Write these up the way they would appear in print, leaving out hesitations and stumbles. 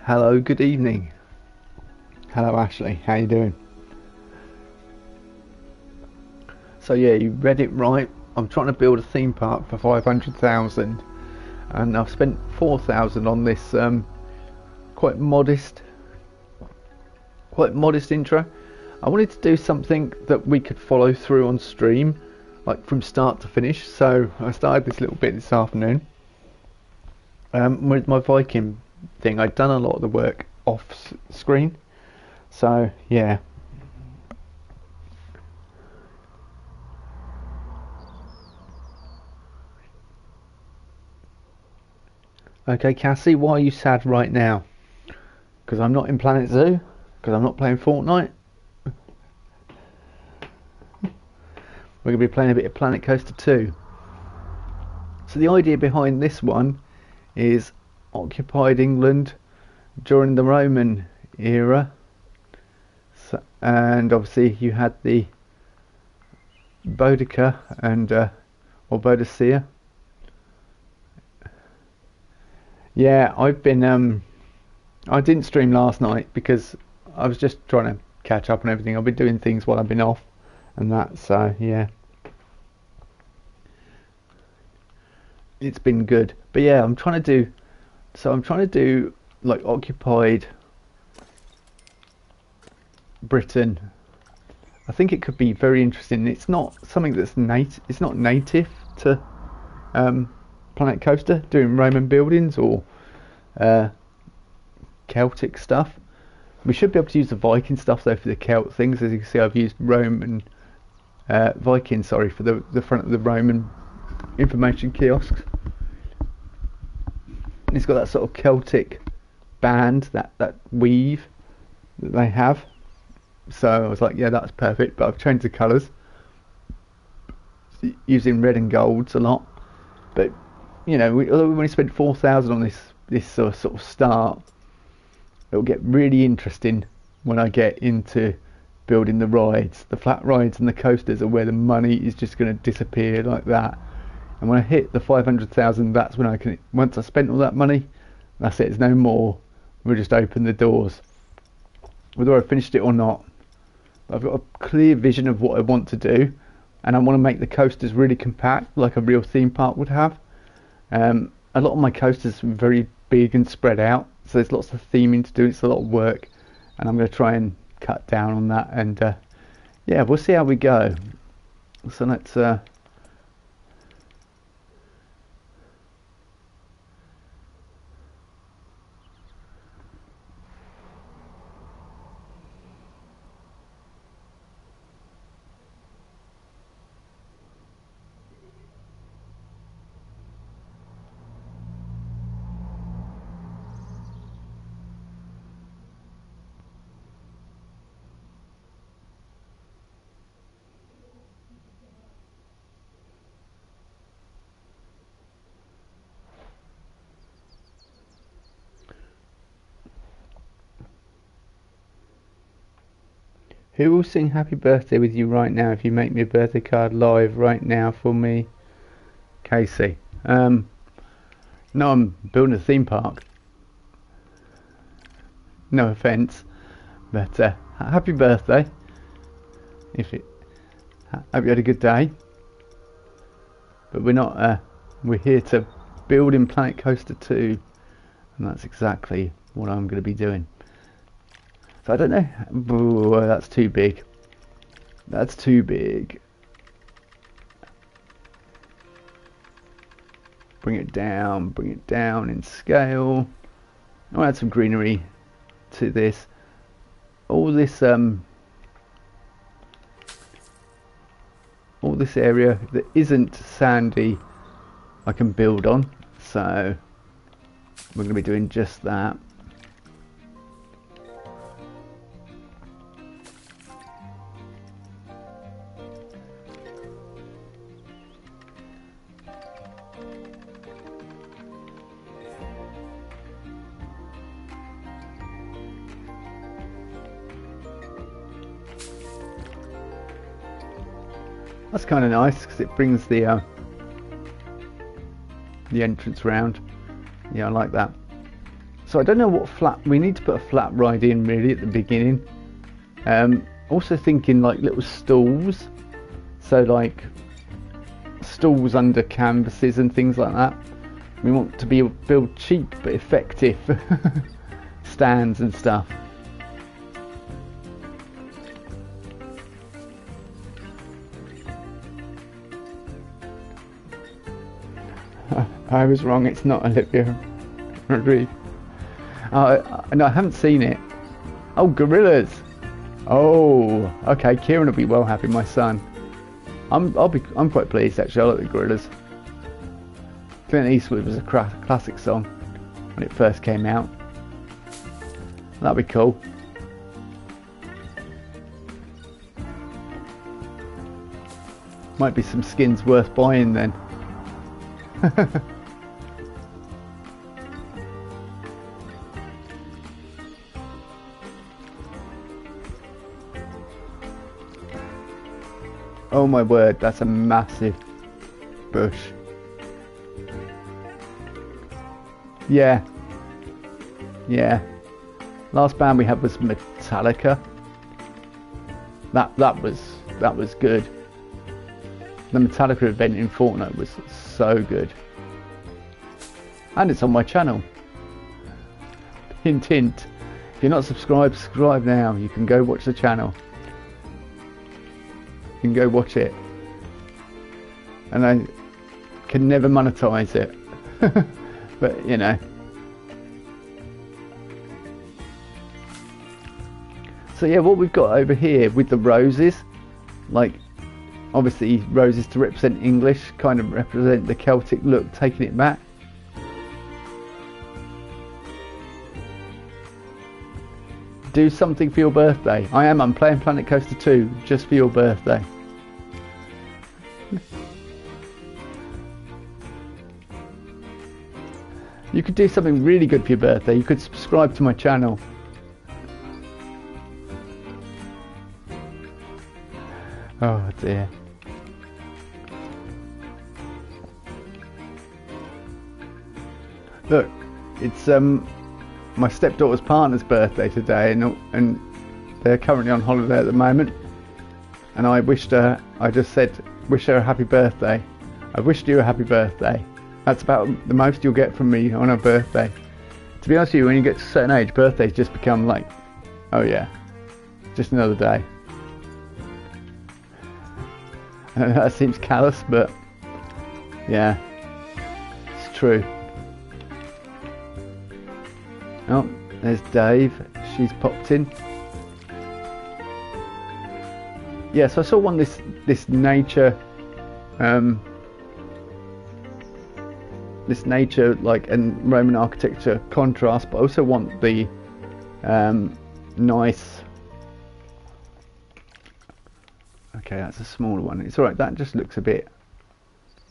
Hello, good evening. Hello, Ashley. How you doing? So yeah, you read it right. I'm trying to build a theme park for 500,000, and I've spent 4,000 on this quite modest, quite modest intro. I wanted to do something that we could follow through on stream, like from start to finish. So I started this little bit this afternoon with my Viking thing. I'd done a lot of the work off screen, so yeah. Okay, Cassie, why are you sad right now? Because I'm not in Planet Zoo? Because I'm not playing Fortnite? We're going to be playing a bit of Planet Coaster 2. So the idea behind this one is occupied England during the Roman era. So, and obviously you had the Boudica and or Boadicea. Yeah, I've been I didn't stream last night because I was just trying to catch up on everything. I've been doing things while I've been off and that, so yeah. It's been good. But yeah, I'm trying to do like occupied Britain. I think it could be very interesting. It's not something that's it's not native to Planet Coaster, doing Roman buildings or Celtic stuff. We should be able to use the Viking stuff though for the Celt things. As you can see, I've used Roman Viking, sorry, for the front of the Roman information kiosks. And it's got that sort of Celtic band, that weave that they have. So I was like, yeah, that's perfect. But I've changed the colours, using red and golds a lot. But you know, although we only spent 4,000 on this sort of start, it'll get really interesting when I get into building the rides. The flat rides and the coasters are where the money is just going to disappear like that. And when I hit the 500,000, that's when I can. Once I spent all that money, that's it. There's no more. We'll just open the doors, whether I finished it or not. I've got a clear vision of what I want to do, and I want to make the coasters really compact, like a real theme park would have. A lot of my coasters are very big and spread out, so there's lots of theming to do. It's a lot of work, and I'm going to try and cut down on that. And yeah, we'll see how we go. So let's. Who will sing happy birthday with you right now if you make me a birthday card live right now for me? Casey. No, I'm building a theme park. No offence. But happy birthday. Hope you had a good day. But we're not, we're here to build in Planet Coaster 2. And that's exactly what I'm going to be doing. So I don't know. Ooh, that's too big. That's too big. Bring it down in scale. I'll add some greenery to this. All this area that isn't sandy I can build on. So we're going to be doing just that. That's kind of nice because it brings the entrance round. Yeah, I like that. So I don't know what flat, we need to put a flat ride in really at the beginning. Also thinking like little stalls, so like stalls under canvases and things like that. We want to build cheap but effective stands and stuff. I was wrong, it's not Olivia Rodrigo. No, I haven't seen it. Oh, gorillas. Oh, okay. Kieran will be well happy. My son. I'm quite pleased actually. I like the gorillas. Clint Eastwood was a classic song when it first came out. That'd be cool. Might be some skins worth buying then. Oh my word, that's a massive bush. Yeah. Yeah. Last band we had was Metallica. That was good. The Metallica event in Fortnite was so good. And it's on my channel. Hint hint. If you're not subscribed, subscribe now. You can go watch the channel. You can go watch it. And I can never monetize it. But you know. So yeah, what we've got over here with the roses, like obviously roses to represent English, kind of represent the Celtic look, taking it back. Do something for your birthday. I'm playing Planet Coaster 2 just for your birthday. You could do something really good for your birthday. You could subscribe to my channel. Oh dear. Look, it's my stepdaughter's partner's birthday today, and they're currently on holiday at the moment. And I just said, wish her a happy birthday. I wished you a happy birthday. That's about the most you'll get from me on a birthday. To be honest with you, when you get to a certain age, birthdays just become like, oh yeah, just another day. That seems callous, but yeah, it's true. Oh, there's Dave. She's popped in. Yeah, so I saw one this nature, like and Roman architecture contrast, but I also want the nice. Okay, that's a smaller one. It's alright. That just looks a bit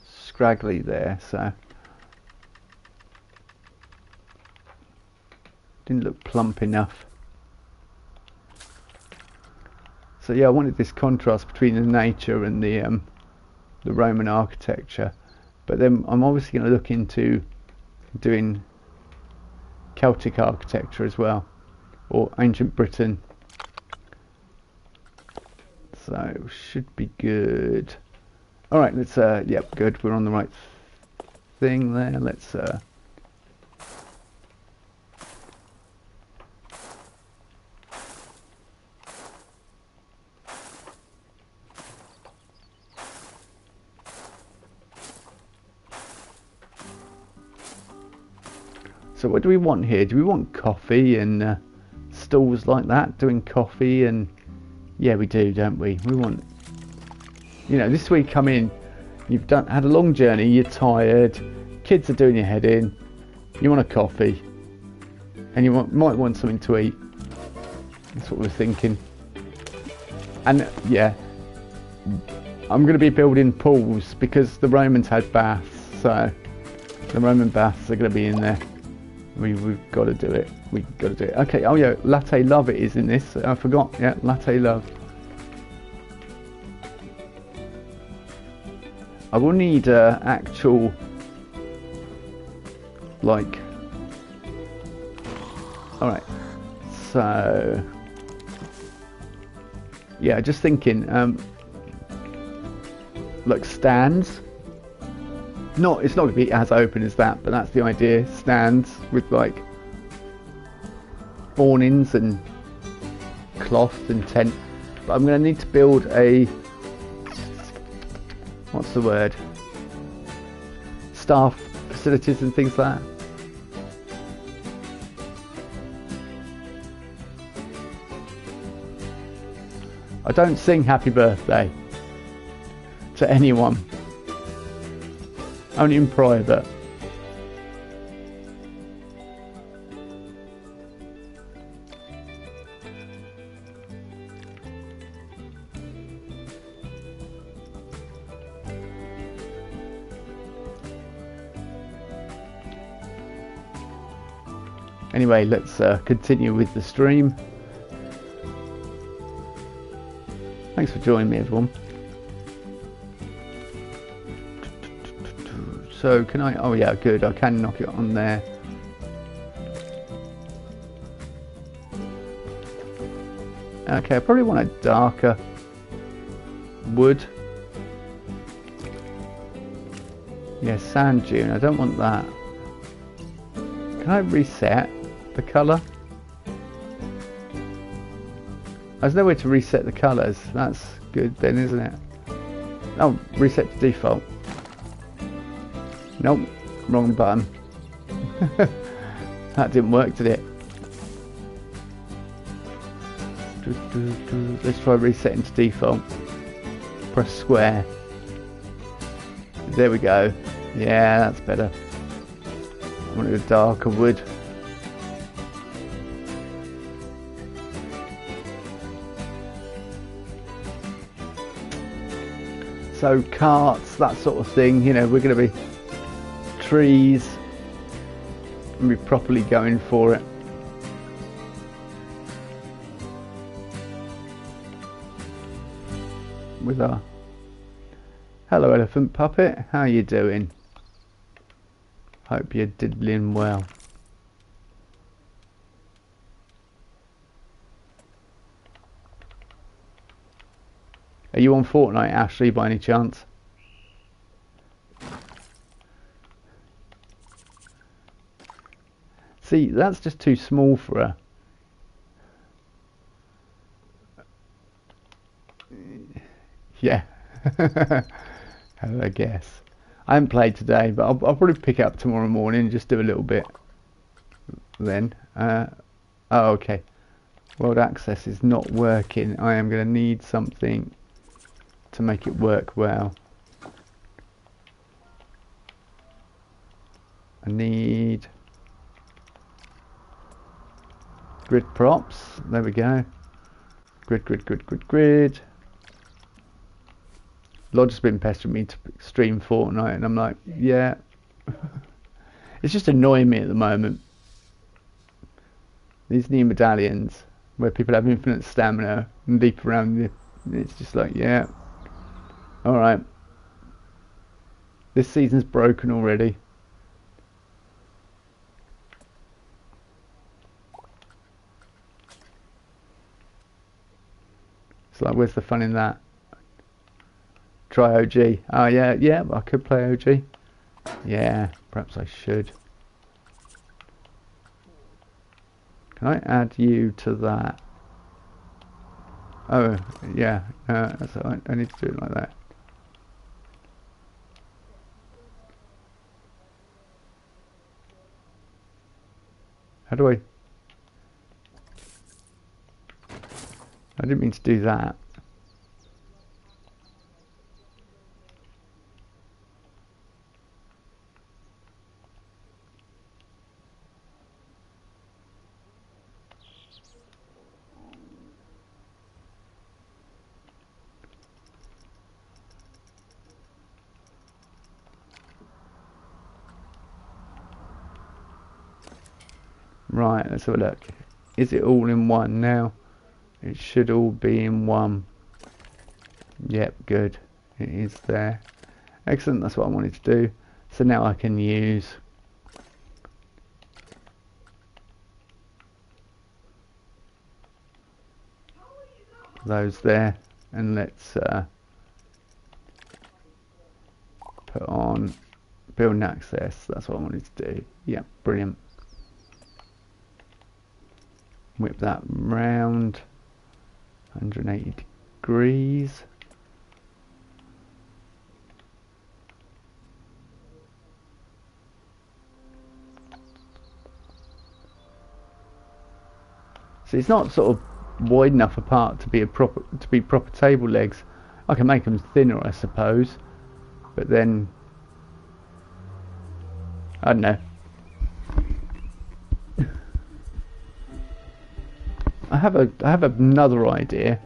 scraggly there, so. Didn't look plump enough. So yeah, I wanted this contrast between the nature and the Roman architecture, but then I'm obviously going to look into doing Celtic architecture as well, or ancient Britain. So should be good. All right, let's yep, good. We're on the right thing there. Let's so what do we want here? Do we want coffee and stalls like that, doing coffee? And yeah, we do, don't we? We want, you know, this week come in, you've had a long journey, you're tired, kids are doing your head in, you want a coffee, and you might want something to eat. That's what we're thinking. And yeah, I'm going to be building pools because the Romans had baths, so the Roman baths are going to be in there. We've got to do it. We've got to do it. Okay. Oh yeah, Latte Love it is in this. I forgot. Yeah, Latte Love. I will need actual like Alright, so yeah, just thinking, like stands. It's not going to be as open as that, but that's the idea. Stands with like awnings and cloth and tent. But I'm going to need to build a, what's the word? Staff facilities and things like that. I don't sing happy birthday to anyone, only in private. Anyway, let's continue with the stream. Thanks for joining me, everyone. So can I, oh yeah, good, I can knock it on there. Okay, I probably want a darker wood. Yeah, sand dune, I don't want that. Can I reset the colour? There's no way to reset the colours. That's good then, isn't it? Oh, reset to default. Nope, wrong button. That didn't work, did it? Let's try resetting to default. Press square. There we go. Yeah, that's better. I wanted a darker wood. So carts, that sort of thing, you know, we're going to be trees and be properly going for it. With our hello elephant puppet, how you doing? Hope you're diddling well. Are you on Fortnite, Ashley, by any chance? See, that's just too small for her. Yeah. I guess. I haven't played today, but I'll probably pick it up tomorrow morning and just do a little bit then. Oh, okay. World access is not working. I am going to need something to make it work well. I need grid props. There we go. Grid. Lodge's been pestering me to stream Fortnite, and I'm like, yeah. It's just annoying me at the moment. These new medallions, where people have infinite stamina and leap around you, it's just like, yeah. Alright. This season's broken already. It's like, where's the fun in that? Try OG. Oh yeah, I could play OG. Yeah, perhaps I should. Can I add you to that? Oh, yeah, that's all right. I need to do it like that. How do I didn't mean to do that. Right, let's have a look. Is it all in one now? It should all be in one. Yep, good. It is there. Excellent, that's what I wanted to do. So now I can use those there, and let's put on build and access. That's what I wanted to do. Yeah, brilliant. Whip that round 180 degrees. So it's not sort of wide enough apart to be proper table legs. I can make them thinner, I suppose, but then I don't know. I have another idea.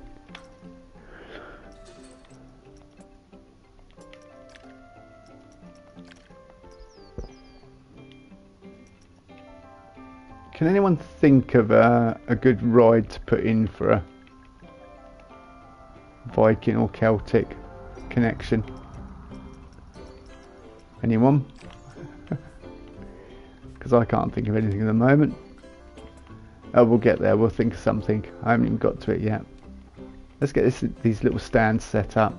Can anyone think of a good ride to put in for a Viking or Celtic connection? Anyone? Because I can't think of anything at the moment. Oh, we'll get there. We'll think of something. I haven't even got to it yet. Let's get these little stands set up.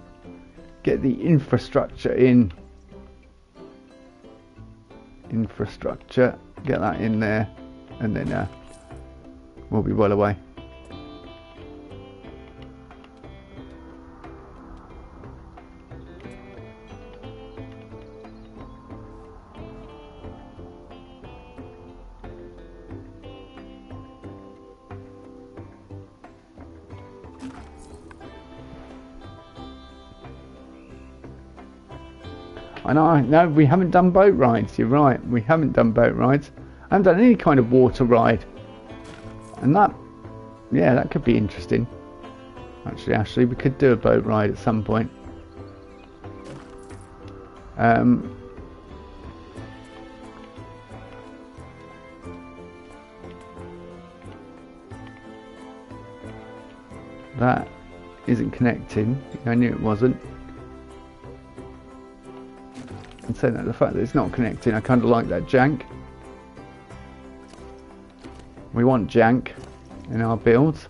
Get the infrastructure in. Infrastructure. Get that in there. And then we'll be well away. I know, no, we haven't done boat rides. You're right, we haven't done boat rides. I haven't done any kind of water ride. And that, yeah, that could be interesting. Actually, Ashley, we could do a boat ride at some point. That isn't connecting. I knew it wasn't. And saying that, the fact that it's not connecting, I kind of like that jank. We want jank in our builds.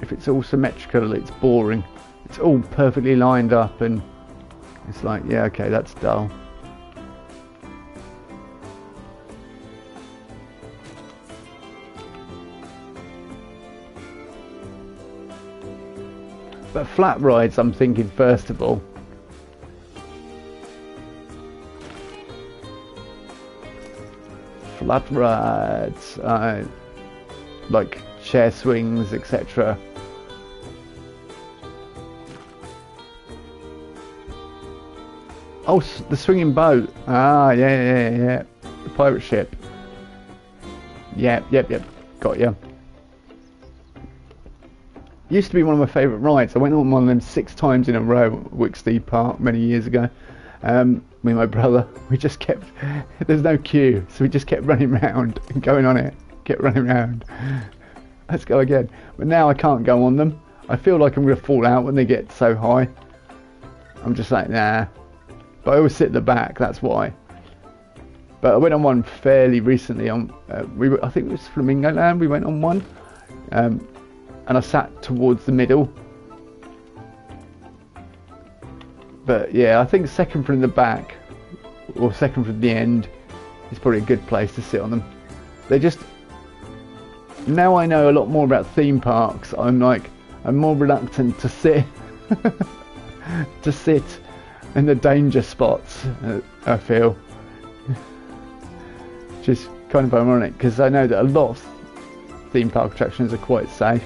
If it's all symmetrical, it's boring. It's all perfectly lined up and it's like, yeah, okay, that's dull. But flat rides, I'm thinking first of all. Flat rides, like chair swings, etc. Oh, the swinging boat. Ah, yeah. The pirate ship. Yep. Got ya. Used to be one of my favourite rides. I went on one of them 6 times in a row at Wicksteed Park many years ago. Me and my brother, we just kept, there's no queue, so we just kept running around and going on it, kept running around. Let's go again. But now I can't go on them. I feel like I'm going to fall out when they get so high. I'm just like, nah. But I always sit at the back, that's why. But I went on one fairly recently. I think it was Flamingo Land, we went on one. And I sat towards the middle. But yeah, I think second from the back or second from the end is probably a good place to sit on them. They just, now I know a lot more about theme parks, I'm more reluctant to sit to sit in the danger spots, I feel. Which is kind of ironic because I know that a lot of theme park attractions are quite safe.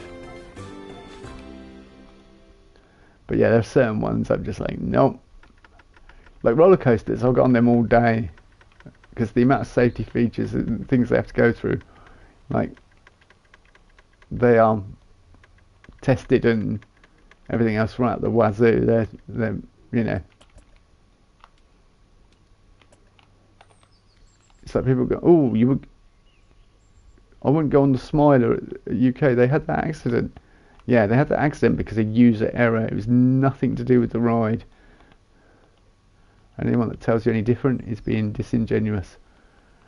But yeah, there are certain ones I'm just like, nope. Like roller coasters, I'll go on them all day because the amount of safety features and things they have to go through, like they are tested and everything else right at the wazoo. They're you know. It's like people go, oh, I wouldn't go on the Smiler at UK. They had that accident. Yeah, they had that accident because of user error. It was nothing to do with the ride. And anyone that tells you any different is being disingenuous.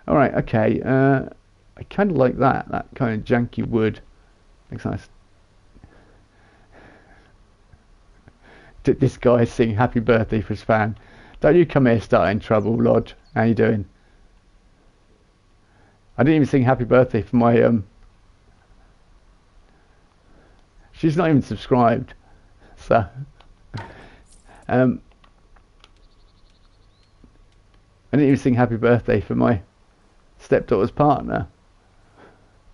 Alright, okay. I kind of like that kind of janky wood. Makes nice. Did this guy sing happy birthday for his fan? Don't you come here starting trouble, Lodge. How you doing? I didn't even sing happy birthday for my she's not even subscribed. So I didn't even sing happy birthday for my stepdaughter's partner.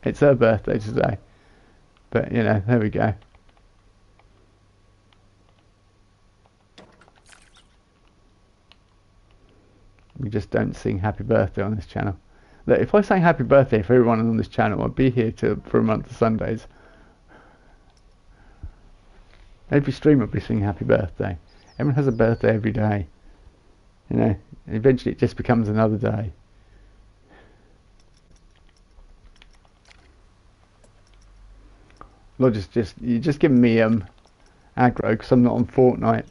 It's her birthday today. But you know, there we go. We just don't sing happy birthday on this channel. Look, if I sang happy birthday for everyone on this channel, I'd be here for a month of Sundays. Every stream I'd be singing happy birthday. Everyone has a birthday every day. You know, eventually it just becomes another day. Lord, you're just giving me aggro because I'm not on Fortnite.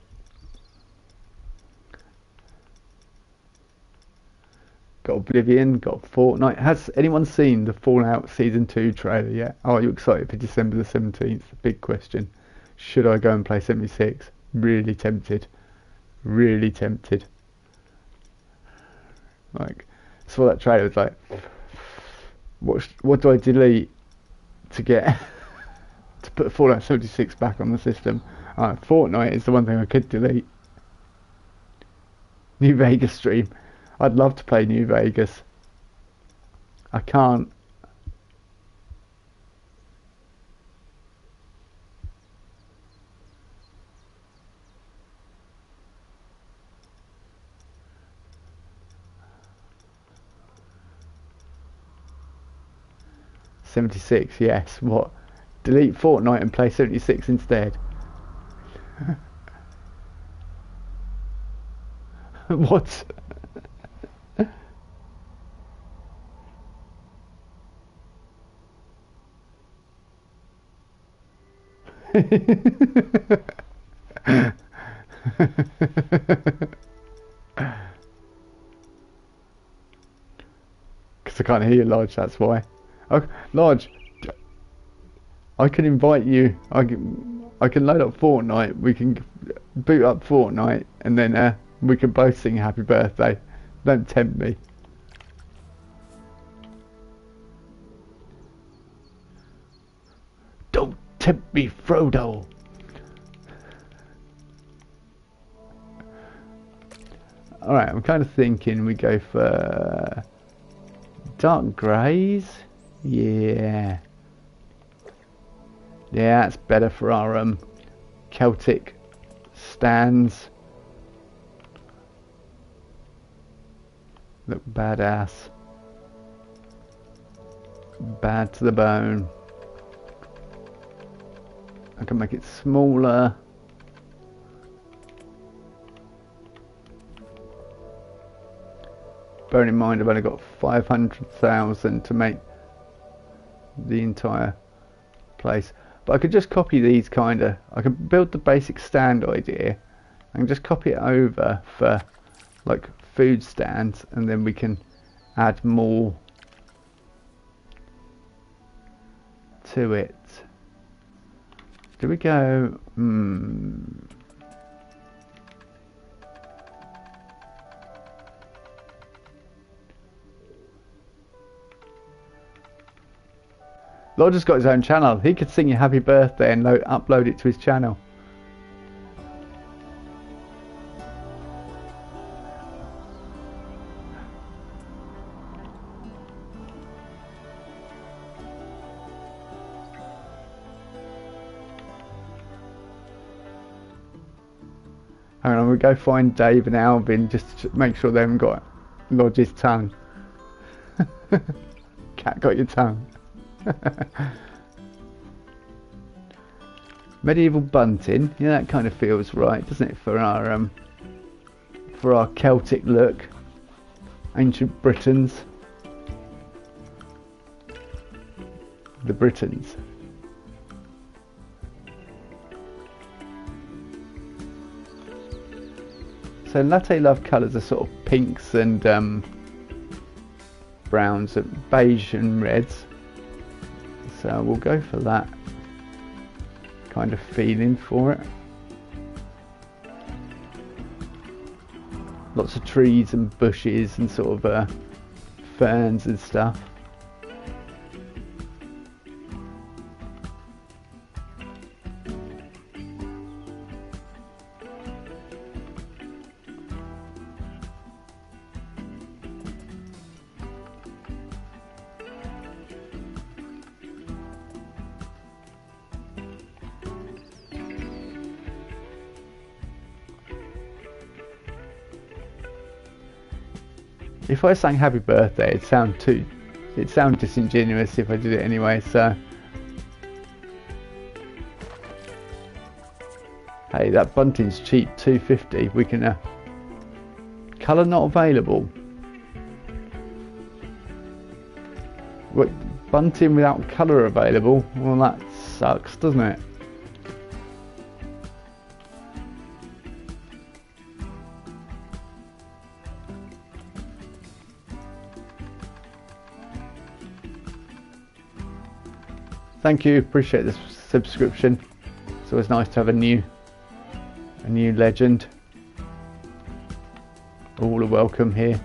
Got Oblivion, got Fortnite. Has anyone seen the Fallout Season 2 trailer yet? Are you excited for December the 17th? Big question. Should I go and play 76? Really tempted. Really tempted. Like, saw that trailer, it's like, what do I delete to get to put Fallout 76 back on the system? Fortnite is the one thing I could delete. New Vegas stream. I'd love to play New Vegas. I can't. '76, yes. What? Delete Fortnite and play 76 instead. What? Because I can't hear you, Lodge, that's why. Okay, Lodge, I can invite you. I can load up Fortnite. We can boot up Fortnite, and then we can both sing happy birthday. Don't tempt me. Don't tempt me, Frodo. Alright, I'm kind of thinking we go for dark greys. Yeah. Yeah, that's better for our Celtic stands. Look badass. Bad to the bone. I can make it smaller. Bearing in mind I've only got 500,000 to make the entire place. But I could just copy these kinda. I can build the basic stand idea and just copy it over for like food stands, and then we can add more to it. Do we go? Lord has got his own channel. He could sing you happy birthday and upload it to his channel. Hang on, we'll go find Dave and Alvin just to make sure they haven't got Lodge's tongue. Cat got your tongue. Medieval bunting, yeah, that kind of feels right, doesn't it, for our Celtic look. Ancient Britons, the Britons. So latte love colours are sort of pinks and browns, and beige and reds. So we'll go for that kind of feeling for it. lots of trees and bushes and sort of ferns and stuff. If I sang happy birthday, it'd sound disingenuous if I did it anyway, so. Hey, that bunting's cheap, $2.50. We can, colour not available. What, bunting without colour available? Well, that sucks, doesn't it? Thank you, appreciate the subscription. It's always nice to have a new legend. All are welcome here.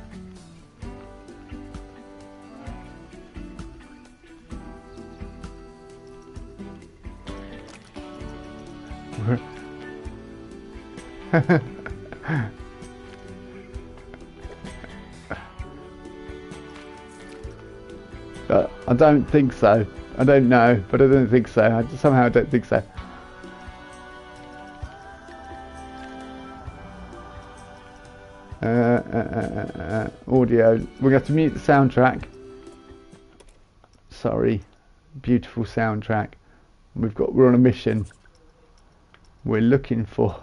I don't think so. I don't know, but I don't think so. Somehow I don't think so. Audio. We're going to have to mute the soundtrack. Sorry. Beautiful soundtrack. We're on a mission. We're looking for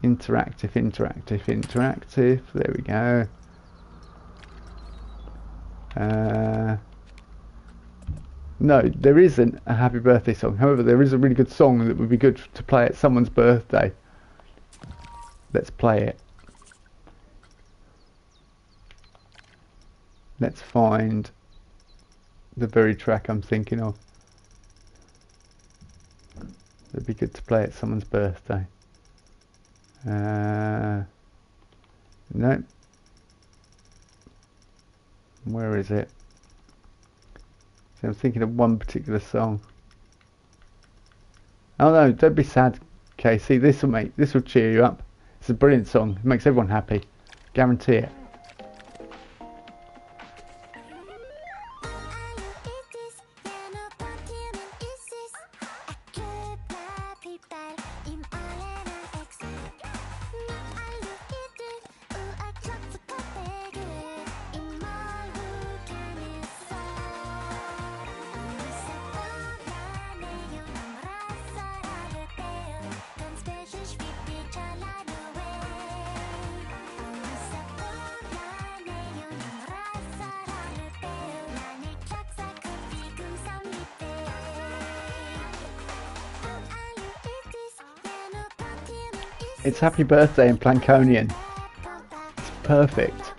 interactive. There we go. No, there isn't a happy birthday song. However, there is a really good song that would be good to play at someone's birthday. Let's play it. Let's find the very track I'm thinking of. It'd be good to play at someone's birthday. No. Where is it? See, I'm thinking of one particular song. Oh no, don't be sad, Casey. This will cheer you up. It's a brilliant song. It makes everyone happy. Guarantee it. It's Happy Birthday in Planconian. It's perfect.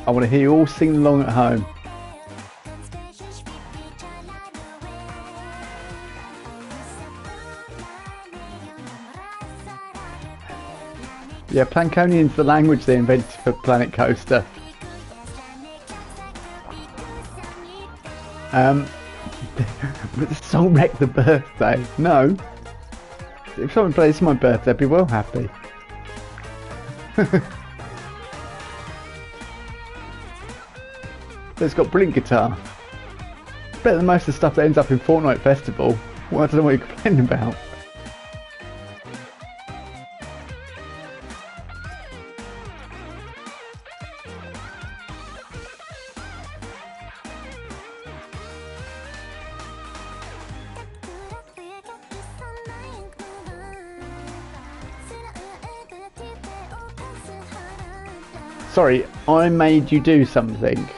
I want to hear you all sing along at home. Yeah, Planconian's the language they invented for Planet Coaster. But the song wrecked the birthday. No. If someone plays my birthday, I'd be well happy. It's got brilliant guitar. It's better than most of the stuff that ends up in Fortnite Festival. Well, I don't know what you're complaining about. Sorry, I made you do something,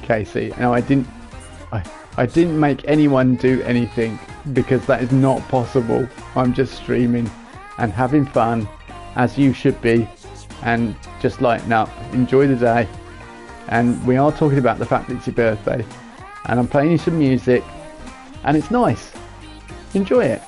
Casey. No, I didn't make anyone do anything, because that is not possible. I'm just streaming and having fun as you should be, and just lighten up, enjoy the day. And we are talking about the fact that it's your birthday, and I'm playing you some music, and it's nice. Enjoy it.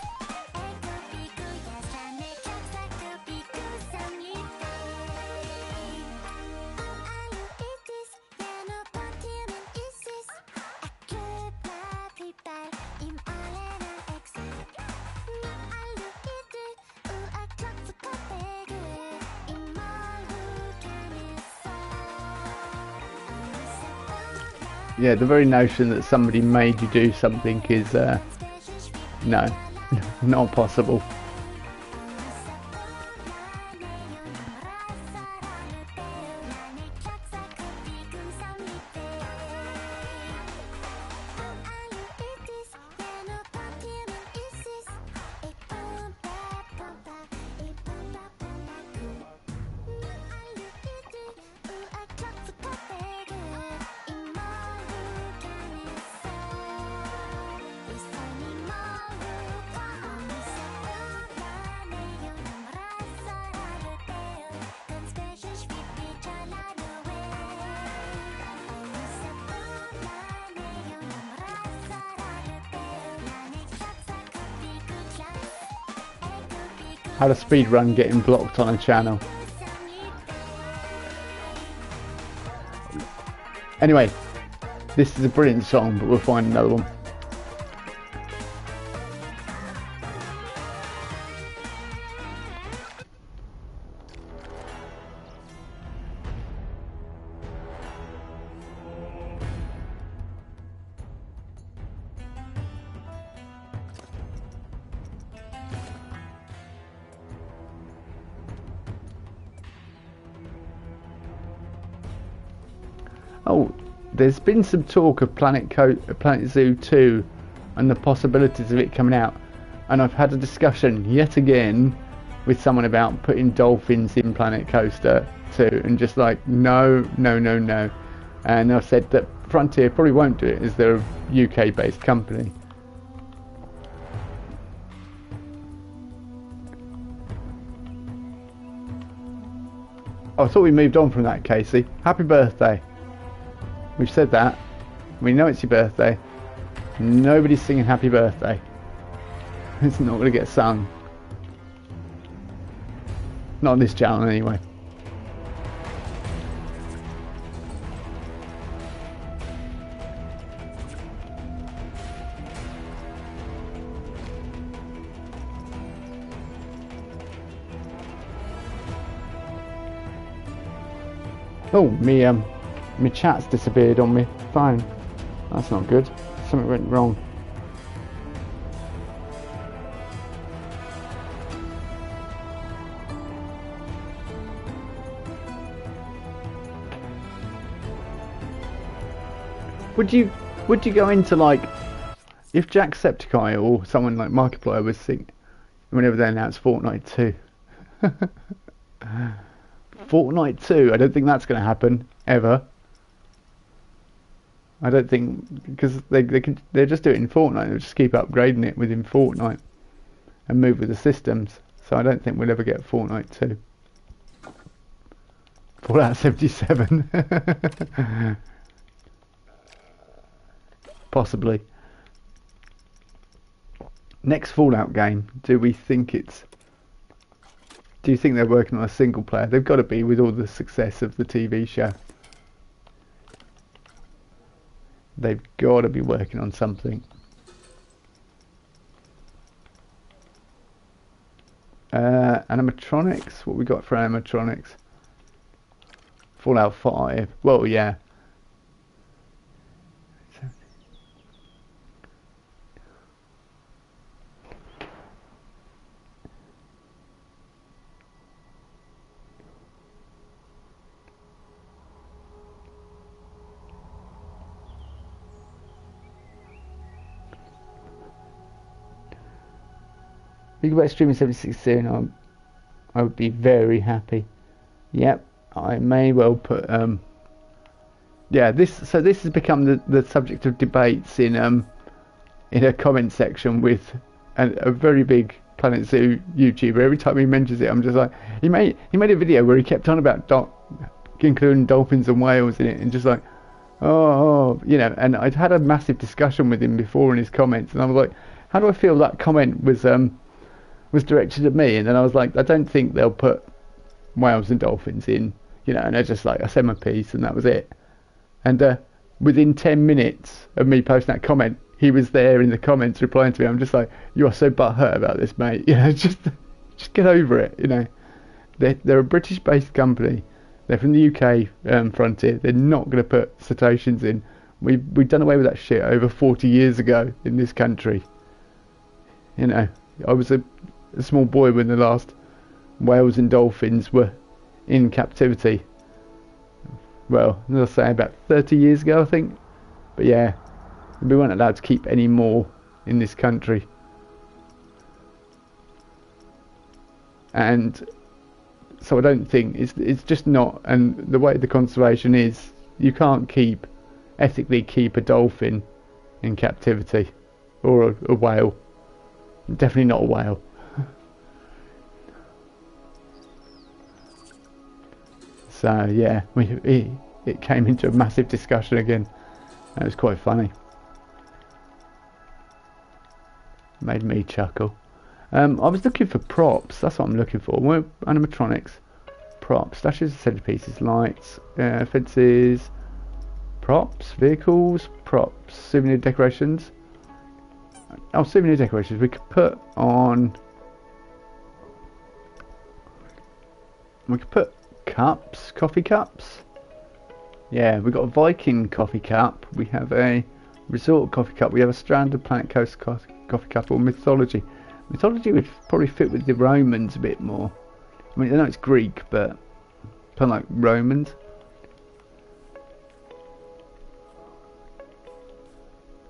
Yeah, the very notion that somebody made you do something is, no, not possible. Had a speed run getting blocked on a channel. Anyway, this is a brilliant song, but we'll find another one. Oh, there's been some talk of Planet Zoo 2 and the possibilities of it coming out, and I've had a discussion yet again with someone about putting dolphins in Planet Coaster 2, and just like no. And I've said that Frontier probably won't do it as they're a UK based company. I thought we moved on from that, Casey. Happy birthday. We've said that. We know it's your birthday. Nobody's singing happy birthday. It's not going to get sung. Not on this channel anyway. Oh, my chat's disappeared on my phone. That's not good. Something went wrong. Would you go into, like, if Jacksepticeye or someone like Markiplier was singing whenever they announce Fortnite 2? Fortnite 2, I don't think that's going to happen ever. I don't think, because they're just doing it in Fortnite. They'll just keep upgrading it within Fortnite and move with the systems. So I don't think we'll ever get Fortnite 2. Fallout 77. Possibly. Next Fallout game, do you think they're working on a single player? They've got to be, with all the success of the TV show. They've got to be working on something. Animatronics? What we got for animatronics? Fallout 5. Well, yeah. Think about streaming 76 soon. I would be very happy. Yep, I may well put yeah, this has become the subject of debates in a comment section with a very big Planet Zoo YouTuber. Every time he mentions it, I'm just like, he made a video where he kept on about including dolphins and whales in it, and just like, you know. And I'd had a massive discussion with him before in his comments, and I was like, how do I feel that comment was directed at me? And then I was like, I don't think they'll put whales and dolphins in, you know. And I just like, I said my piece, and that was it. And within 10 minutes of me posting that comment, he was there in the comments replying to me. I'm just like, you are so butthurt about this, mate. You know, just get over it. You know, they're a British-based company. They're from the UK frontier. They're not going to put cetaceans in. We've done away with that shit over 40 years ago in this country. You know, I was a small boy when the last whales and dolphins were in captivity. Well, I'll say about 30 years ago, I think. But yeah, we weren't allowed to keep any more in this country. And so I don't think it's just not. And the way the conservation is, you can't ethically keep a dolphin in captivity, or a whale. Definitely not a whale. So yeah, it came into a massive discussion again. It was quite funny. Made me chuckle. I was looking for props. That's what I'm looking for. Animatronics, props, stashes, centerpieces, lights, fences, props, vehicles, props, souvenir decorations. Oh, souvenir decorations. We could put on. We could put cups, coffee cups. Yeah, we've got a Viking coffee cup. We have a resort coffee cup. We have a Stranded Planet Coast coffee cup, or mythology. Mythology would probably fit with the Romans a bit more. I mean, I know it's Greek, but kind of like Romans.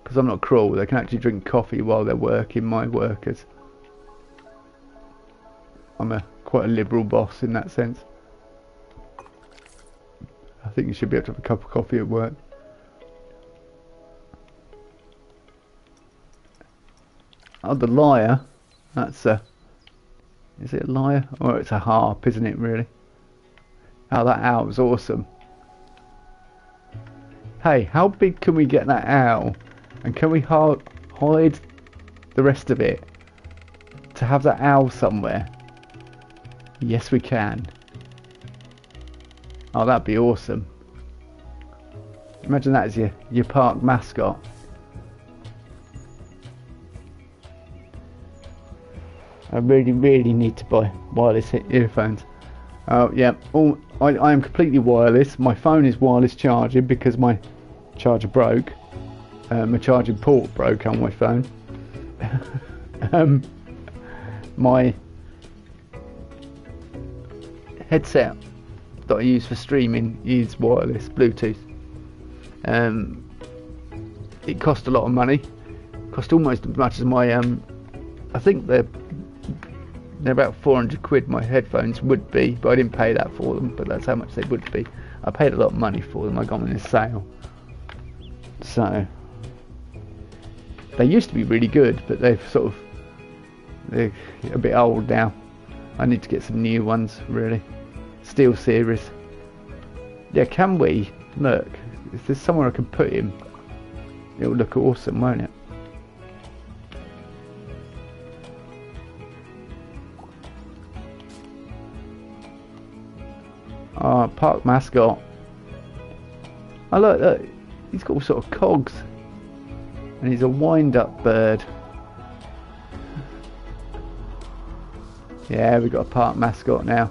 Because I'm not cruel, they can actually drink coffee while they're working, my workers. I'm quite a liberal boss in that sense. I think you should be able to have a cup of coffee at work. Oh, the lyre. That's a... Is it a lyre? Or it's a harp, isn't it, really? Oh, that owl was awesome. Hey, how big can we get that owl? And can we hide the rest of it to have that owl somewhere? Yes, we can. Oh, that'd be awesome. Imagine that as your park mascot. I really need to buy wireless earphones. Oh yeah, I am completely wireless. My phone is wireless charging because my charger broke. My charging port broke on my phone. My headset that I use for streaming is wireless, Bluetooth. It cost a lot of money. Cost almost as much as my I think they're about 400 quid my headphones would be, but I didn't pay that for them, but that's how much they would be. I paid a lot of money for them. I got them in a sale. So they used to be really good, but they're a bit old now. I need to get some new ones, really. Steel series. Yeah, can we? Look, if there's somewhere I can put him, it'll look awesome, won't it? Oh, park mascot. Oh look, he's got all sort of cogs. And he's a wind-up bird. Yeah, we've got a park mascot now.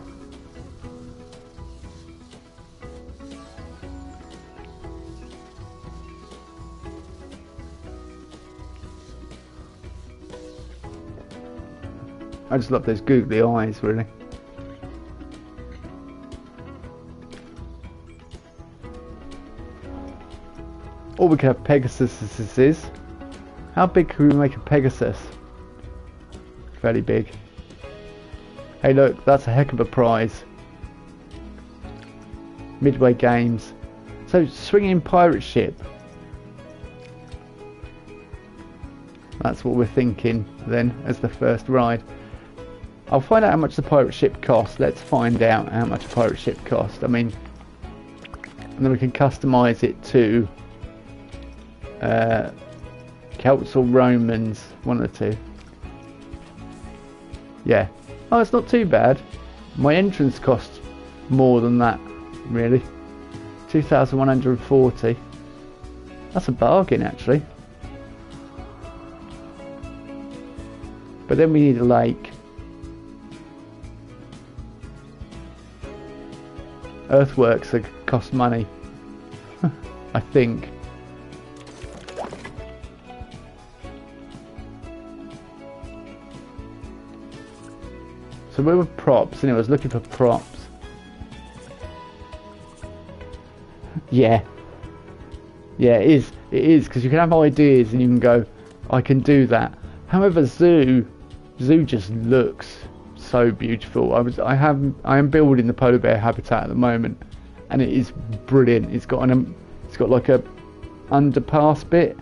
I just love those googly eyes, really. Or we could have Pegasuses. How big can we make a Pegasus? Fairly big. Hey look, that's a heck of a prize. Midway Games. So, swinging pirate ship. That's what we're thinking then, as the first ride. I'll find out how much the pirate ship costs. Let's find out how much a pirate ship costs. I mean, and then we can customize it to Celts or Romans, one of the two. Yeah. Oh, it's not too bad. My entrance costs more than that, really. 2,140. That's a bargain, actually. But then we need a lake. Earthworks cost money. I think. So where were props? Anyway, I was looking for props. Yeah. Yeah, it is. It is, because you can have ideas and you can go, I can do that. However, Zoo just looks so beautiful. I am building the polar bear habitat at the moment, and it is brilliant. It's got like a underpass bit.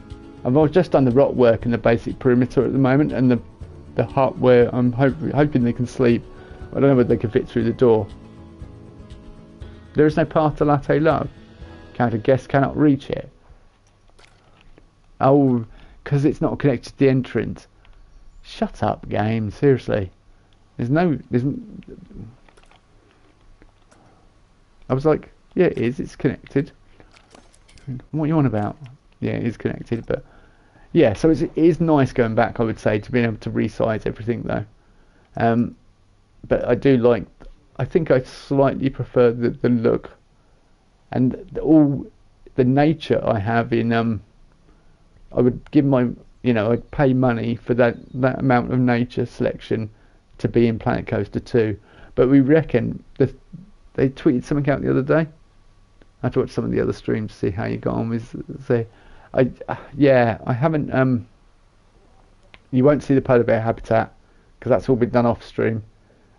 I've just done the rock work and the basic perimeter at the moment, and the hut where I'm hoping they can sleep. I don't know whether they can fit through the door. There is no path to Latte Love. Counter guests cannot reach it. Oh, because it's not connected to the entrance. Shut up, game. Seriously. There's I was like, yeah, it is. It's connected. What are you on about? Yeah, it is connected, but yeah. So it is nice going back, I would say, to being able to resize everything though. But I do like. I think I slightly prefer the look and all the nature I have in. I would give my, I'd pay money for that amount of nature selection to be in Planet Coaster 2. But we reckon that they tweeted something out the other day. I had to watch some of the other streams to see how you got on with. I haven't. You won't see the polar bear habitat because that's all been done off stream.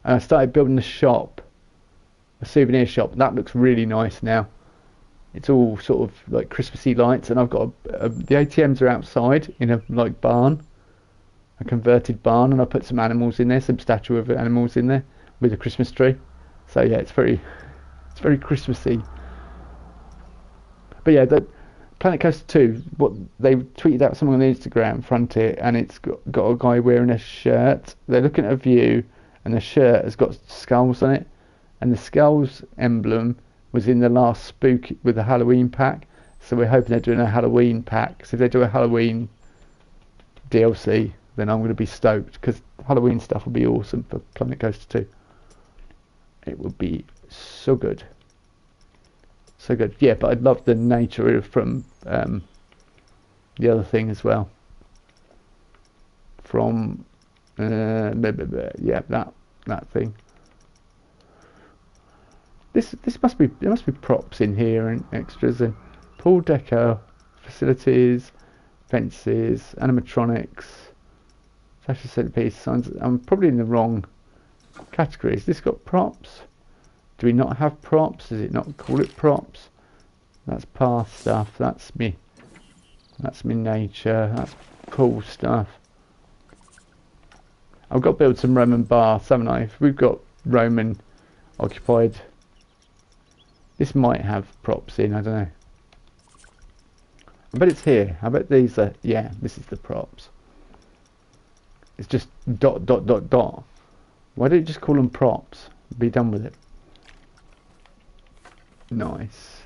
And I started building a souvenir shop. That looks really nice now. It's all sort of like Christmassy lights, and I've got the ATMs are outside in a barn, a converted barn, and I put some animals in there, some statue of animals in there with a Christmas tree. So yeah, it's very Christmassy. But yeah, the Planet Coaster 2, what they tweeted out something on the Instagram Frontier, and it's got a guy wearing a shirt. They're looking at a view, and the shirt has got skulls on it, and the skulls emblem was in the last spook with the Halloween pack. So we're hoping they're doing a Halloween pack. So if they do a Halloween DLC, then I'm going to be stoked, because Halloween stuff will be awesome for Planet Coaster 2. It would be so good. So good. Yeah, but I'd love the nature from the other thing as well. From yeah, that thing. There must be props in here and extras and pool decor, facilities, fences, animatronics, fashion centerpiece signs. I'm probably in the wrong category. Has this got props? Do we not have props? Does it not call it props? That's path stuff. That's me nature. That's pool stuff. I've got to build some Roman baths, haven't I? If we've got Roman occupied. This might have props in, I don't know. I bet it's here. I bet these are, yeah, this is the props. It's just ... Why don't you just call them props? Be done with it. Nice.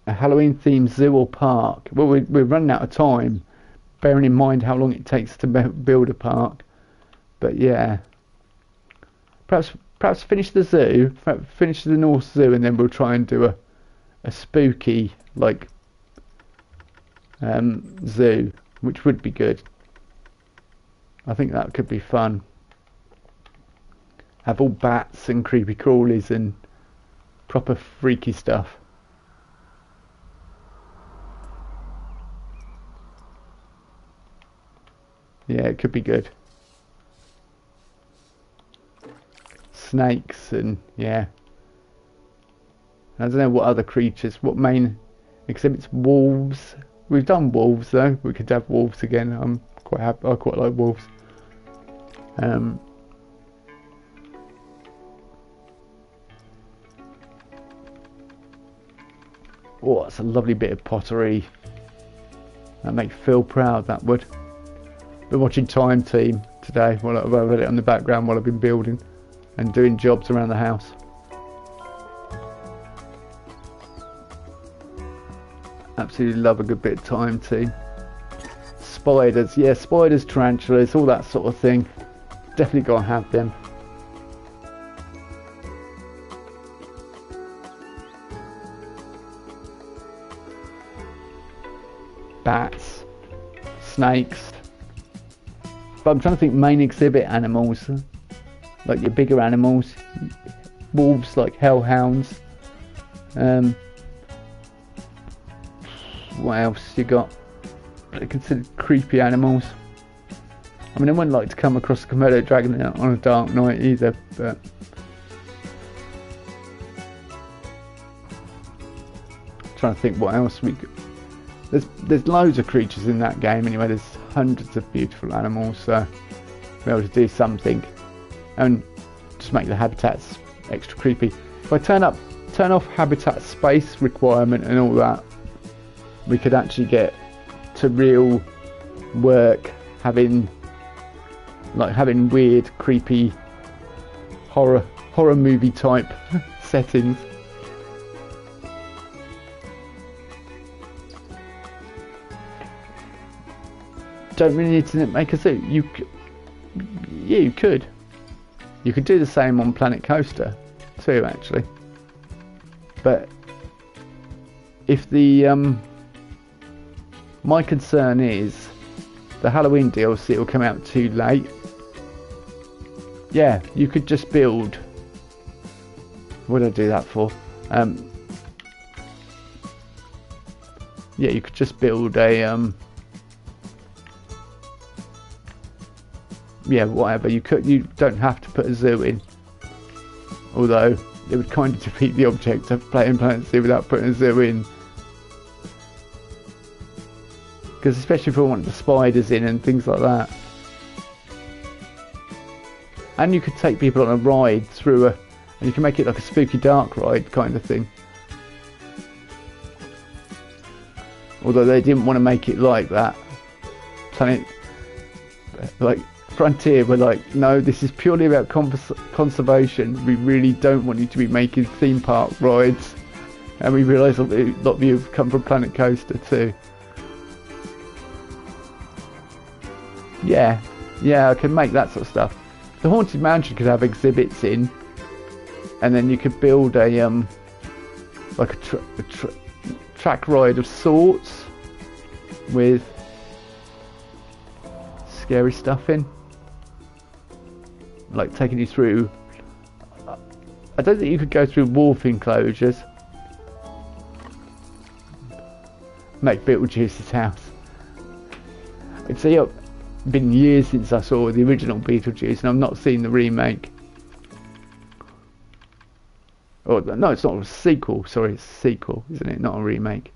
A Halloween themed zoo or park. Well, we're running out of time, bearing in mind how long it takes to build a park. But yeah, perhaps finish the zoo, finish the North Zoo, and then we'll try and do a spooky zoo, which would be good. I think that could be fun. Have all bats and creepy crawlies and proper freaky stuff. Yeah, it could be good. Snakes and yeah. I don't know what other creatures. What main Exhibits wolves. We've done wolves though. We could have wolves again. I'm quite happy. I quite like wolves. Oh, that's a lovely bit of pottery. That makes Phil proud, that would. Been watching Time Team today while I've had it on the background while I've been building and doing jobs around the house. Absolutely love a good bit of Time Team. Spiders, yeah, spiders, tarantulas, all that sort of thing. Definitely gotta have them. Bats, snakes. But I'm trying to think main exhibit animals, like your bigger animals, wolves like hellhounds. What else you got? They're considered creepy animals. I mean, I wouldn't like to come across a Komodo dragon on a dark night either, but I'm trying to think what else we could. There's loads of creatures in that game anyway. There's hundreds of beautiful animals, so be able to do something and just make the habitats extra creepy. If I turn off habitat space requirement and all that, we could actually get to real work having weird, creepy horror movie type settings. Don't really need to make a zoo. You could do the same on Planet Coaster too, actually. But if the my concern is the Halloween DLC will come out too late. Yeah, you could just build. What did I do that for? Yeah, you could just build a yeah, whatever. You don't have to put a zoo in. Although it would kind of defeat the object of playing Planet Zoo without putting a zoo in. Because especially if we want the spiders in and things like that. And you could take people on a ride through and you can make it like a spooky dark ride kind of thing. Although they didn't want to make it like that. Frontier were like, no, this is purely about conservation. We really don't want you to be making theme park rides. And we realise a lot of you have come from Planet Coaster too. Yeah, I can make that sort of stuff. The Haunted Mansion could have exhibits in, and then you could build a like a track ride of sorts with scary stuff in, like taking you through. I don't think you could go through wolf enclosures. Make Beetlejuice's house. It's been years since I saw the original Beetlejuice, and I've not seen the remake. Oh no, it's not a sequel. Sorry, it's a sequel, isn't it? Not a remake.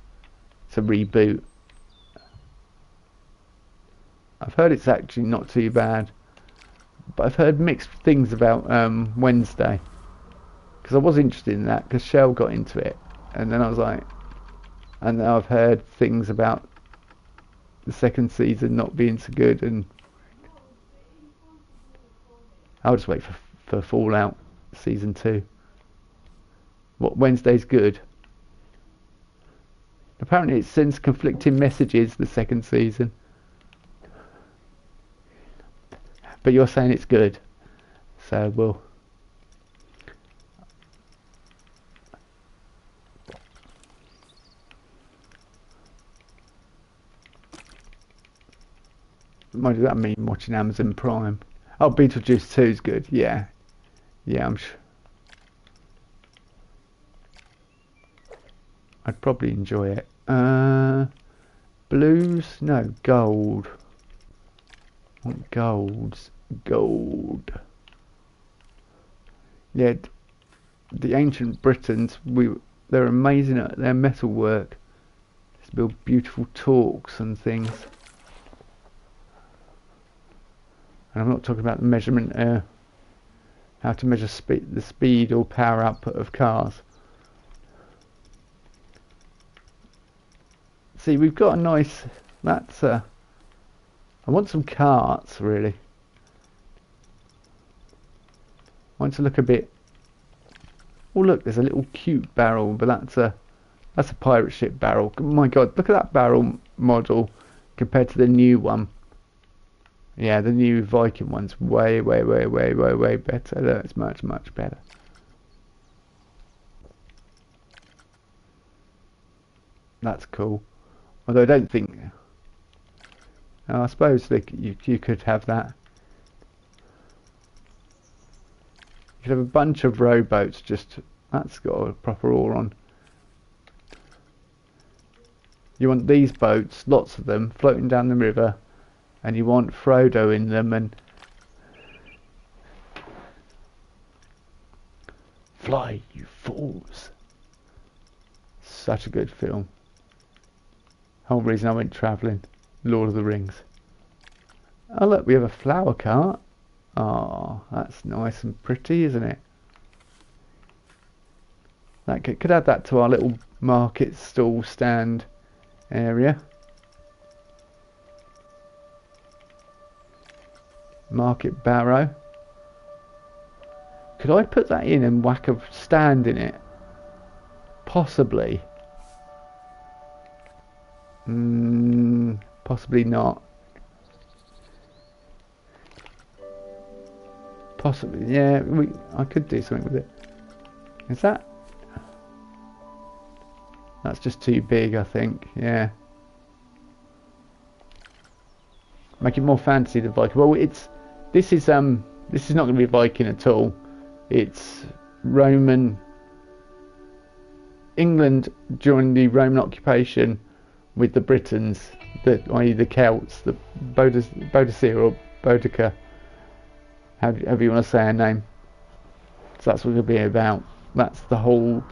It's a reboot. I've heard it's actually not too bad, but I've heard mixed things about Wednesday, because I was interested in that because Shell got into it, and then I was like, and now I've heard things about the second season not being so good, and I'll just wait for Fallout season 2. What, Wednesday's good? Apparently it sends conflicting messages, the second season. But you're saying it's good, so we'll. What does that mean, watching Amazon Prime? Oh, Beetlejuice 2 is good, yeah. Yeah, I'm sure. I'd probably enjoy it. Blues? No, gold. I want golds. Gold. Yeah, the ancient Britons, they're amazing at their metal work. to build beautiful talks and things. And I'm not talking about the measurement, how to measure the speed or power output of cars. See, we've got a nice, I want some carts, really. I want to look a bit, oh look, there's a little cute barrel, but that's a pirate ship barrel. Oh my god, look at that barrel model compared to the new one. Yeah, the new Viking one's way better. Look, it's much better. That's cool. Although I don't think... I suppose you could have that. You could have a bunch of rowboats just... That's got a proper oar on. You want these boats, lots of them, floating down the river. And you want Frodo in them and... Fly, you fools. Such a good film. Whole reason I went travelling. Lord of the Rings. Oh look, we have a flower cart. Oh, that's nice and pretty, isn't it? That could add that to our little market stall stand area. Market barrow. Could I put that in and whack a stand in it? Possibly. Possibly not. Possibly, yeah. I could do something with it. Is that? That's just too big, I think. Yeah. Make it more fancy than Viking. Well, this is not going to be Viking at all. It's Roman England during the Roman occupation with the Britons, i.e. the Celts, the Boadicea or Boudica, however you want to say her name. So that's what it'll be about. That's the whole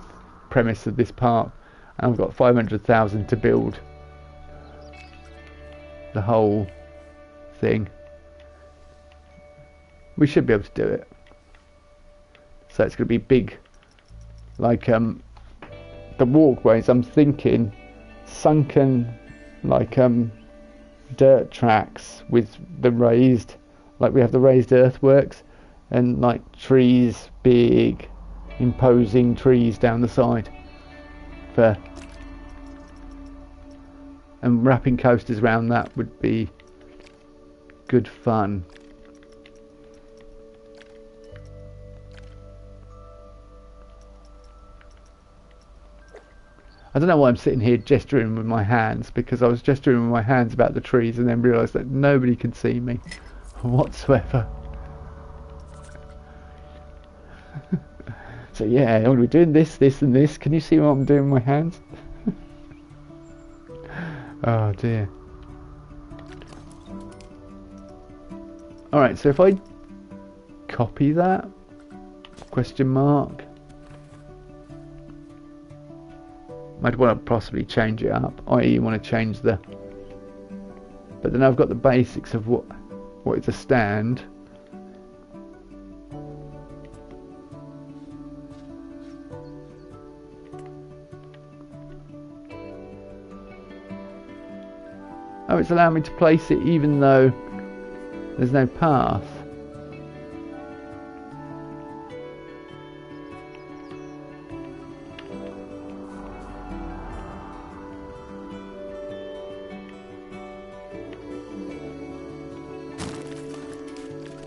premise of this park. And I've got 500,000 to build the whole thing. We should be able to do it. So it's going to be big, like the walkways. I'm thinking sunken, like dirt tracks with the raised, like we have the raised earthworks, and like trees, big, imposing trees down the side, and wrapping coasters around that would be good fun. I don't know why I'm sitting here gesturing with my hands, because I was gesturing with my hands about the trees and then realised that nobody can see me whatsoever. So yeah, I'm going to be doing this, this and this. Can you see what I'm doing with my hands? Oh dear. Alright, so if I copy that, question mark, I'd want to possibly change it up, i.e. you want to change the... But then I've got the basics of what is a stand. Oh, it's allowing me to place it even though there's no path.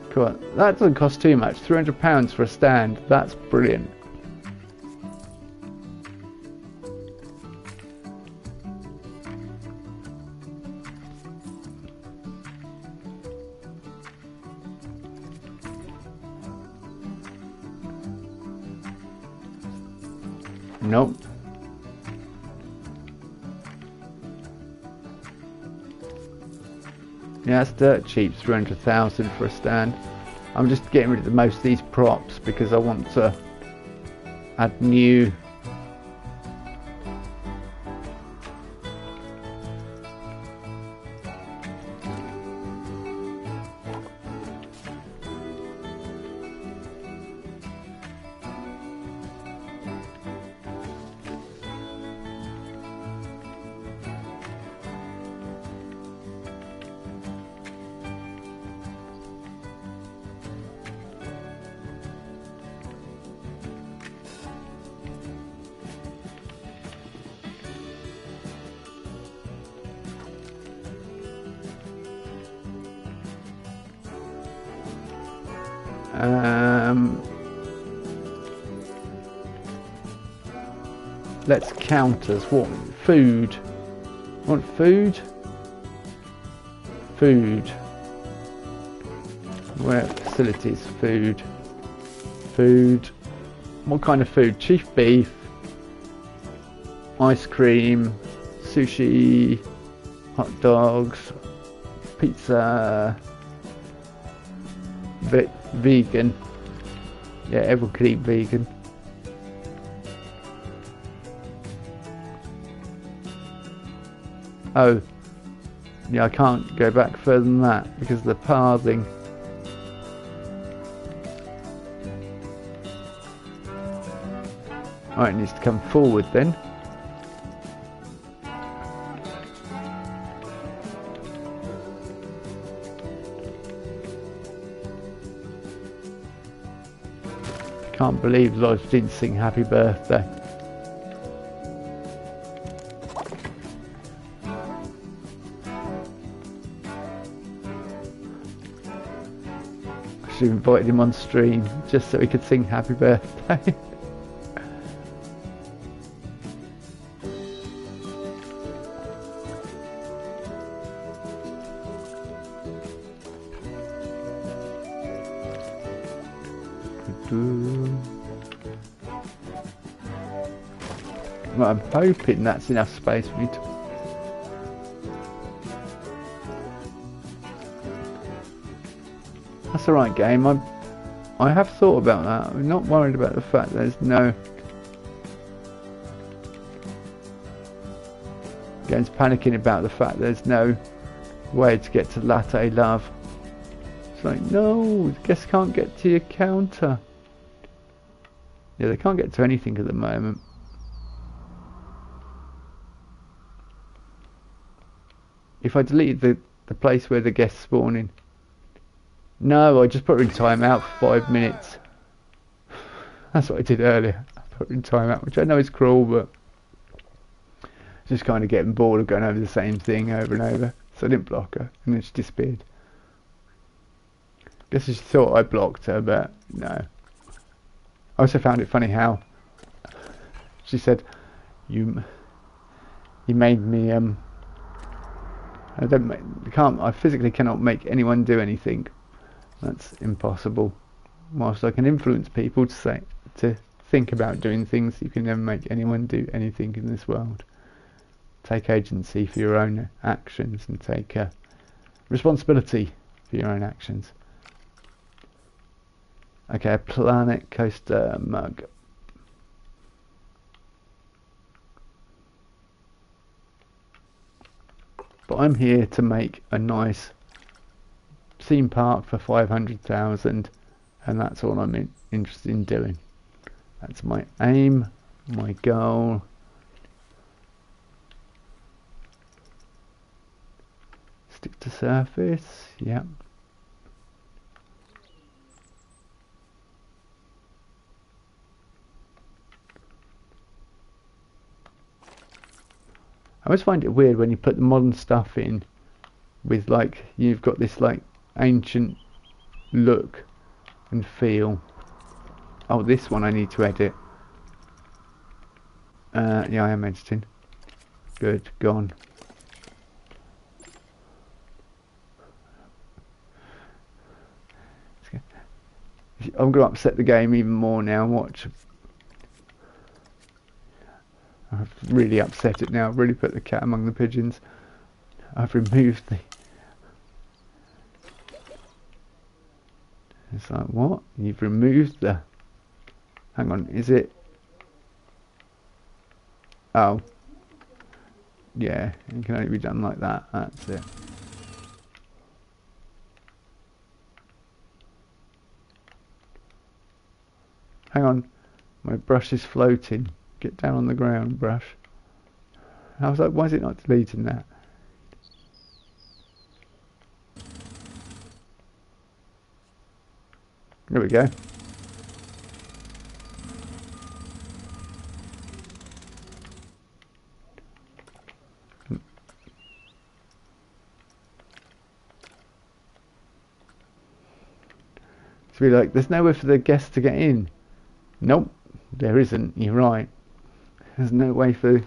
Cool. That doesn't cost too much. £300 for a stand. That's brilliant. Nope. Yeah, that's dirt cheap, 300,000 for a stand. I'm just getting rid of most of these props because I want to add new Let's counters. What? Food. Want food? Food. Where facilities? Food. Food. What kind of food? Chief beef. Ice cream. Sushi. Hot dogs. Pizza. Vegan. Yeah, everyone could eat vegan. Oh, yeah, I can't go back further than that because of the pathing. Alright, it needs to come forward then. Can't believe I didn't sing happy birthday. I should have invited him on stream just so he could sing happy birthday. Well, I'm hoping that's enough space for me to... That's alright, game. I have thought about that. I'm not worried about the fact there's no... Game's panicking about the fact there's no way to get to Latte Love. It's like, no, guests can't get to your counter. Yeah, they can't get to anything at the moment. If I deleted the place where the guests spawn in. No, I just put her in timeout for 5 minutes. That's what I did earlier. I put her in timeout, which I know is cruel, but just kind of getting bored of going over the same thing over and over. So I didn't block her, and then she disappeared. Guess she thought I blocked her, but no. I also found it funny how she said, "You made me I physically cannot make anyone do anything. That's impossible. Whilst I can influence people to think about doing things, you can never make anyone do anything in this world. Take agency for your own actions and take responsibility for your own actions." Okay, a Planet Coaster mug. But I'm here to make a nice theme park for 500,000, and that's all I'm interested in doing. That's my aim, my goal. Stick to surface, yeah. I always find it weird when you put the modern stuff in with, like, you've got this like ancient look and feel. Oh, this one I need to edit. Yeah, I am editing. Good, gone. I'm going to upset the game even more now. Watch. I've really upset it now. I've really put the cat among the pigeons. I've removed the... It's like, what? You've removed the... Hang on, is it... Oh. Yeah, it can only be done like that. That's it. Hang on. My brush is floating. Get down on the ground, brush. I was like, why is it not deleting that? There we go. To be like, there's nowhere for the guests to get in. Nope, there isn't. You're right. There's no way for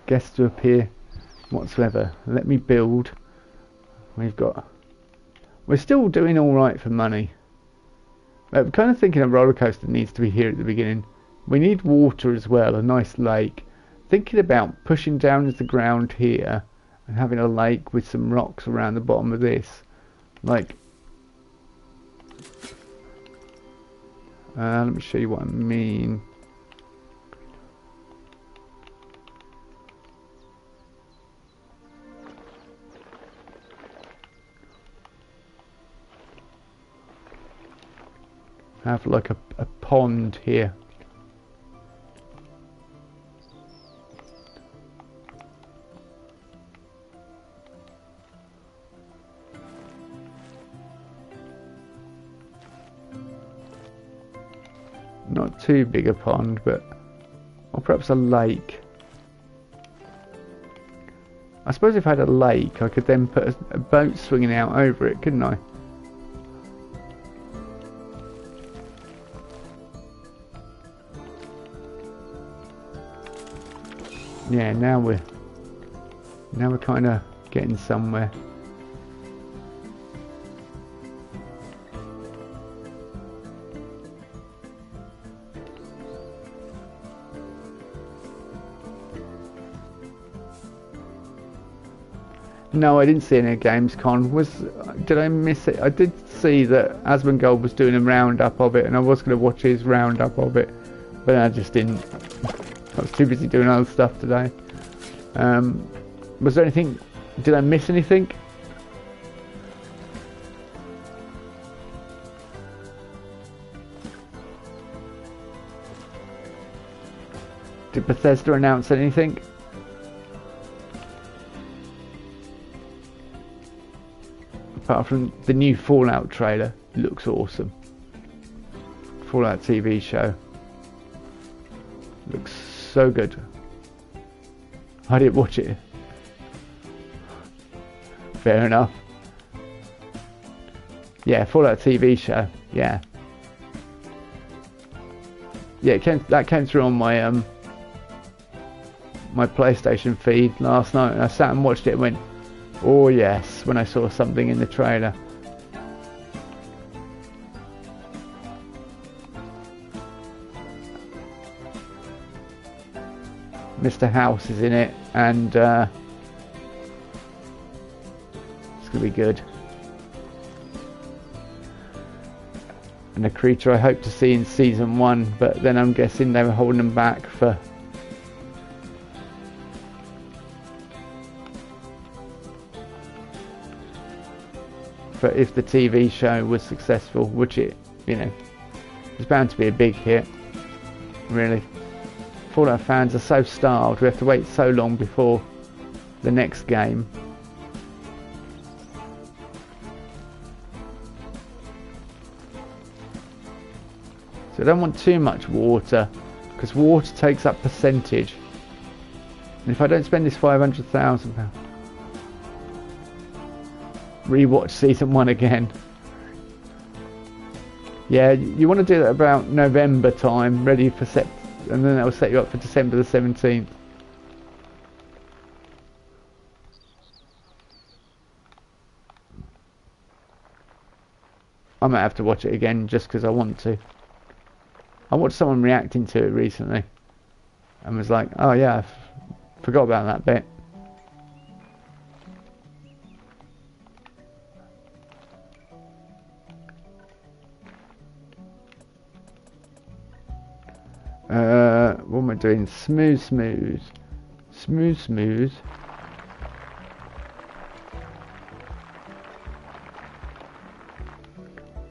guests to appear whatsoever. Let me build. We're still doing all right for money. I'm kind of thinking a roller coaster needs to be here at the beginning. We need water as well, a nice lake. Thinking about pushing down into the ground here and having a lake with some rocks around the bottom of this. Like, let me show you what I mean. Have like a pond here. Not too big a pond, but or perhaps a lake. I suppose if I had a lake, I could then put a boat swinging out over it, couldn't I? Yeah, now we're kind of getting somewhere. No, I didn't see any Gamescom. Did I miss it? I did see that Asmongold was doing a roundup of it, and I was going to watch his roundup of it, but I just didn't. I was too busy doing other stuff today. Was there anything? Did I miss anything? Did Bethesda announce anything? Apart from the new Fallout trailer, looks awesome. Fallout TV show. Looks so good. I didn't watch it. Fair enough. Yeah, Fallout TV show. Yeah. Yeah, that came through on my my PlayStation feed last night, and I sat and watched it and went, oh yes, when I saw something in the trailer. Mr. House is in it, and it's gonna be good. And a creature I hope to see in season 1, but then I'm guessing they were holding them back for if the TV show was successful, which it, you know, it's bound to be a big hit, really. Fallout fans are so starved, we have to wait so long before the next game. So I don't want too much water, because water takes up percentage. And if I don't spend this £500,000, rewatch season 1 again. Yeah, you want to do that about November time, ready for and then that will set you up for December the 17th. I might have to watch it again just because I want to. I watched someone reacting to it recently and was like, oh yeah, I forgot about that bit. What am I doing? Smooth.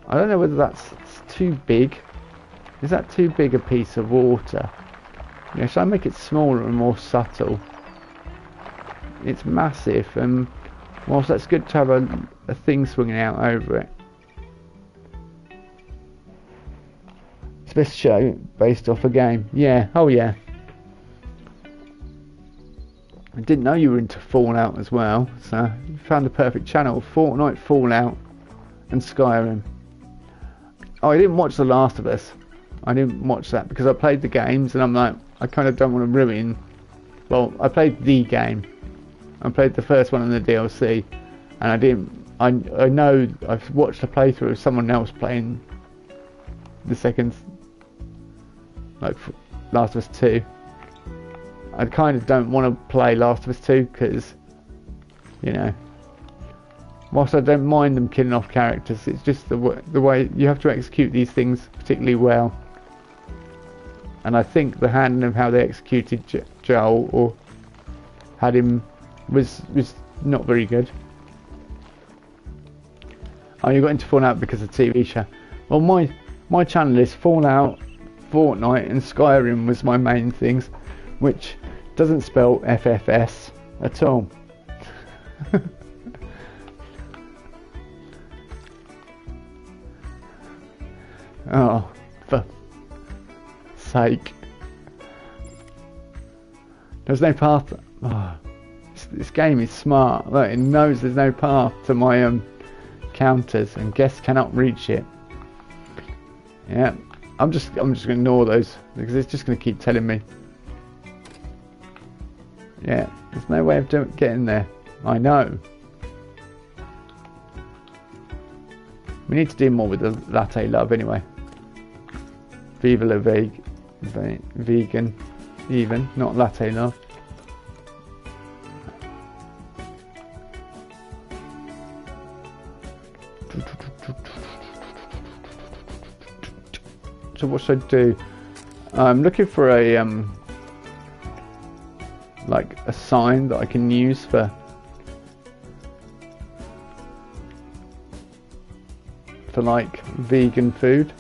I don't know whether that's too big. Is that too big a piece of water? You know, should I make it smaller and more subtle? It's massive, and whilst that's good to have a thing swinging out over it. Best show based off a game. Yeah, oh yeah. I didn't know you were into Fallout as well, so you found the perfect channel. Fortnite, Fallout and Skyrim. Oh, I didn't watch The Last of Us. I didn't watch that because I played the games and I'm like, I kind of don't want to ruin. Well, I played the game. I played the first one in the DLC, and I didn't. I know I've watched a playthrough of someone else playing the second, like Last of Us 2. I kind of don't want to play Last of Us 2 because, you know, whilst I don't mind them killing off characters, it's just the way you have to execute these things particularly well. And I think the handling of how they executed Joel or had him was not very good. Oh, you got into Fallout because of the TV show. Well, my channel is Fallout, Fortnite, and Skyrim was my main things, which doesn't spell FFS at all. Oh, for sake. There's no path. Oh, this game is smart. Look, it knows there's no path to my counters, and guests cannot reach it. Yeah, I'm just gonna ignore those because it's just gonna keep telling me. Yeah, there's no way of getting there. I know. We need to do more with the latte love anyway. Viva la vegan, even, not latte love. So what should I do? I'm looking for a like a sign that I can use for like vegan food.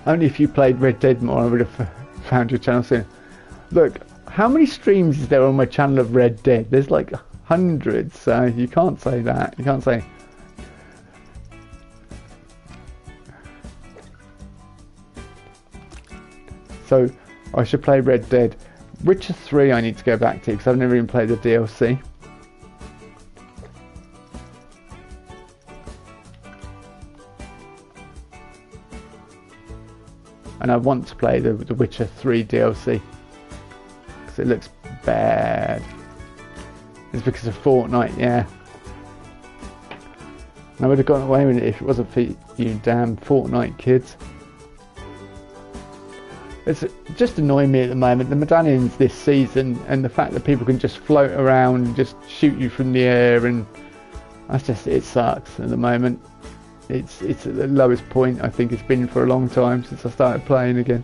Only if you played Red Dead more, I would have found your channel soon. Look, how many streams is there on my channel of Red Dead? There's like hundreds, so you can't say that. You can't say. So I should play Red Dead. Witcher 3 I need to go back to because I've never even played the DLC. And I want to play the Witcher 3 DLC because it looks bad. It's because of Fortnite, yeah. I would have gotten away with it if it wasn't for you damn Fortnite kids. It's just annoying me at the moment. The medallions this season and the fact that people can just float around and just shoot you from the air, and that's just, it sucks at the moment. It's at the lowest point I think it's been for a long time since I started playing again.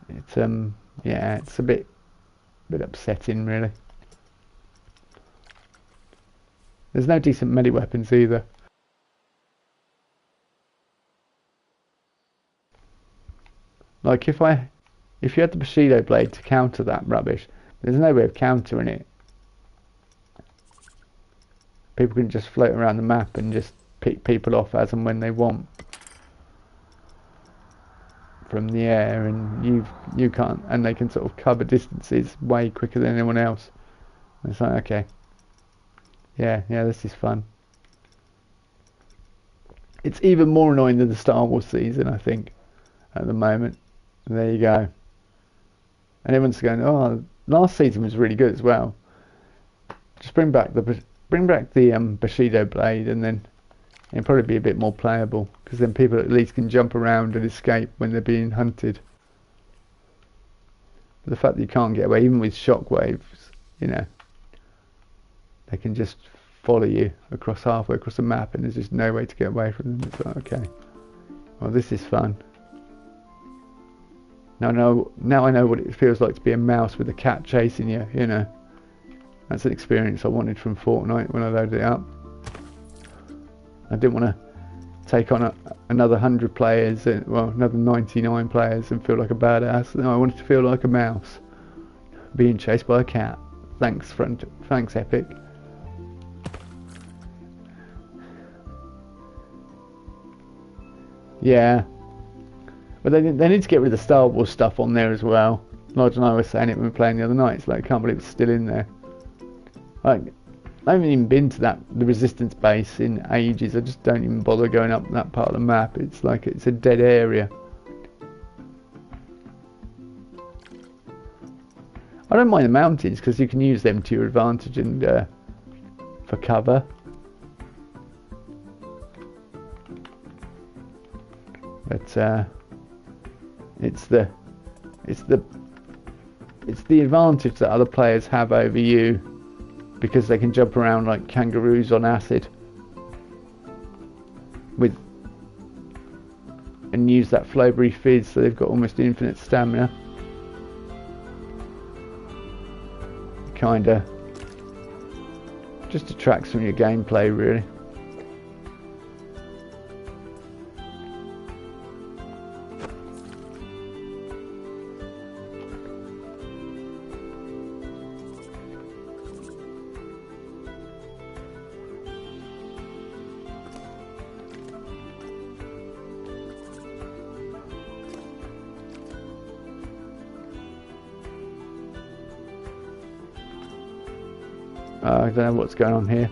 It's yeah, it's a bit upsetting really. There's no decent melee weapons either. Like if you had the Bushido blade to counter that rubbish, there's no way of countering it. People can just float around the map and just pick people off as and when they want from the air, and you can't, and they can sort of cover distances way quicker than anyone else. And it's like, okay, yeah, this is fun. It's even more annoying than the Star Wars season, I think, at the moment. And there you go. And everyone's going, oh, last season was really good as well. Just bring back the Bushido blade, and then it'll probably be a bit more playable because then people at least can jump around and escape when they're being hunted. But the fact that you can't get away, even with shockwaves, you know, they can just follow you halfway across the map, and there's just no way to get away from them. It's like, okay, well, this is fun. Now I know what it feels like to be a mouse with a cat chasing you, you know. That's an experience I wanted from Fortnite when I loaded it up. I didn't want to take on another 100 players, well, another 99 players and feel like a badass. No, I wanted to feel like a mouse being chased by a cat. Thanks Epic. Yeah. But they need to get rid of the Star Wars stuff on there as well. Lodge and I were saying it when we were playing the other night. It's like, I can't believe it's still in there. Like, I haven't even been to the Resistance base in ages. I just don't even bother going up that part of the map. It's like it's a dead area. I don't mind the mountains because you can use them to your advantage and for cover. But it's the advantage that other players have over you, because they can jump around like kangaroos on acid and use that flowberry fizz, so they've got almost infinite stamina. Kinda just detracts from your gameplay, really. I don't know what's going on here.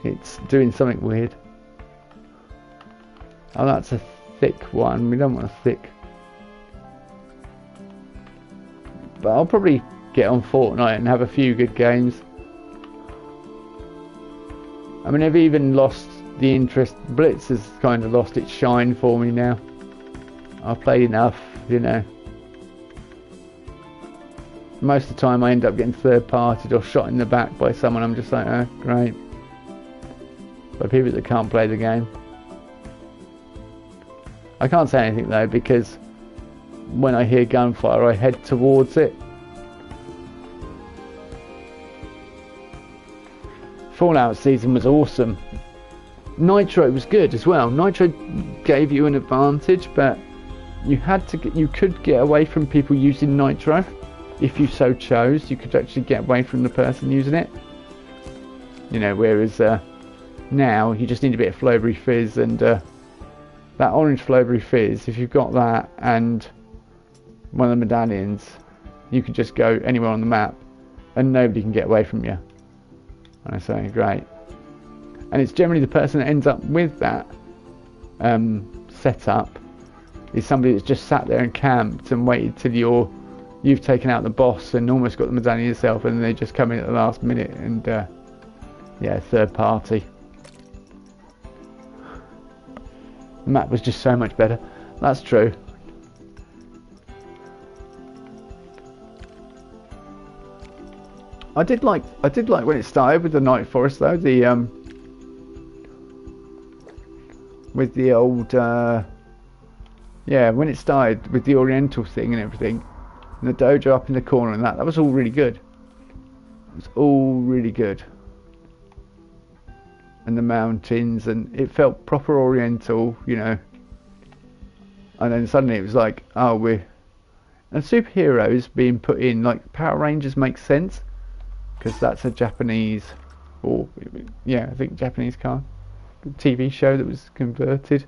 It's doing something weird. Oh, that's a thick one. We don't want a thick. But I'll probably get on Fortnite and have a few good games. I mean, I've even lost the interest. Blitz has kind of lost its shine for me now. I've played enough, you know. Most of the time I end up getting third-partied or shot in the back by someone. I'm just like, oh, great. By people that can't play the game. I can't say anything though, because when I hear gunfire I head towards it. Fallout season was awesome. Nitro was good as well. Nitro gave you an advantage, but you could get away from people using Nitro if you so chose. You could actually get away from the person using it. You know, whereas now you just need a bit of flowberry fizz, and that orange flowberry fizz, if you've got that and one of the medallions, you could just go anywhere on the map and nobody can get away from you. And I say, great. And it's generally the person that ends up with that setup is somebody that's just sat there and camped and waited till you've taken out the boss and almost got the medallion yourself, and they just come in at the last minute and yeah, third party. The map was just so much better. That's true. I did like when it started with the Night Forest though, with the old yeah, when it started with the Oriental thing and everything, and the dojo up in the corner and that was all really good. It was all really good. And the mountains, and it felt proper Oriental, you know. And then suddenly it was like, oh, and superheroes being put in, like Power Rangers makes sense, because that's a Japanese, or yeah, I think Japanese TV show that was converted,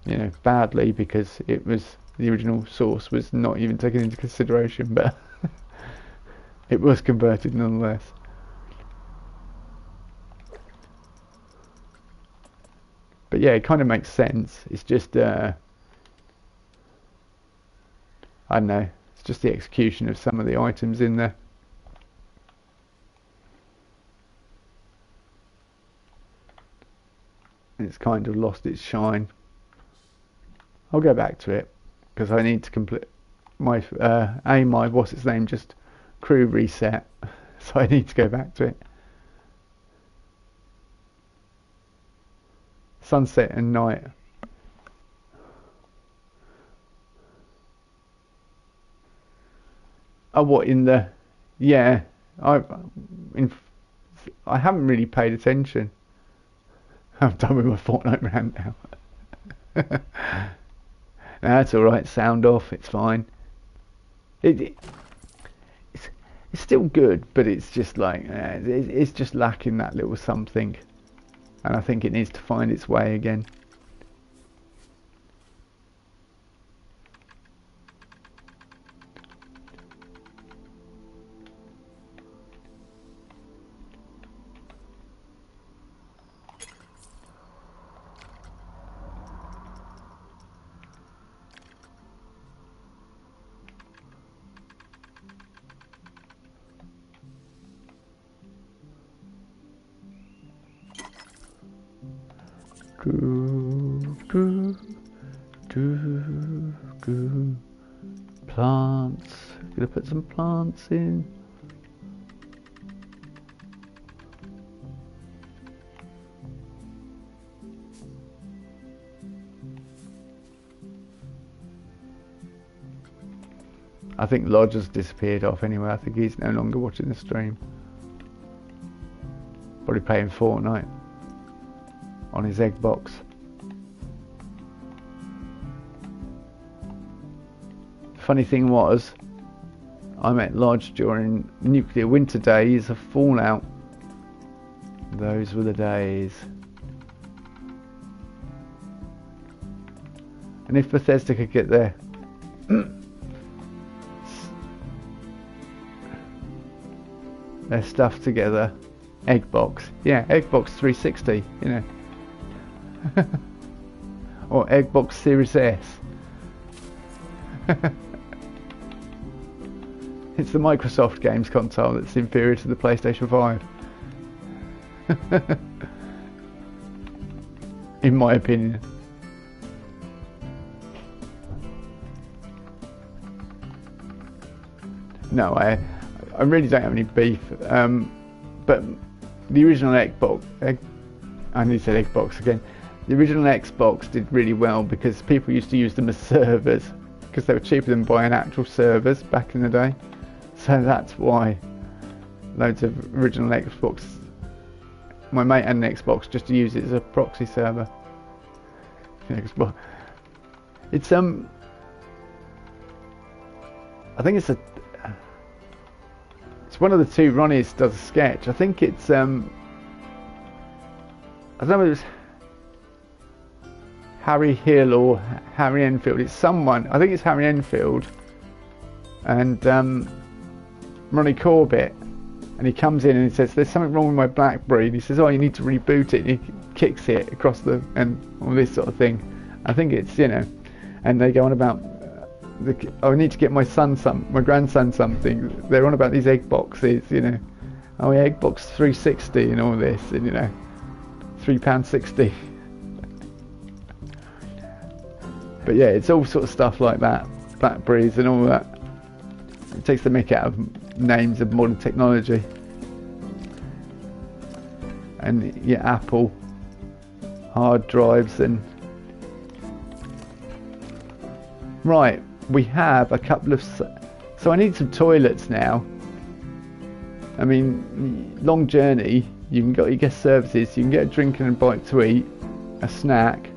you know, badly, because it was, the original source was not even taken into consideration, but it was converted nonetheless. But yeah, it kind of makes sense. It's just I don't know, it's just the execution of some of the items in there. It's kind of lost its shine. I'll go back to it because I need to complete my my what's its name, just crew reset, so I need to go back to it. Sunset and night. Oh, what in the? Yeah, I haven't really paid attention. I'm done with my Fortnite rant now. That's all right. Sound off. It's fine. It's still good, but it's just like it's just lacking that little something, and I think it needs to find its way again. Plants. Gonna put some plants in. I think Lodge has disappeared off anyway. I think he's no longer watching the stream. Probably playing Fortnite on his egg box. Funny thing was, I met Lodge during nuclear winter days of Fallout. Those were the days. And if Bethesda could get their stuff together, Eggbox, yeah, Eggbox 360, you know, or Eggbox Series S. It's the Microsoft games console that's inferior to the PlayStation 5. In my opinion. No, I really don't have any beef. But the original Xbox, I nearly said Xbox again. The original Xbox did really well because people used to use them as servers because they were cheaper than buying actual servers back in the day. So that's why loads of original Xbox, my mate had an Xbox just to use it as a proxy server. Xbox. It's I think it's one of the two Ronnies does a sketch. I think it's I don't know if it's Harry Hill or Harry Enfield. It's someone. I think it's Harry Enfield and Ronnie Corbett, and he comes in and he says there's something wrong with my BlackBerry, and he says, oh, you need to reboot it, and he kicks it across the, and all this sort of thing. I think it's, you know, and they go on about I need to get my grandson something. They're on about these egg boxes, you know, oh yeah, egg box 360 and all this, and you know, £3.60. But yeah, it's all sort of stuff like that, BlackBerries and all that. It takes the mick out of names of modern technology. And yeah, Apple hard drives and right, we have a couple of, so I need some toilets now. I mean, long journey, you get services, you can get a drink and a bite to eat, a snack.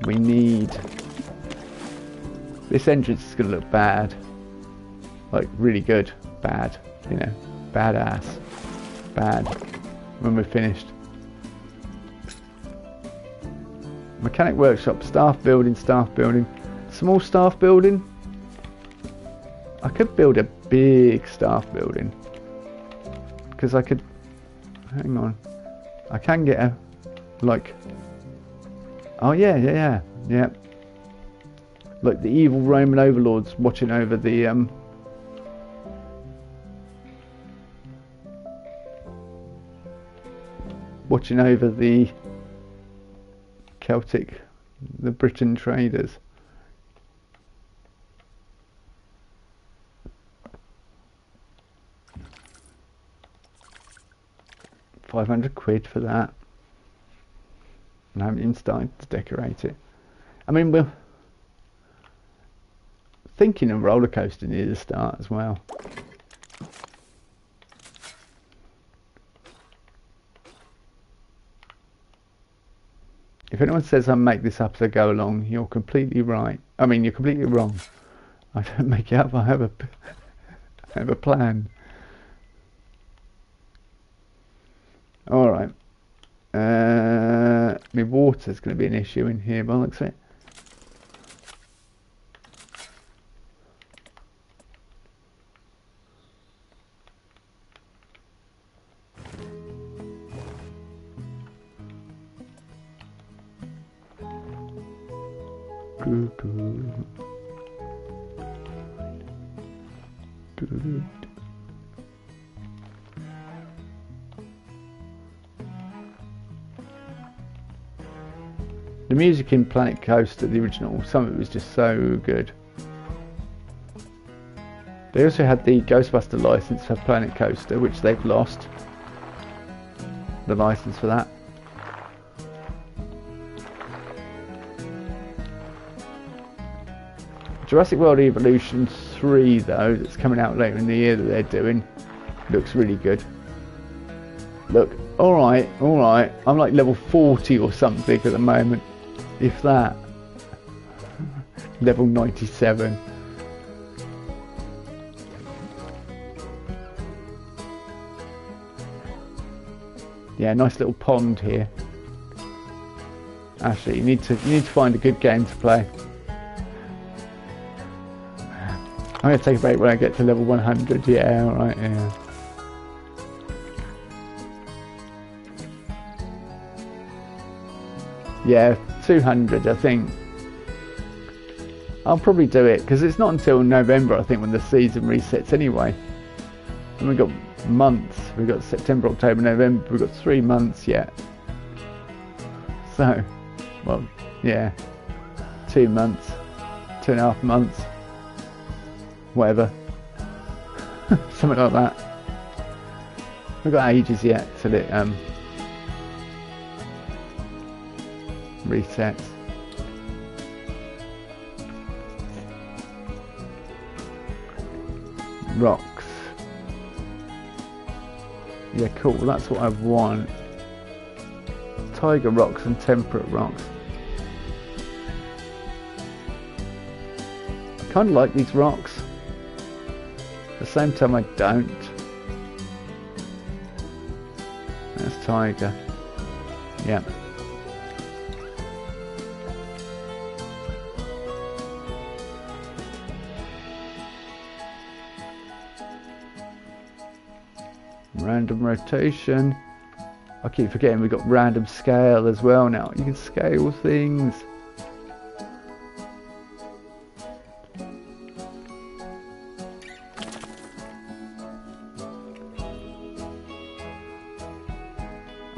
We need, this entrance is going to look bad, like really good, bad, you know, badass, bad, when we're finished. Mechanic workshop, staff building, small staff building. I could build a big staff building, because I could, hang on, I can get a, like, oh yeah, like the evil Roman overlords watching over the Celtic, the Britain traders. 500 quid for that. And I haven't even started to decorate it. I mean, we're thinking of roller coaster near the start as well. If anyone says I make this up as I go along, you're completely right. I mean, you're completely wrong. I don't make it up. I have a plan. All right. My water's going to be an issue in here, by the looks of it. The music in Planet Coaster, the original, some of it was just so good. They also had the Ghostbuster license for Planet Coaster, which they've lost. The license for that. Jurassic World Evolution 3 though, that's coming out later in the year that they're doing, looks really good. Look, alright, I'm like level 40 or something at the moment, if that. Level 97. Yeah, nice little pond here. Actually, you need to find a good game to play. I'm going to take a break when I get to level 100. Yeah, alright, yeah. Yeah, 200 I think. I'll probably do it, because it's not until November I think when the season resets anyway. And we've got months. We've got September, October, November. We've got 3 months yet. So, well, yeah. 2 months. 2.5 months. Whatever. Something like that. We've got ages yet till it resets. Rocks. Yeah, cool. That's what I want. Tiger rocks and temperate rocks. I kind of like these rocks. At the same time I don't. That's tiger. Yeah. Random rotation. I keep forgetting we've got random scale as well now. You can scale things.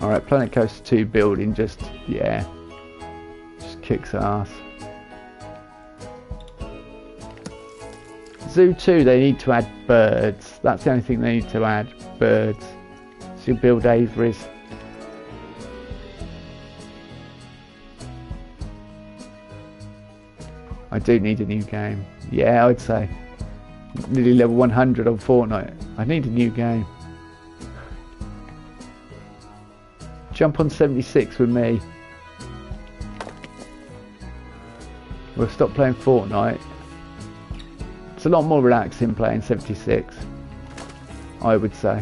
Alright, Planet Coaster 2 building just, yeah, just kicks ass. Zoo 2, they need to add birds. That's the only thing they need to add, birds. So you build aviaries. I do need a new game. Yeah, I'd say. Nearly level 100 on Fortnite. I need a new game. Jump on 76 with me. We'll stop playing Fortnite. It's a lot more relaxing playing 76, I would say.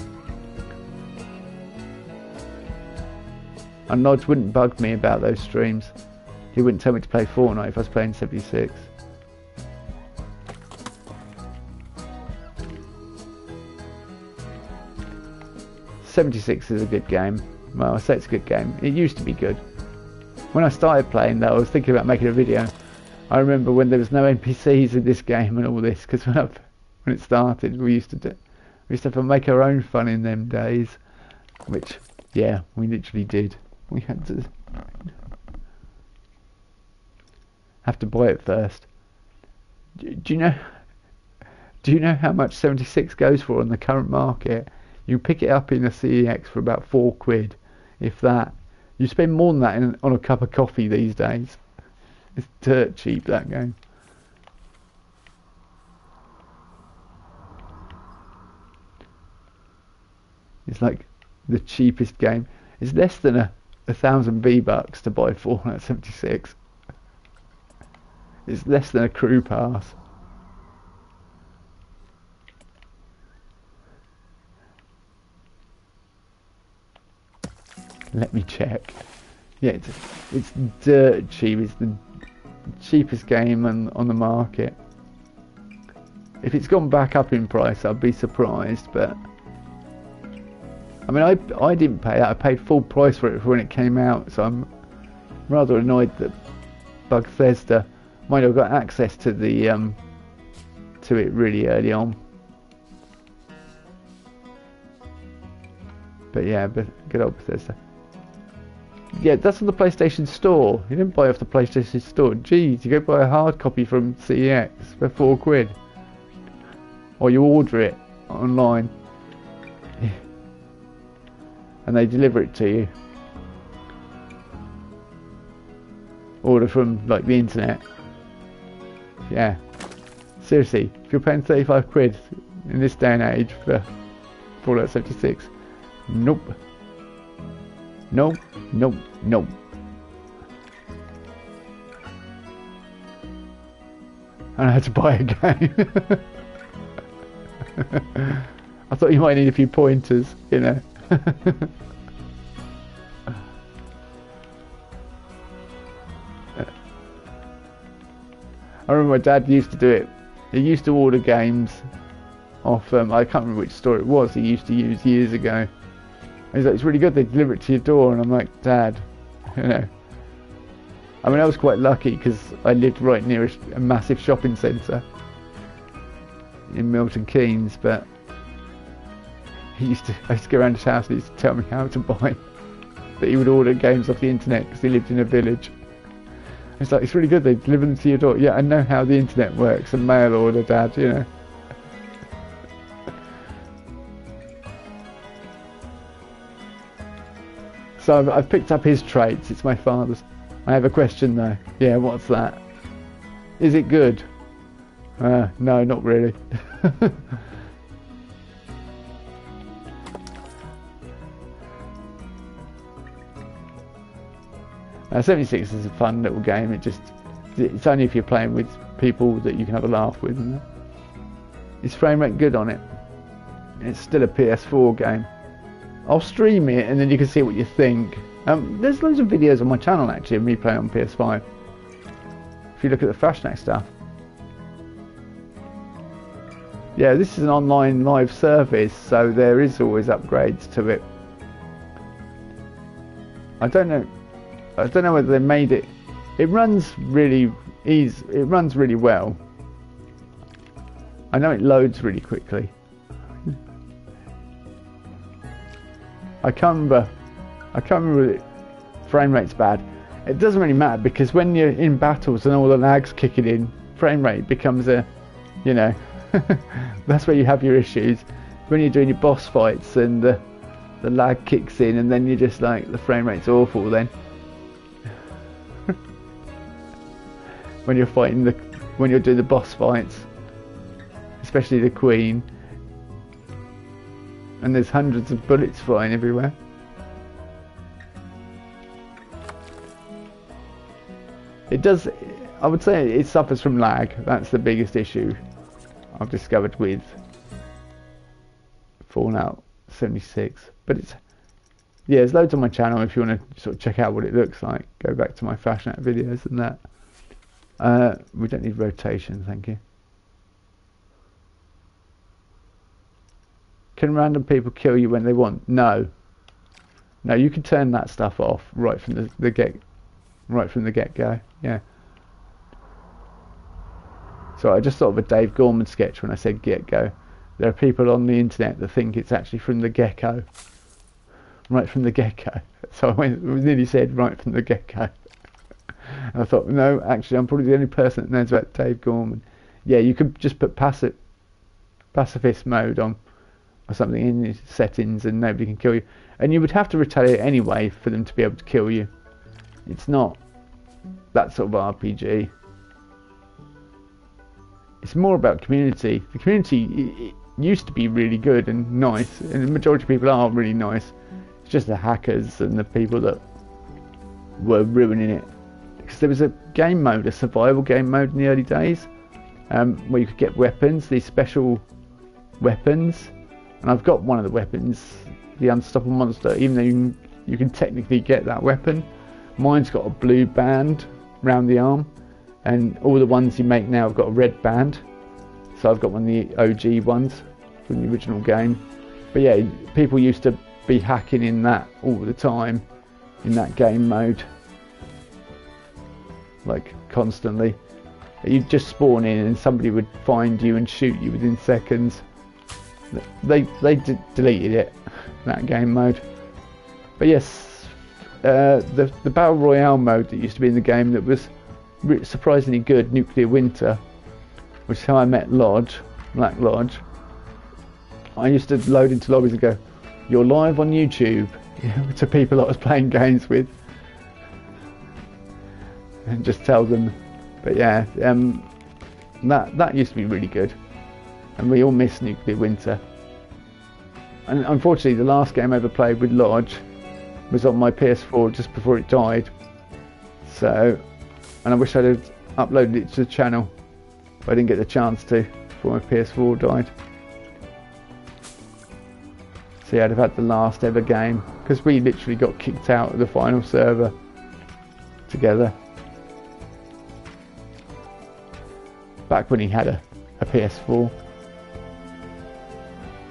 And Nodge wouldn't bug me about those streams. He wouldn't tell me to play Fortnite if I was playing 76. '76 is a good game. Well, I say it's a good game. It used to be good. When I started playing though, I was thinking about making a video. I remember when there was no NPCs in this game and all this, because when it started, we used to have to make our own fun in them days. Which, yeah, we literally did. We had to have to buy it first. Do you know how much 76 goes for on the current market? You pick it up in a CEX for about £4, if that. You spend more than that on a cup of coffee these days. It's dirt cheap, that game. It's like the cheapest game. It's less than a 1,000 V-Bucks to buy Fallout 76. It's less than a crew pass. Let me check. Yeah, it's dirt cheap. It's the cheapest game on the market. If it's gone back up in price, I'd be surprised, but I mean, I didn't pay that. I paid full price for it when it came out, so I'm rather annoyed that Bethesda, might have got access to the to it really early on. But yeah, good old Bethesda. Yeah, that's on the PlayStation Store. You didn't buy off the PlayStation Store. Geez, you go buy a hard copy from CEX for £4. Or you order it online. And they deliver it to you. Order from, like, the internet. Yeah. Seriously, if you're paying £35 in this day and age for Fallout 76, nope. Nope, nope, nope. And I had to buy a game. I thought you might need a few pointers, you know. I remember my dad used to do it. He used to order games off, I can't remember which store it was he used to use years ago. And he's like, it's really good, they deliver it to your door. And I'm like, Dad, you know. I mean, I was quite lucky because I lived right near a massive shopping centre in Milton Keynes, but I used to go around his house and he used to tell me how to buy. That he would order games off the internet because he lived in a village. It's like, it's really good, they deliver them to your door. Yeah, I know how the internet works and mail order, Dad, you know. So I've picked up his traits, it's my father's. I have a question though. Yeah, what's that? Is it good? No, not really. 76 is a fun little game. It's only if you're playing with people that you can have a laugh with. Isn't it? Is frame rate good on it? It's still a PS4 game. I'll stream it and then you can see what you think. There's loads of videos on my channel actually of me playing on PS5. If you look at the Flashback stuff. Yeah, this is an online live service, so there is always upgrades to it. I don't know whether they made it. It runs really easy. It runs really well. I know it loads really quickly. I can't remember the frame rate's bad. It doesn't really matter because when you're in battles and all the lag's kicking in, frame rate becomes a, you know, that's where you have your issues. When you're doing your boss fights and the lag kicks in and then you're just like, the frame rate's awful then. When you're when you're doing the boss fights, especially the Queen, and there's hundreds of bullets flying everywhere. It does, I would say it suffers from lag. That's the biggest issue I've discovered with Fallout 76. But it's, yeah, there's loads on my channel if you want to sort of check out what it looks like. Go back to my Flashback videos and that. We don't need rotation, thank you. Can random people kill you when they want? No. No, you can turn that stuff off right from the get-go. Yeah. So I just thought of a Dave Gorman sketch when I said get-go. There are people on the internet that think it's actually from the get-go. Right from the get-go. So I nearly said right from the get-go. And I thought, no, actually I'm probably the only person that knows about Dave Gorman. Yeah, you could just put pacifist mode on or something in your settings and nobody can kill you. And you would have to retaliate anyway for them to be able to kill you. It's not that sort of RPG. It's more about community. The community used to be really good and nice, and the majority of people are really nice. It's just the hackers and the people that were ruining it. Because there was a game mode, a survival game mode in the early days, where you could get weapons, these special weapons. And I've got one of the weapons, the Unstoppable Monster, even though you can technically get that weapon. Mine's got a blue band round the arm, and all the ones you make now have got a red band. So I've got one of the OG ones from the original game. But yeah, people used to be hacking in that all the time, in that game mode, like constantly. You'd just spawn in and somebody would find you and shoot you within seconds. They deleted it, that game mode. But yes, the Battle Royale mode that used to be in the game that was surprisingly good, Nuclear Winter, which is how I met Lodge, Black Lodge. I used to load into lobbies and go, "You're live on YouTube," to people I was playing games with, and just tell them. But yeah, that used to be really good, and we all miss Nuclear Winter. And unfortunately, the last game I ever played with Lodge was on my PS4 just before it died. So, and I wish I'd have uploaded it to the channel, but I didn't get the chance to before my PS4 died. So yeah, I'd have had the last ever game, because we literally got kicked out of the final server together. Back when he had a PS4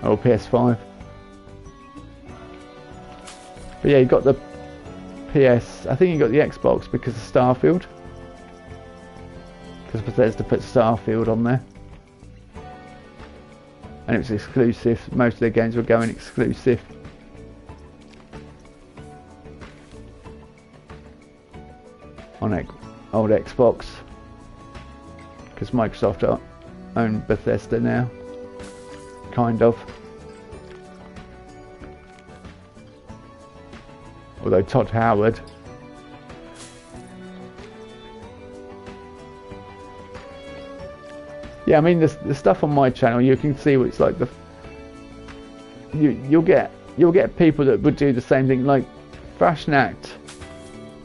or PS5. But yeah, he got the PS. I think he got the Xbox because of Starfield. Because Bethesda put Starfield on there, and it was exclusive. Most of their games were going exclusive. On old Xbox. Because Microsoft own Bethesda now, kind of. Although Todd Howard yeah, I mean the stuff on my channel, you can see what it's like. You'll get people that would do the same thing. Like Fashion Act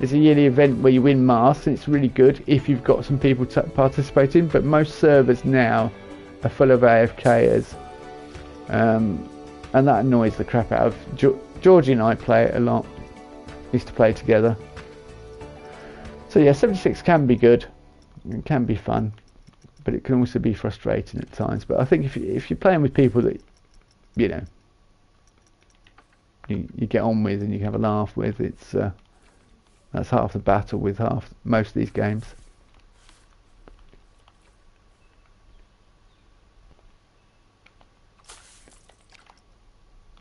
is a yearly event where you win masks, and it's really good if you've got some people participating. But most servers now are full of AFKers, and that annoys the crap out of Georgie and I play it a lot. Used to play together. So yeah, 76 can be good. It can be fun, but it can also be frustrating at times. But I think if you're playing with people that you know you get on with and you can have a laugh with, it's that's half the battle with most of these games.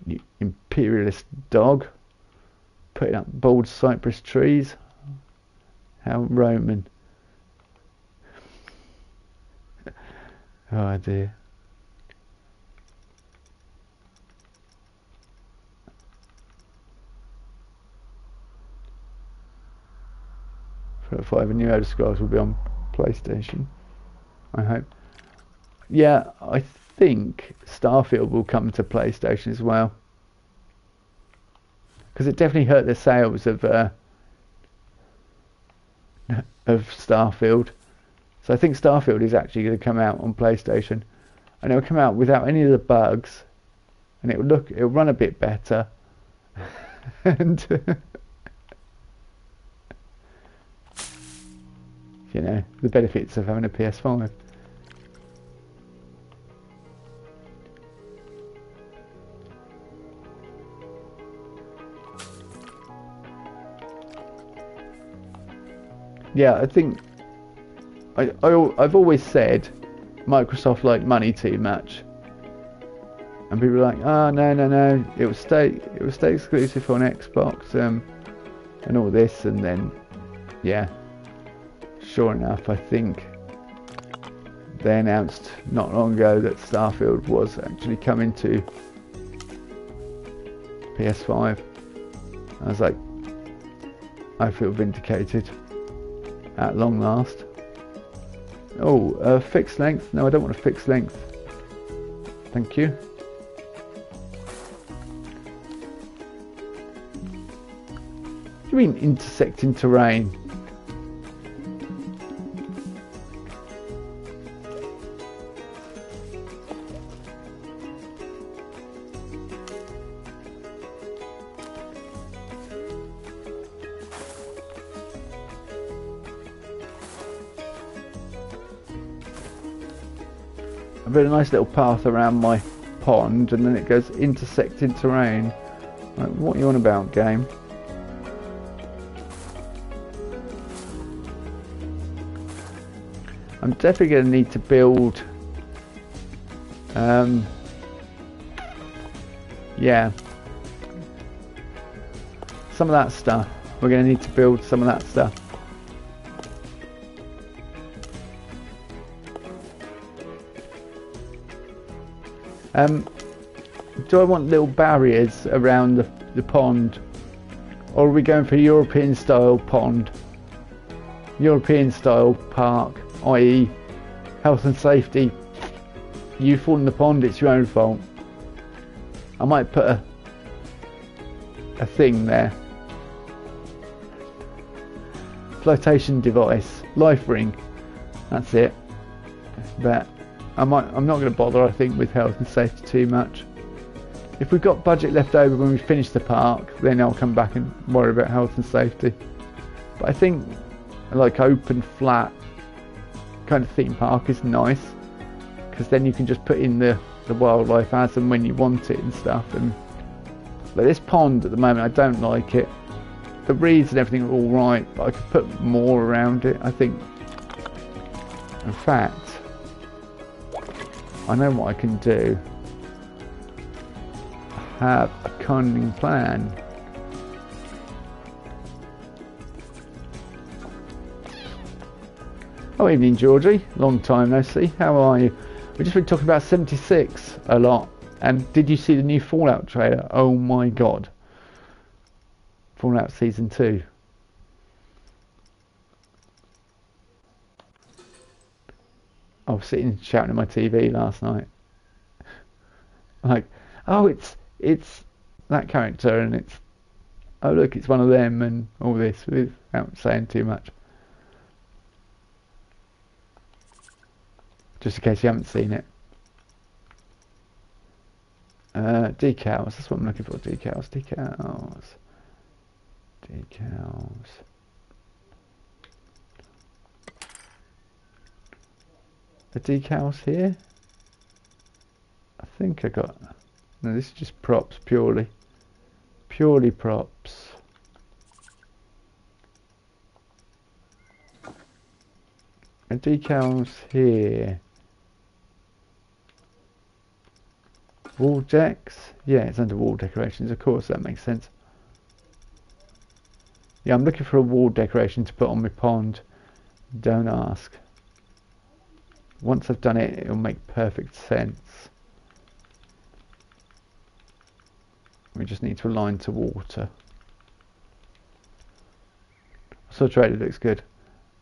You imperialist dog putting up bold cypress trees. How Roman. Oh dear. For 5 new Elder Scrolls will be on PlayStation, I hope. Yeah, I think Starfield will come to PlayStation as well, because it definitely hurt the sales of Starfield. So I think Starfield is actually going to come out on PlayStation, and it will come out without any of the bugs, and it'll run a bit better, and you know, the benefits of having a PS5. Yeah, I think I've always said Microsoft like money too much, and people are like, oh no, it will stay exclusive on Xbox and all this, and then yeah, sure enough, I think they announced not long ago that Starfield was actually coming to PS5. I was like, I feel vindicated at long last. Oh, fixed length? No, I don't want a fixed length. Thank you. do you mean intersecting terrain? I've got a nice little path around my pond, and then it goes intersecting terrain. Like, what are you on about, game? I'm definitely going to need to build yeah, some of that stuff. We're going to need to build some of that stuff. Do I want little barriers around the pond, or are we going for a European style pond? European style park, i.e. health and safety. You fall in the pond, it's your own fault. I might put a thing there. Flotation device, life ring. That's it. But I'm not going to bother, I think, with health and safety too much. If we've got budget left over when we finish the park, then I'll come back and worry about health and safety. But I think like open, flat kind of theme park is nice, because then you can just put in the wildlife as and when you want it and stuff. And but this pond at the moment, I don't like it. The reeds and everything are all right, but I could put more around it, I think. In fact, I know what I can do. I have a cunning plan. Oh, evening, Georgie. Long time no see. How are you? We've just been talking about 76 a lot. And did you see the new Fallout trailer? Oh my god. Fallout Season 2. I was sitting shouting at my TV last night. Like, oh, it's that character, and it's, oh look, it's one of them, and all this, without saying too much. Just in case you haven't seen it. Decals, that's what I'm looking for. Decals. The decals here? I think I got... No, this is just props, purely props. And decals here. Wall decks? Yeah, it's under wall decorations, of course, that makes sense. Yeah, I'm looking for a wall decoration to put on my pond. Don't ask. Once I've done it, it'll make perfect sense. We just need to align to water. So trailer looks good.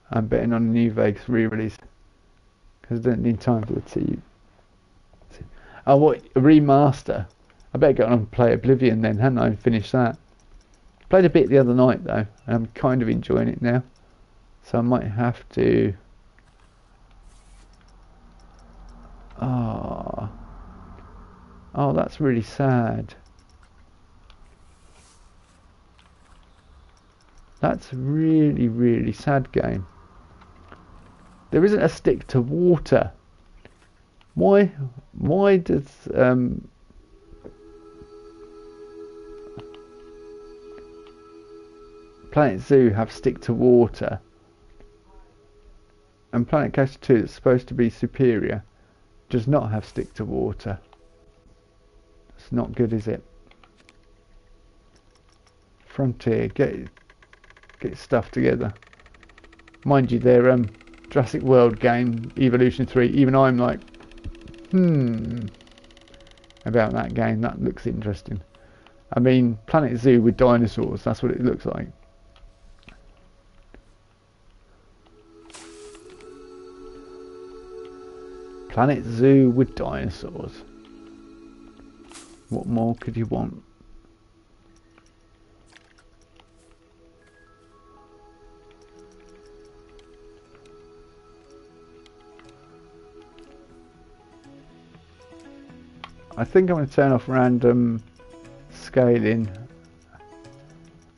I'm betting on a new Vegas re-release, because I don't need time for the TV. Oh, what, a remaster? I better go on and play Oblivion then, hadn't I? Finish that. Played a bit the other night though, and I'm kind of enjoying it now. So I might have to... Oh, that's really sad. That's really, really sad game. There isn't a stick to water. Why does Planet Zoo have stick to water, and Planet Coaster 2, that's supposed to be superior, does not have stick to water? It's not good, is it? Frontier, get stuff together. Mind you, their Jurassic World game, Evolution 3, even I'm like, about that game. That looks interesting. I mean, Planet Zoo with dinosaurs, that's what it looks like. Planet Zoo with dinosaurs. What more could you want? I think I'm going to turn off random scaling.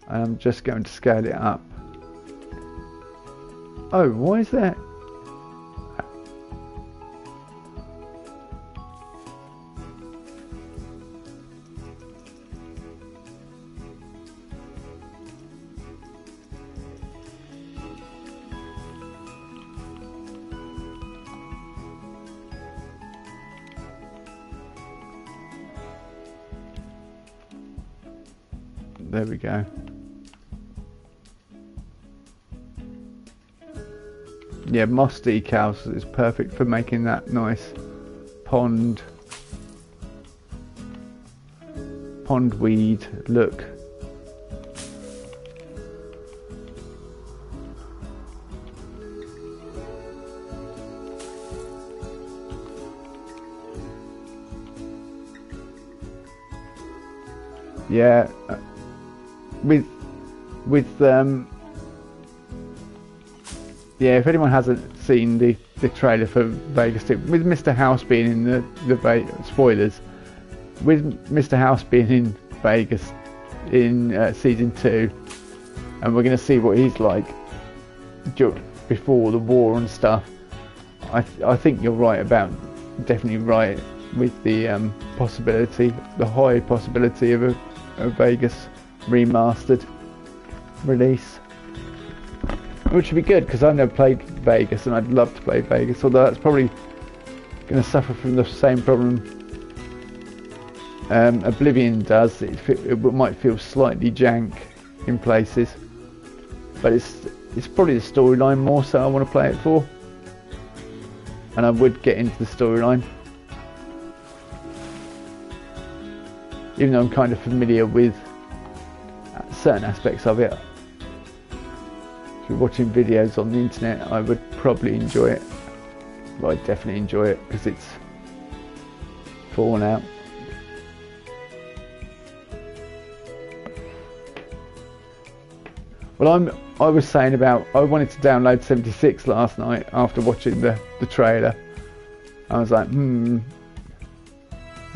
And I'm just going to scale it up. Oh, why is that? There we go. Yeah, moss decals is perfect for making that nice pond weed look. Yeah, yeah, if anyone hasn't seen the trailer for Vegas 2, with Mr. House being in the spoilers, with Mr. House being in Vegas in season 2, and we're going to see what he's like before the war and stuff. I think you're right about, definitely right with the possibility, the high possibility of a Vegas remastered release, which would be good because I've never played Vegas and I'd love to play Vegas, although that's probably going to suffer from the same problem Oblivion does. It might feel slightly jank in places, but it's probably the storyline more so I want to play it for, and I would get into the storyline, even though I'm kind of familiar with certain aspects of it. If you're watching videos on the internet, I would probably enjoy it. Well, I'd definitely enjoy it because it's fallen out. Well, I was saying about, I wanted to download 76 last night after watching the trailer. I was like, And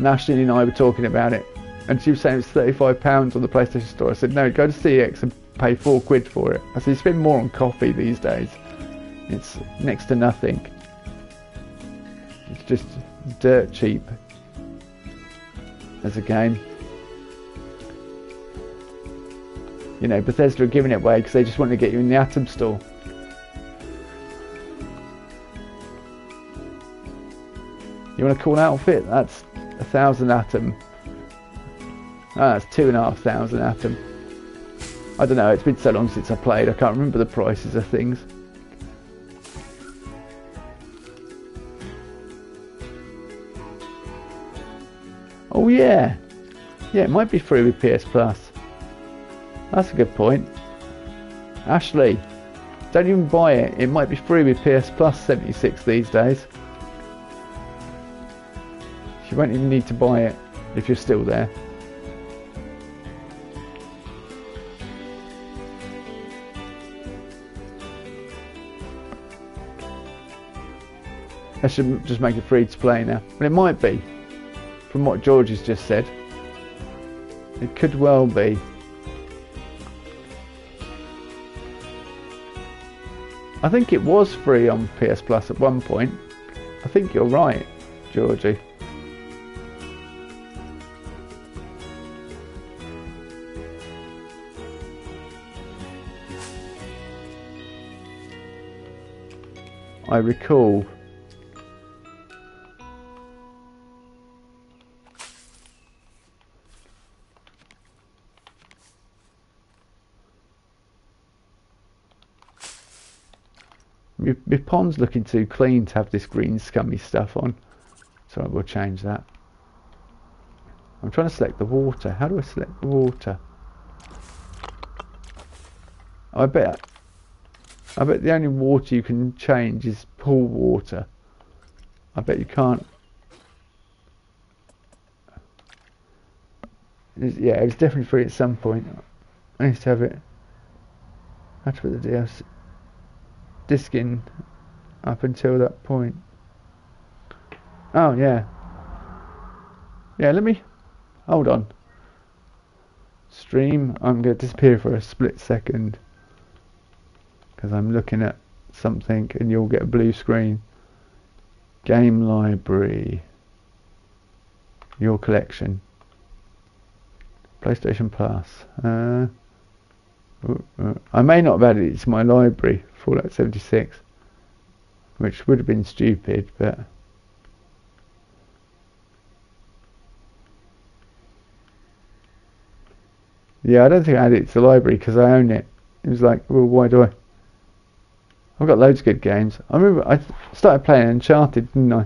Ashley and I were talking about it, and she was saying it's £35 on the PlayStation Store. I said, no, go to CX and pay £4 for it. I said, you spend more on coffee these days. It's next to nothing. It's just dirt cheap as a game. You know, Bethesda are giving it away because they just want to get you in the Atom store. You want a cool outfit? That's 1,000 Atom. That's 2,500 Atom. I don't know, it's been so long since I played, I can't remember the prices of things. Oh yeah. Yeah, it might be free with PS Plus. That's a good point. Ashley, don't even buy it. It might be free with PS Plus 76 these days. You won't even need to buy it if you're still there. I should just make it free to play now. But it might be, from what George has just said. It could well be. I think it was free on PS Plus at one point. I think you're right, Georgie. I recall. My pond's looking too clean to have this green scummy stuff on, so I will change that. I'm trying to select the water. How do I select the water? I bet the only water you can change is pool water. I bet you can't. Yeah, it was definitely free at some point. I used to have it. I had to put the DLC disc in up until that point. Oh yeah. Yeah, let me... Hold on. Stream. I'm going to disappear for a split second. Because I'm looking at something and you'll get a blue screen. Game library. Your collection. PlayStation Plus. I may not have added it to my library, Fallout 76. Which would have been stupid, but... Yeah, I don't think I added it to the library because I own it. It was like, well, why do I? I've got loads of good games. I remember I started playing Uncharted, didn't I?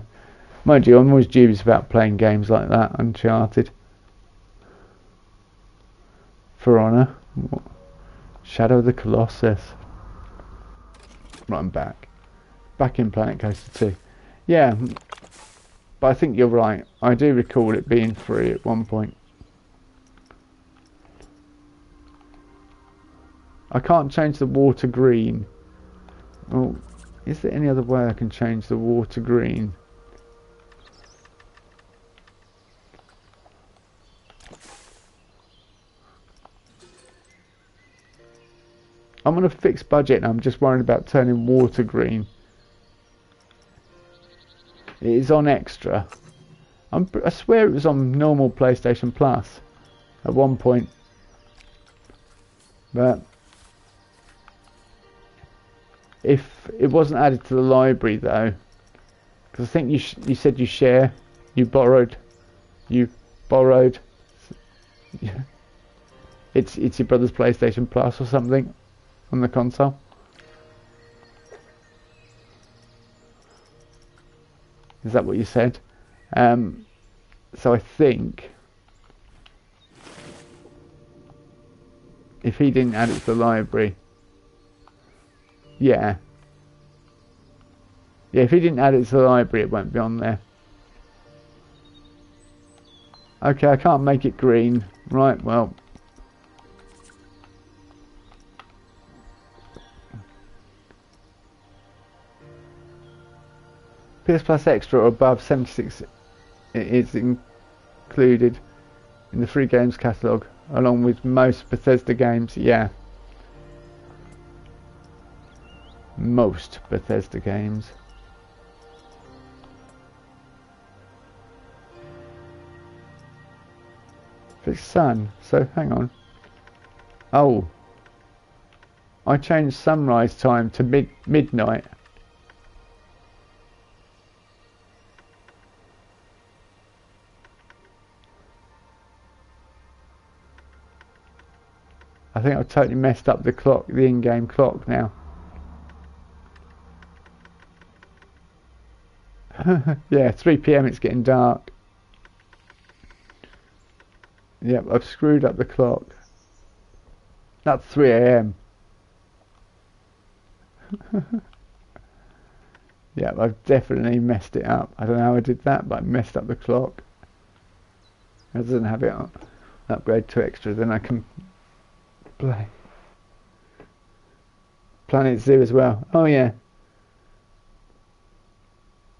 Mind you, I'm always dubious about playing games like that. Uncharted. For Honor. Shadow of the Colossus. Right, I'm back. Back in Planet Coaster 2. Yeah, but I think you're right. I do recall it being free at one point. I can't change the water green. Oh, is there any other way I can change the water green? I'm on a fixed budget and I'm just worried about turning water green. It is on extra. I swear it was on normal PlayStation Plus at one point. But if it wasn't added to the library though, because I think you said you borrowed. It's your brother's PlayStation Plus or something on the console. Is that what you said? So I think if he didn't add it to the library, yeah, if he didn't add it to the library, it won't be on there. Okay, I can't make it green. Right, well. PS Plus Extra or above 76 is included in the free games catalogue, along with most Bethesda games. Yeah. Most Bethesda games. Fixed sun, so hang on. Oh. I changed sunrise time to midnight. I think I've totally messed up the clock, the in-game clock now. Yeah, 3 PM it's getting dark. Yep, I've screwed up the clock. That's 3 AM. Yeah, I've definitely messed it up. I don't know how I did that, but I messed up the clock. It doesn't have it on. Upgrade to extra, then I can play. Planet Zoo as well. Oh yeah.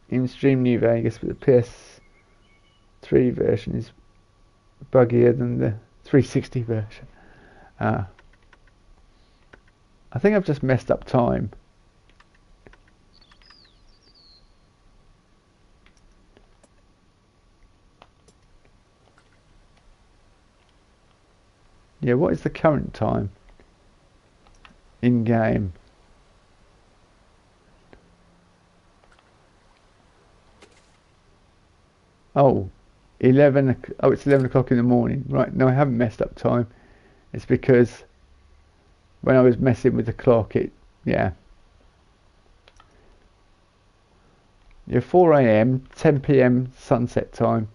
In Stream New Vegas, but the PS3 version is buggier than the 360 version. I think I've just messed up time. Yeah, what is the current time in game? Oh, 11. Oh, it's 11 o'clock in the morning. Right, no, I haven't messed up time. It's because when I was messing with the clock, yeah. Yeah, 4 AM, 10 PM sunset time.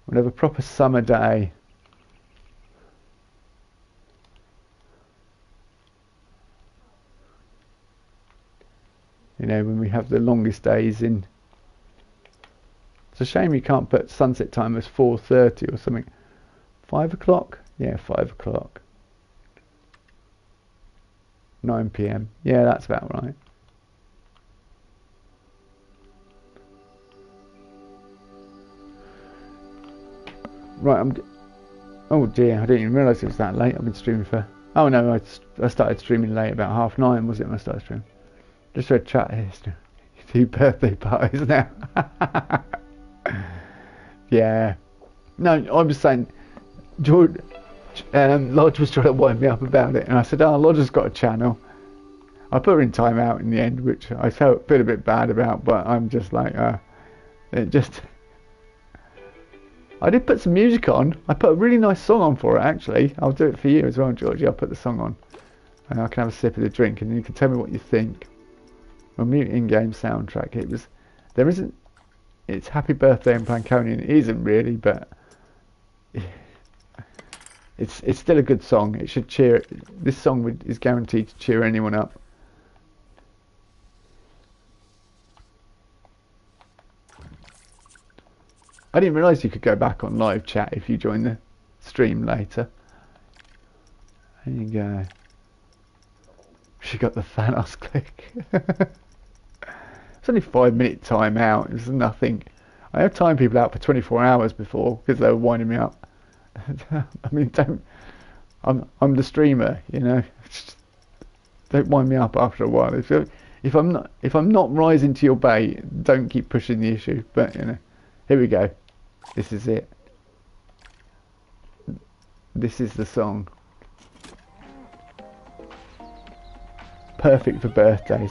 We'll have a proper summer day. You know, when we have the longest days in. It's a shame you can't put sunset time as 4:30 or something. 5 o'clock? Yeah, 5 o'clock. 9 PM. Yeah, that's about right. Right, oh dear, I didn't even realise it was that late. I've been streaming for... Oh no, I started streaming late, about 9:30, was it, when I started streaming? Just read chat here. 2 birthday parties now. Yeah. No, I was saying, George, Lodge was trying to wind me up about it, and I said, oh, Lodge has got a channel. I put her in timeout in the end, which I feel a bit bad about, but I'm just like, it just... I did put some music on. I put a really nice song on for it, actually. I'll do it for you as well, Georgie. I'll put the song on. And I can have a sip of the drink, and you can tell me what you think. My mute in-game soundtrack. There isn't... It's Happy Birthday in Planconian. It isn't really, but... It's still a good song. It should cheer... This song is guaranteed to cheer anyone up. I didn't realise you could go back on live chat if you join the stream later. There you go. She got the Thanos click. It's only 5-minute time out. It's nothing. I have timed people out for 24 hours before because they were winding me up. I mean, I'm the streamer, you know. Just don't wind me up after a while. If I'm not rising to your bait, don't keep pushing the issue. But you know, here we go. This is it. This is the song. Perfect for birthdays.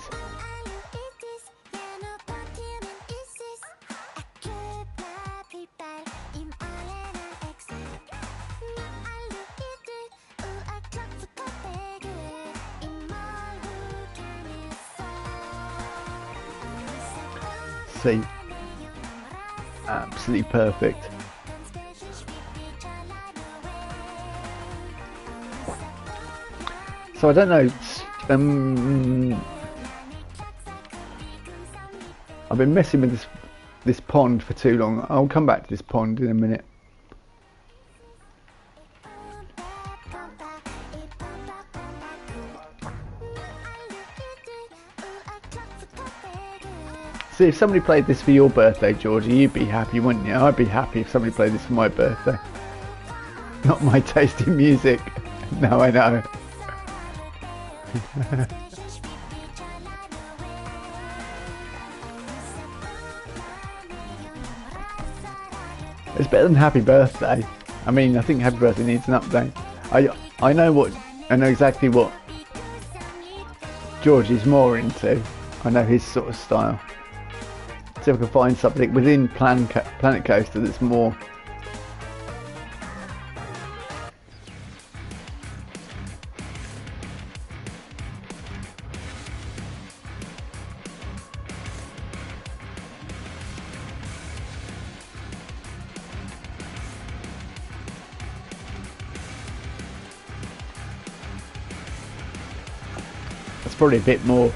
See, absolutely perfect. So I don't know. I've been messing with this pond for too long. I'll come back to this pond in a minute. See, if somebody played this for your birthday, Georgie, you'd be happy, wouldn't you? I'd be happy if somebody played this for my birthday. Not my taste in music. No, I know. It's better than Happy Birthday. I mean, I think Happy Birthday needs an update. I know exactly what Georgie's more into. I know his sort of style. See if I can find something within Planet Coaster that's more... That's probably a bit more...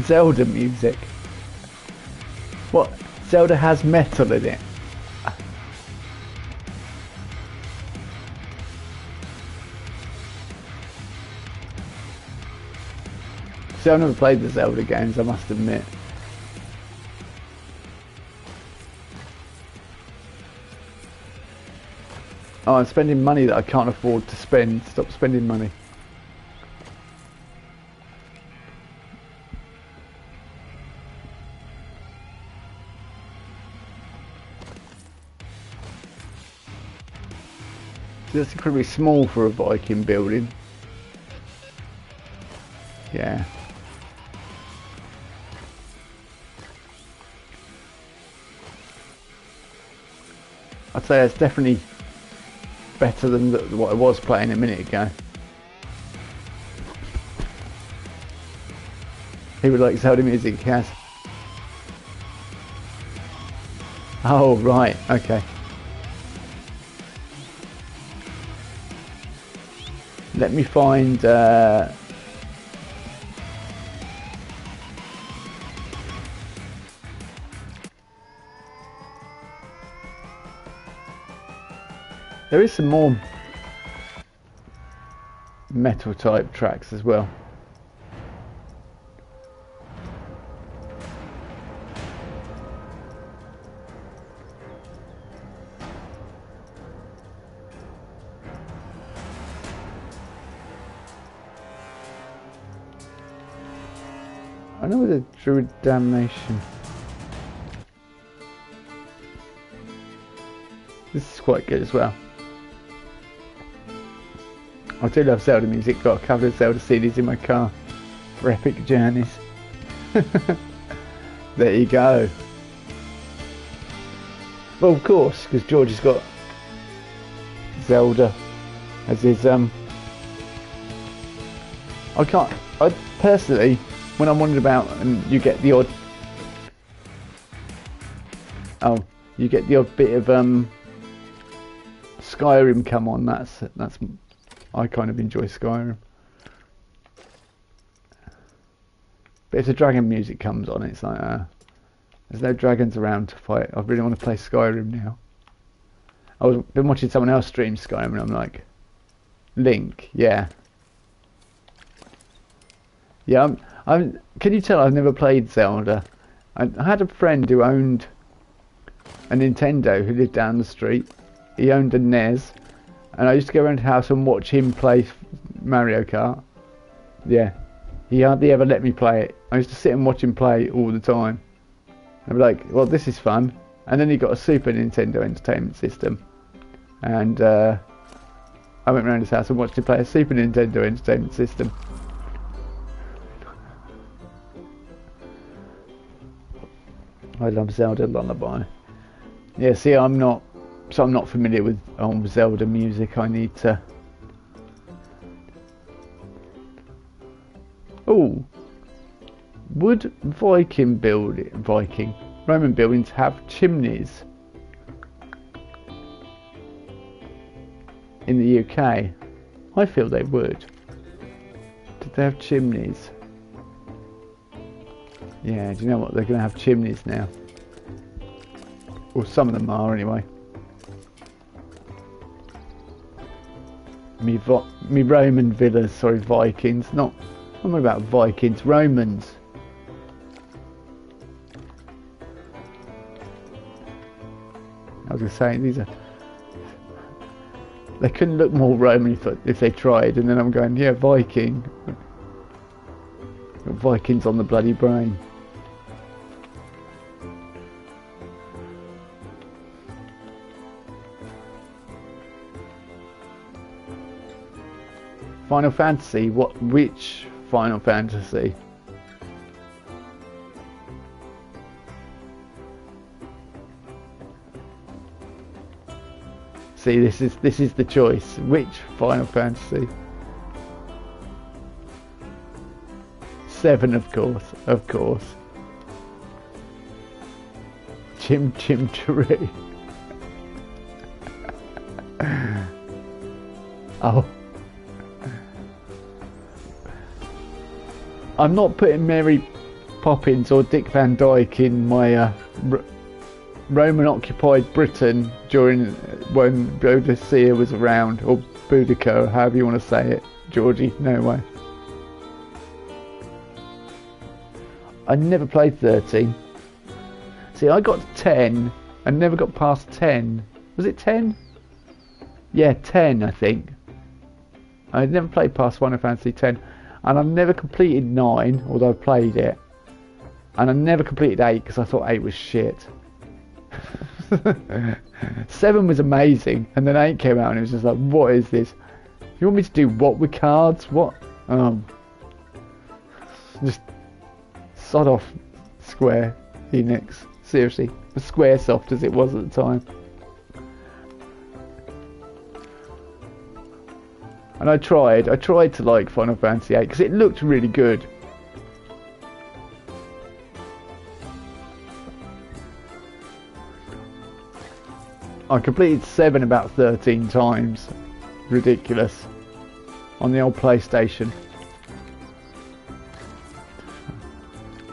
Zelda music. What? Zelda has metal in it? See, I've never played the Zelda games, I must admit. Oh, I'm spending money that I can't afford to spend. Stop spending money. That's incredibly small for a Viking building. Yeah. I'd say it's definitely better than what I was playing a minute ago. He would like Zelda music, yes. Oh, right, okay. Let me find... There is some more... metal type tracks as well. I know the Druid Damnation. This is quite good as well. I do love Zelda music. Got a couple of Zelda CDs in my car for epic journeys. There you go. Well, of course, because George has got Zelda as his I personally, when I'm wandering about and you get the odd bit of Skyrim come on, that's I kind of enjoy Skyrim. But if the dragon music comes on, it's like there's no dragons around to fight. I really want to play Skyrim now. I've been watching someone else stream Skyrim and I'm like, Link, yeah. Yeah, can you tell I've never played Zelda? I had a friend who owned a Nintendo who lived down the street. He owned a NES, and I used to go around the house and watch him play Mario Kart. Yeah, he hardly ever let me play it. I used to sit and watch him play all the time. I'd be like, well, this is fun. And then he got a Super Nintendo Entertainment System, and I went around his house and watched him play a Super Nintendo Entertainment System. I love Zelda Lullaby. Yeah, see, I'm not familiar with Zelda music. I need to. Oh, would Roman buildings have chimneys in the UK? I feel they would. Did they have chimneys? Yeah, do you know what? They're going to have chimneys now. Or some of them are anyway. Me Roman villas, sorry, Vikings. I'm not about Vikings, Romans. I was going to say, they couldn't look more Roman if they tried, and then I'm going, yeah, Viking. Got Vikings on the bloody brain. Final Fantasy? Which Final Fantasy? See, this is the choice. Which Final Fantasy? 7, of course. Chim Chim Cheree. Oh. I'm not putting Mary Poppins or Dick Van Dyke in my Roman-occupied Britain during when Boudicca was around, or Boudica, or however you want to say it. Georgie, no way. I never played 13. See, I got to 10 and never got past 10. Was it 10? Yeah, 10, I think. I never played past Final Fantasy 10. And I've never completed 9, although I played it. And I never completed 8 because I thought 8 was shit. 7 was amazing, and then 8 came out and it was just like, what is this? You want me to do what with cards? What? Just sod off, Square Enix. Seriously, as Squaresoft as it was at the time. And I tried to like Final Fantasy 8 because it looked really good. I completed 7 about 13 times. Ridiculous. On the old PlayStation.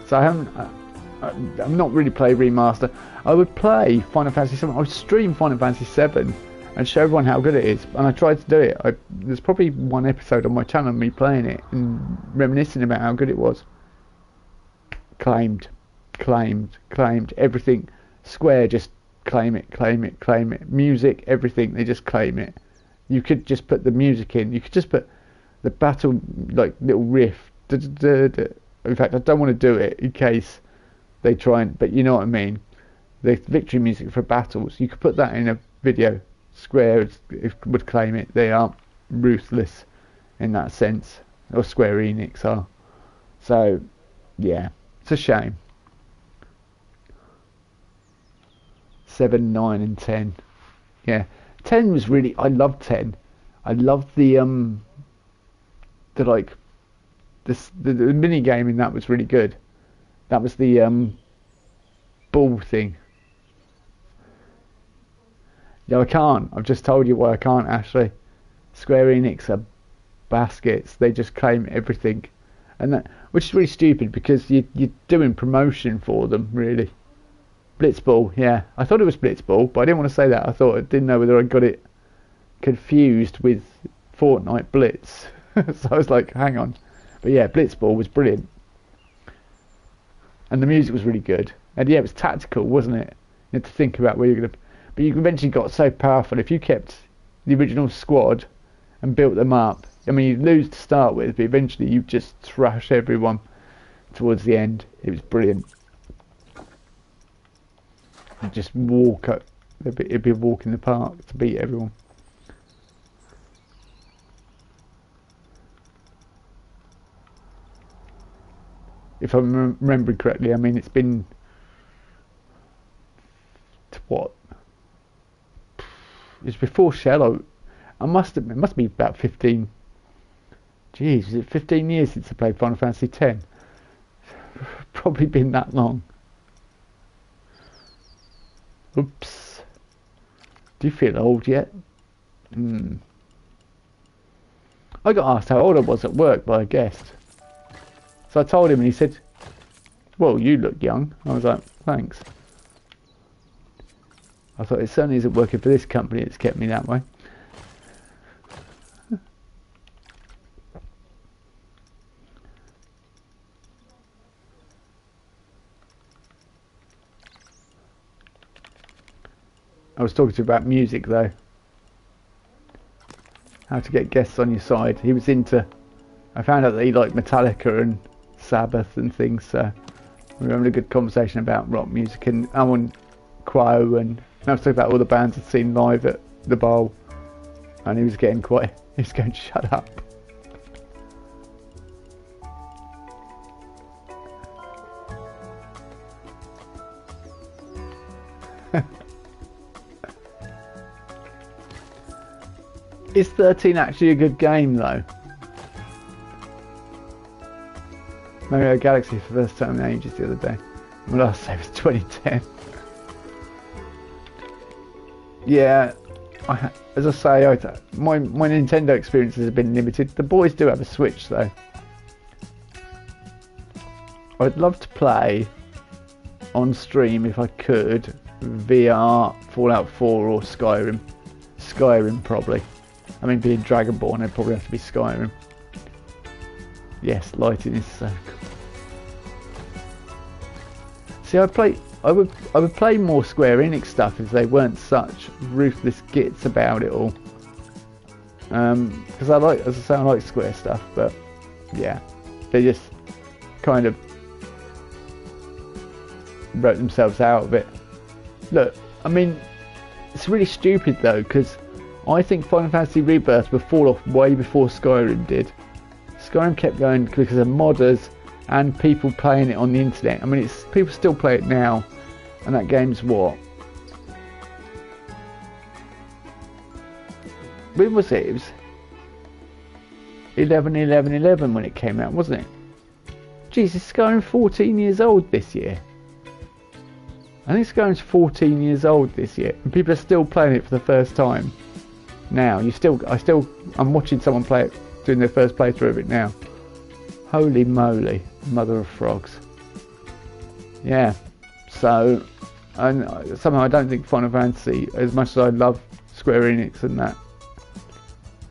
So I'm not really play remaster. I would play Final Fantasy 7. I would stream Final Fantasy 7 and show everyone how good it is. And I tried to do it. There's probably one episode on my channel of me playing it and reminiscing about how good it was. Claimed everything. Square just claim it. Music, everything, they just claim it. You could just put the music in. You could just put the battle, like, little riff. In fact, I don't want to do it in case they try and, but you know what I mean. The victory music for battles, you could put that in a video. Square would claim it. They aren't ruthless in that sense, or Square Enix are. So, yeah, it's a shame. 7, 9, and 10. Yeah, 10 was really. I loved 10. I loved the like the mini game in that was really good. That was the ball thing. Yeah, I can't. I've just told you why I can't, Ashley. Square Enix are baskets. They just claim everything, and that, which is really stupid because you're doing promotion for them, really. Blitzball, yeah. I thought it was Blitzball, but I didn't want to say that. I didn't know whether I got it confused with Fortnite Blitz. So I was like, hang on. But yeah, Blitzball was brilliant. And the music was really good. And yeah, it was tactical, wasn't it? You had to think about where you're going to... But you eventually got so powerful. If you kept the original squad and built them up, I mean, you'd lose to start with, but eventually you'd just thrash everyone towards the end. It was brilliant. You'd just walk up. It'd be a walk in the park to beat everyone. If I'm remembering correctly, I mean, it's been... what? It was before Shell. It must be about 15. Jeez, is it 15 years since I played Final Fantasy X? Probably been that long. Oops. Do you feel old yet? I got asked how old I was at work by a guest. So I told him and he said, well, you look young. I was like, thanks. I thought it certainly isn't working for this company that's kept me that way. I was talking to you about music though. How to get guests on your side. He was into... I found out that he liked Metallica and Sabbath and things, so we were having a good conversation about rock music, and I want Quo, and I was talking about all the bands I'd seen live at the bowl, and he was going, shut up. Is 13 actually a good game though? Mario Galaxy for the first time in ages the other day. My last save was 2010. Yeah, as I say, my Nintendo experiences have been limited. The boys do have a Switch though. I'd love to play on stream if I could VR Fallout 4 or Skyrim. Skyrim probably. I mean, being Dragonborn, it'd probably have to be Skyrim. Yes, lighting is so cool. See, I would play more Square Enix stuff if they weren't such ruthless gits about it all. Because as I say, I like Square stuff, but yeah, they just kind of wrote themselves out of it. Look, I mean, it's really stupid though, because I think Final Fantasy Rebirth would fall off way before Skyrim did. Skyrim kept going because of modders and people playing it on the internet. I mean, people still play it now, and that game's what? When was it? It was 11/11/11 when it came out, wasn't it? Jesus, Skyrim's 14 years old this year. I think Skyrim's 14 years old this year, and people are still playing it for the first time. Now, I'm watching someone play it, doing their first playthrough of it now. Holy moly, mother of frogs. Yeah, so, and somehow I don't think Final Fantasy, as much as I love Square Enix and that,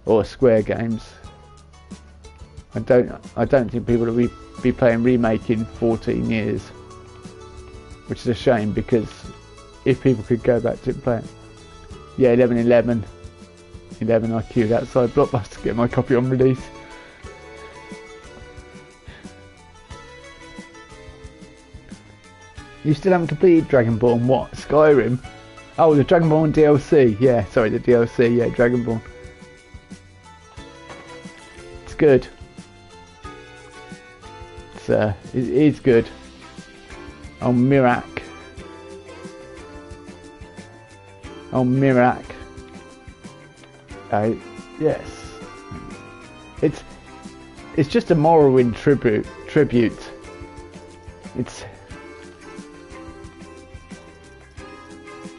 or Square Games. I don't think people will be playing Remake in 14 years, which is a shame, because if people could go back to play it. Yeah, 11 I queued outside Blockbuster to get my copy on release. You still haven't completed Dragonborn? What? Skyrim? Oh, the Dragonborn DLC. Yeah, sorry, the DLC. Yeah, Dragonborn. It's good. It is good. Oh, Mirak. Oh, Mirak. Yes. It's just a Morrowind tribute.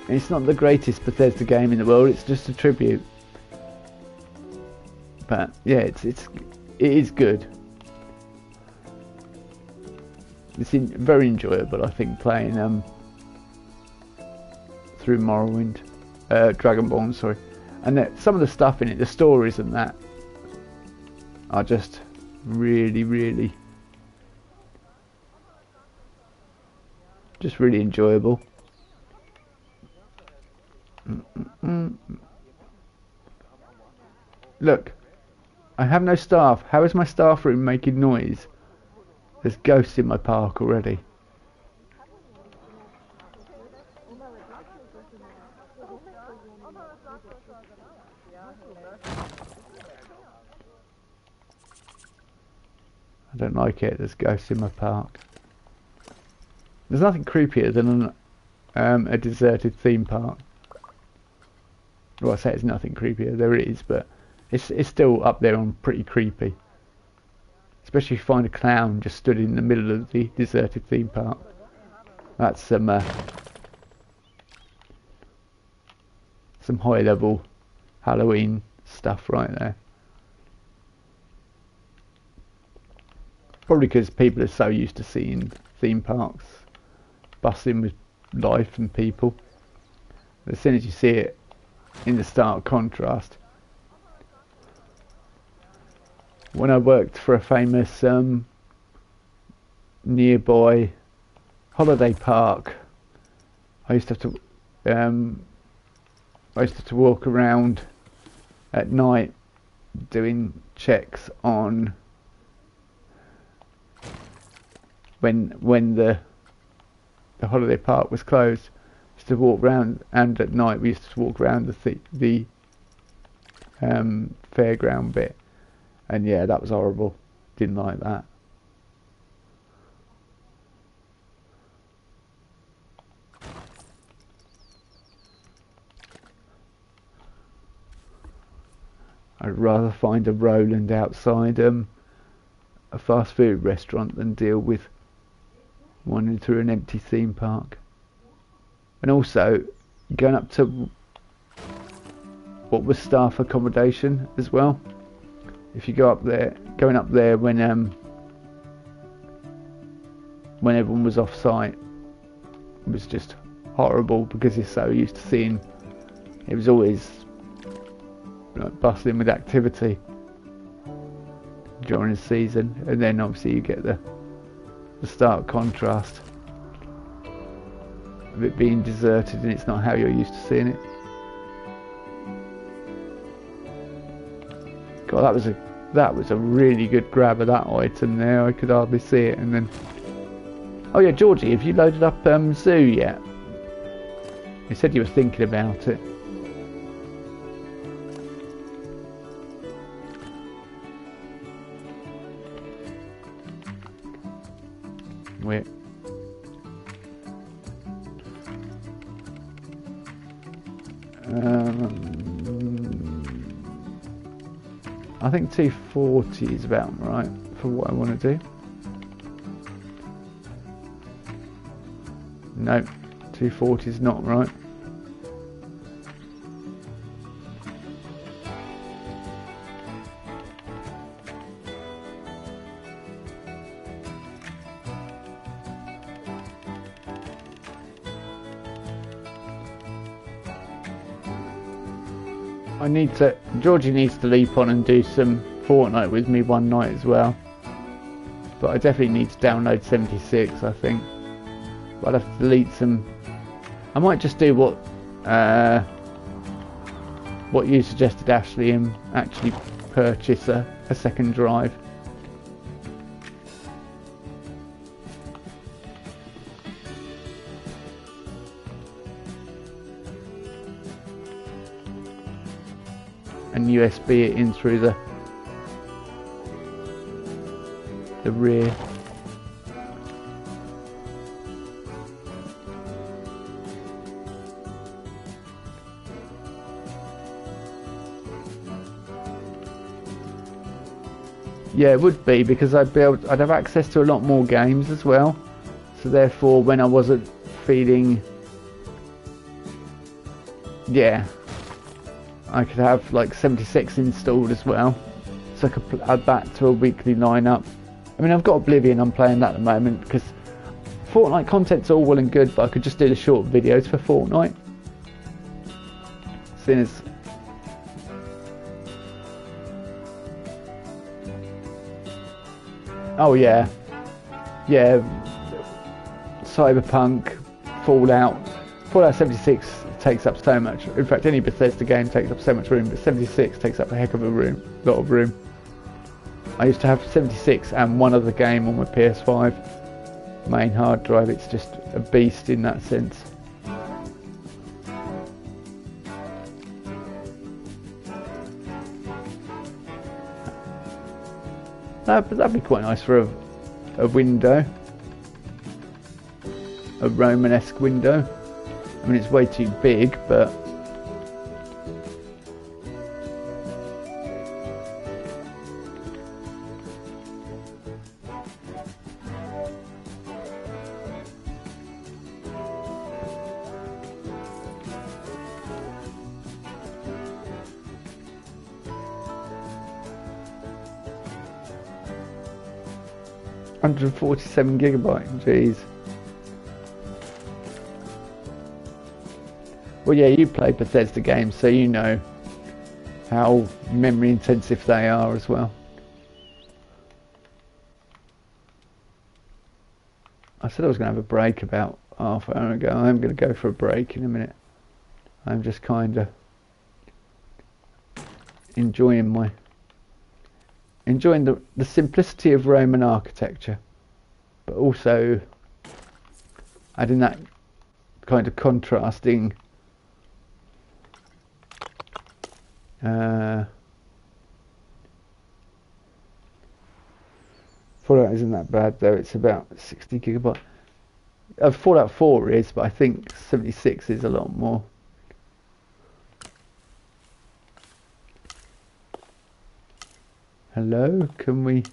It's not the greatest Bethesda game in the world. It's just a tribute. But yeah, it is good. It's very enjoyable, I think, playing through Morrowind, Dragonborn, sorry. And some of the stuff in it, the stories and that, are just really, really, just really enjoyable. Look, I have no staff. How is my staff room making noise? There's ghosts in my park already. I don't like it. There's ghosts in my park. There's nothing creepier than a deserted theme park. Well, I say it's nothing creepier. There is, but it's still up there on pretty creepy. Especially if you find a clown just stood in the middle of the deserted theme park. That's some high level Halloween stuff right there. Probably because people are so used to seeing theme parks bustling with life and people. As soon as you see it in the stark contrast. When I worked for a famous nearby holiday park, I used to have to walk around at night doing checks on when the holiday park was closed. I used to walk around, and at night we used to walk around the fairground bit. And yeah, that was horrible. Didn't like that. I'd rather find a Roland outside a fast food restaurant than deal with wandering through an empty theme park. And also, going up to what was staff accommodation as well. If you go up there, going up there when everyone was off site, it was just horrible, because you're so used to seeing it was always like bustling with activity during the season, and then obviously you get the stark contrast of it being deserted and it's not how you're used to seeing it. God, that was a really good grab of that item there. I could hardly see it. And then, oh yeah, Georgie, have you loaded up Zoo yet? You said you were thinking about it. Wait. I think 240 is about right for what I want to do. No, 240 is not right. Georgie needs to leap on and do some Fortnite with me one night as well. But I definitely need to download 76, I think. But I'll have to delete some. I might just do what you suggested, Ashley, and actually purchase a second drive. And USB it in through the rear. Yeah, it would be, because I'd have access to a lot more games as well. So therefore, when I wasn't feeling, yeah, I could have like 76 installed as well, so I could add that to a weekly lineup. I mean, I've got Oblivion, I'm playing that at the moment, because Fortnite content's all well and good, but I could just do the short videos for Fortnite. Seeing as oh yeah, Cyberpunk, Fallout 76 takes up so much. In fact, any Bethesda game takes up so much room, but 76 takes up a heck of a lot of room. I used to have 76 and one other game on my PS5 main hard drive. It's just a beast in that sense. That'd be quite nice for a window, a Romanesque window. I mean, it's way too big, but £147 gigabyte, jeez. Well, yeah, you play Bethesda games, so you know how memory intensive they are as well. I said I was going to have a break about half an hour ago. I'm going to go for a break in a minute. I'm just kind of enjoying the simplicity of Roman architecture, but also adding that kind of contrasting Fallout isn't that bad though, it's about 60 gigabyte. Fallout 4 is, but I think 76 is a lot more. Hello, can we?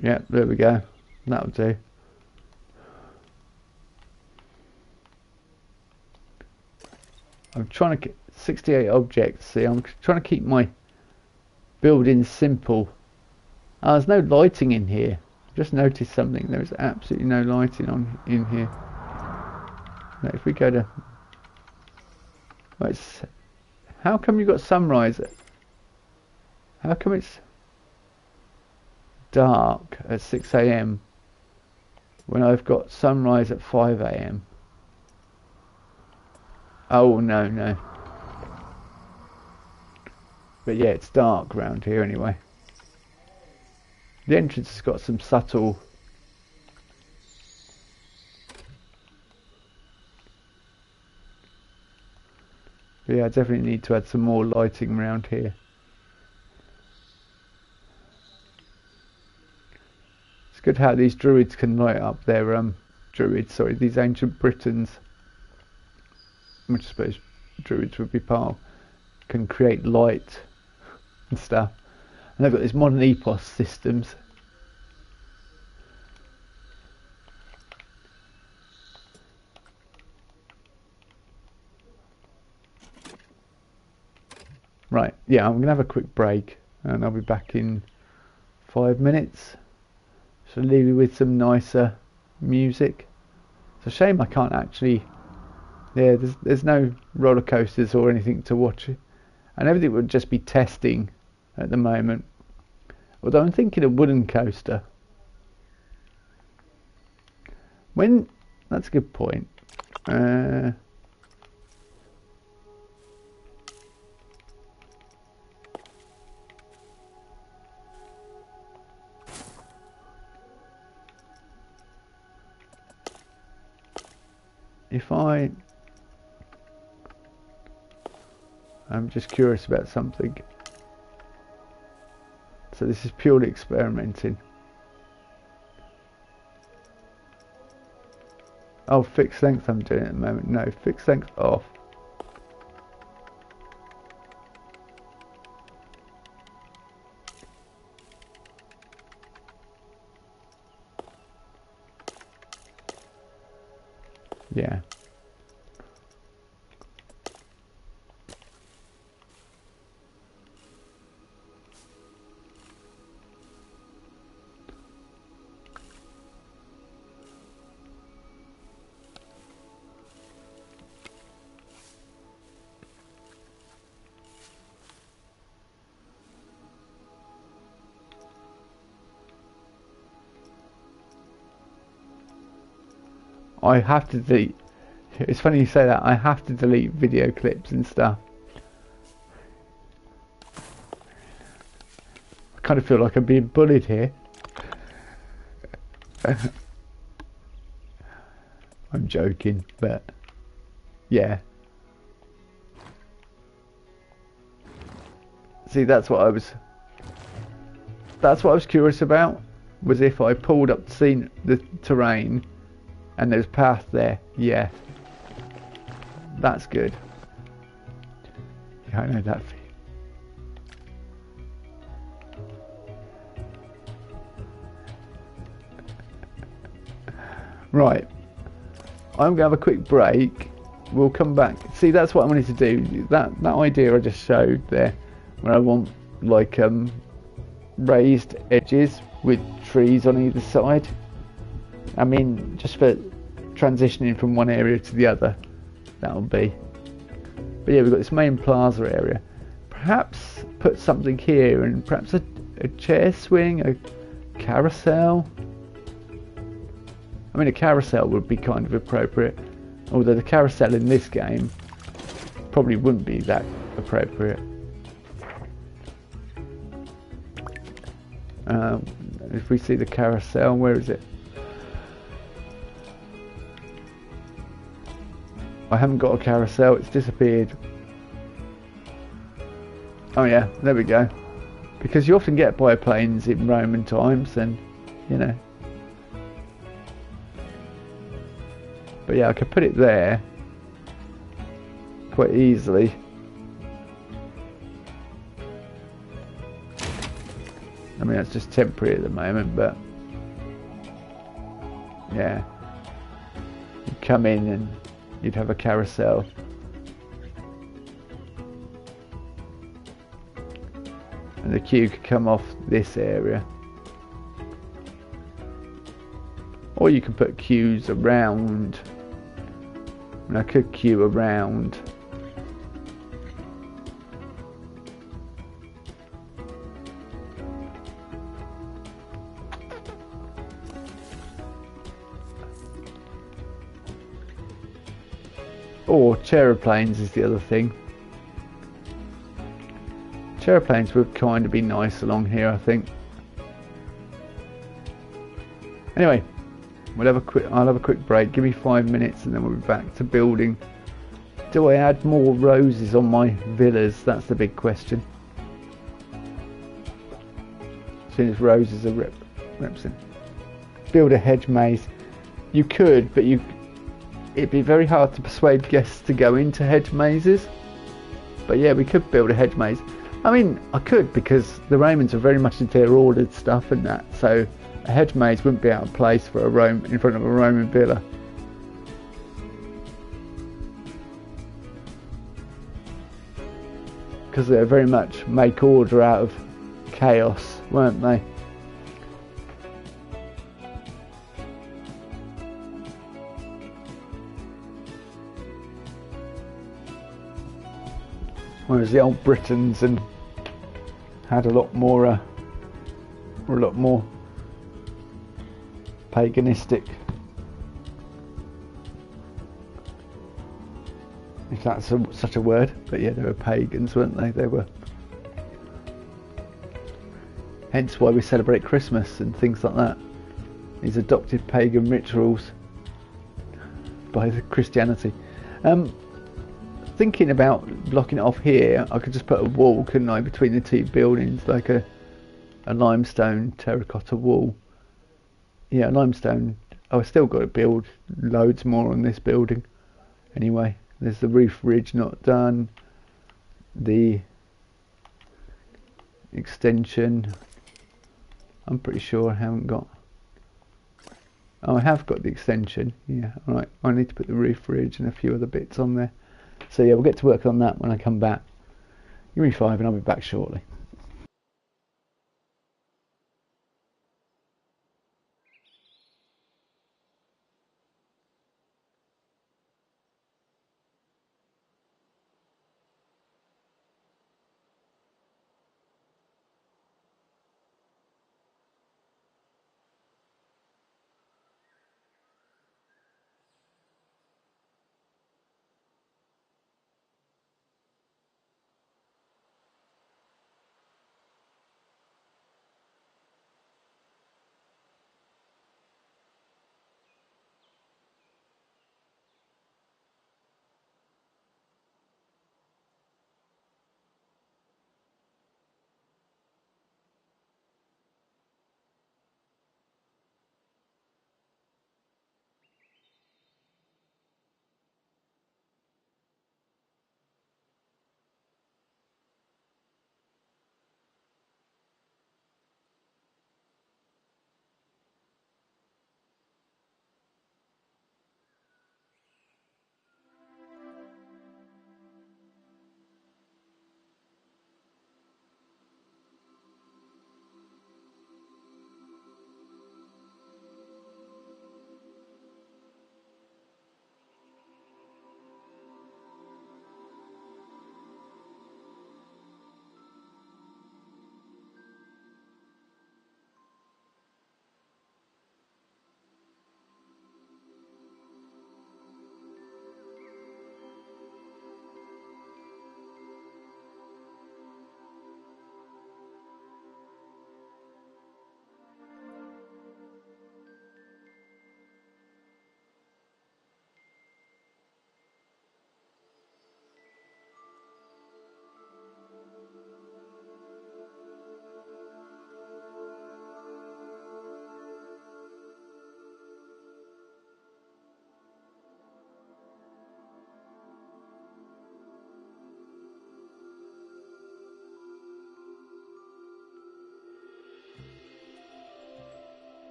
Yeah, there we go. That'll do. I'm trying to get 68 objects. See, I'm trying to keep my building simple. Oh, there's no lighting in here. I've just noticed something. There's absolutely no lighting in here. Now, if we go to, right, how come you got sunrise? How come it's dark at 6 AM when I've got sunrise at 5 AM? Oh no. But yeah, it's dark around here anyway. The entrance has got some subtle but yeah, I definitely need to add some more lighting around here. It's good how these druids can light up their these ancient Britons, which I suppose druids would be part of, can create light and stuff. And they've got these modern epos systems. Right, yeah, I'm going to have a quick break and I'll be back in 5 minutes. So leave you with some nicer music. It's a shame I can't actually... Yeah, there's no roller coasters or anything to watch. And everything would just be testing at the moment. Although I'm thinking a wooden coaster. That's a good point. I'm just curious about something. So this is purely experimenting. Oh, fixed length I'm doing at the moment. No, fixed length off. Yeah. I have to delete. It's funny you say that. I have to delete video clips and stuff. I kind of feel like I'm being bullied here. I'm joking, but yeah. See, that's what I was curious about, was if I pulled up the terrain and there's path there. Yeah. That's good. Yeah, I know that feeling. Right. I'm gonna have a quick break. We'll come back. See, that's what I wanted to do. That idea I just showed there, where I want like raised edges with trees on either side. I mean, just for transitioning from one area to the other, that'll be. But yeah, we've got this main plaza area. Perhaps put something here, and perhaps a chair swing, a carousel. I mean, a carousel would be kind of appropriate, although the carousel in this game probably wouldn't be that appropriate. If we see the carousel, where is it? I haven't got a carousel, it's disappeared. Oh yeah, there we go. Because you often get biplanes in Roman times, and you know. But yeah, I could put it there quite easily. I mean, that's just temporary at the moment, but yeah. You'd come in and you'd have a carousel. And the queue could come off this area. Or you can put queues around. And I could queue around. Or chairplanes is the other thing. Chairplanes would kind of be nice along here, I think. Anyway, I'll have a quick break. Give me 5 minutes, and then we'll be back to building. Do I add more roses on my villas? That's the big question. As soon as roses are represented. Build a hedge maze. You could, but it'd be very hard to persuade guests to go into hedge mazes. But yeah, we could build a hedge maze. I mean, I could, because the Romans are very much into their ordered stuff and that, so a hedge maze wouldn't be out of place for in front of a Roman villa. because they're very much make order out of chaos, weren't they? Whereas the old Britons and had a lot more paganistic, if that's such a word, but yeah, they were pagans, weren't they? They were. Hence why we celebrate Christmas and things like that. These adopted pagan rituals by the Christianity. Thinking about blocking it off here, I could just put a wall, couldn't I, between the two buildings, like a limestone terracotta wall. Yeah, limestone. I've still got to build loads more on this building. Anyway, there's the roof ridge not done. The extension, I'm pretty sure I haven't got. Oh, I have got the extension. Yeah, alright. I need to put the roof ridge and a few other bits on there. So yeah, we'll get to work on that when I come back. Give me 5 and I'll be back shortly.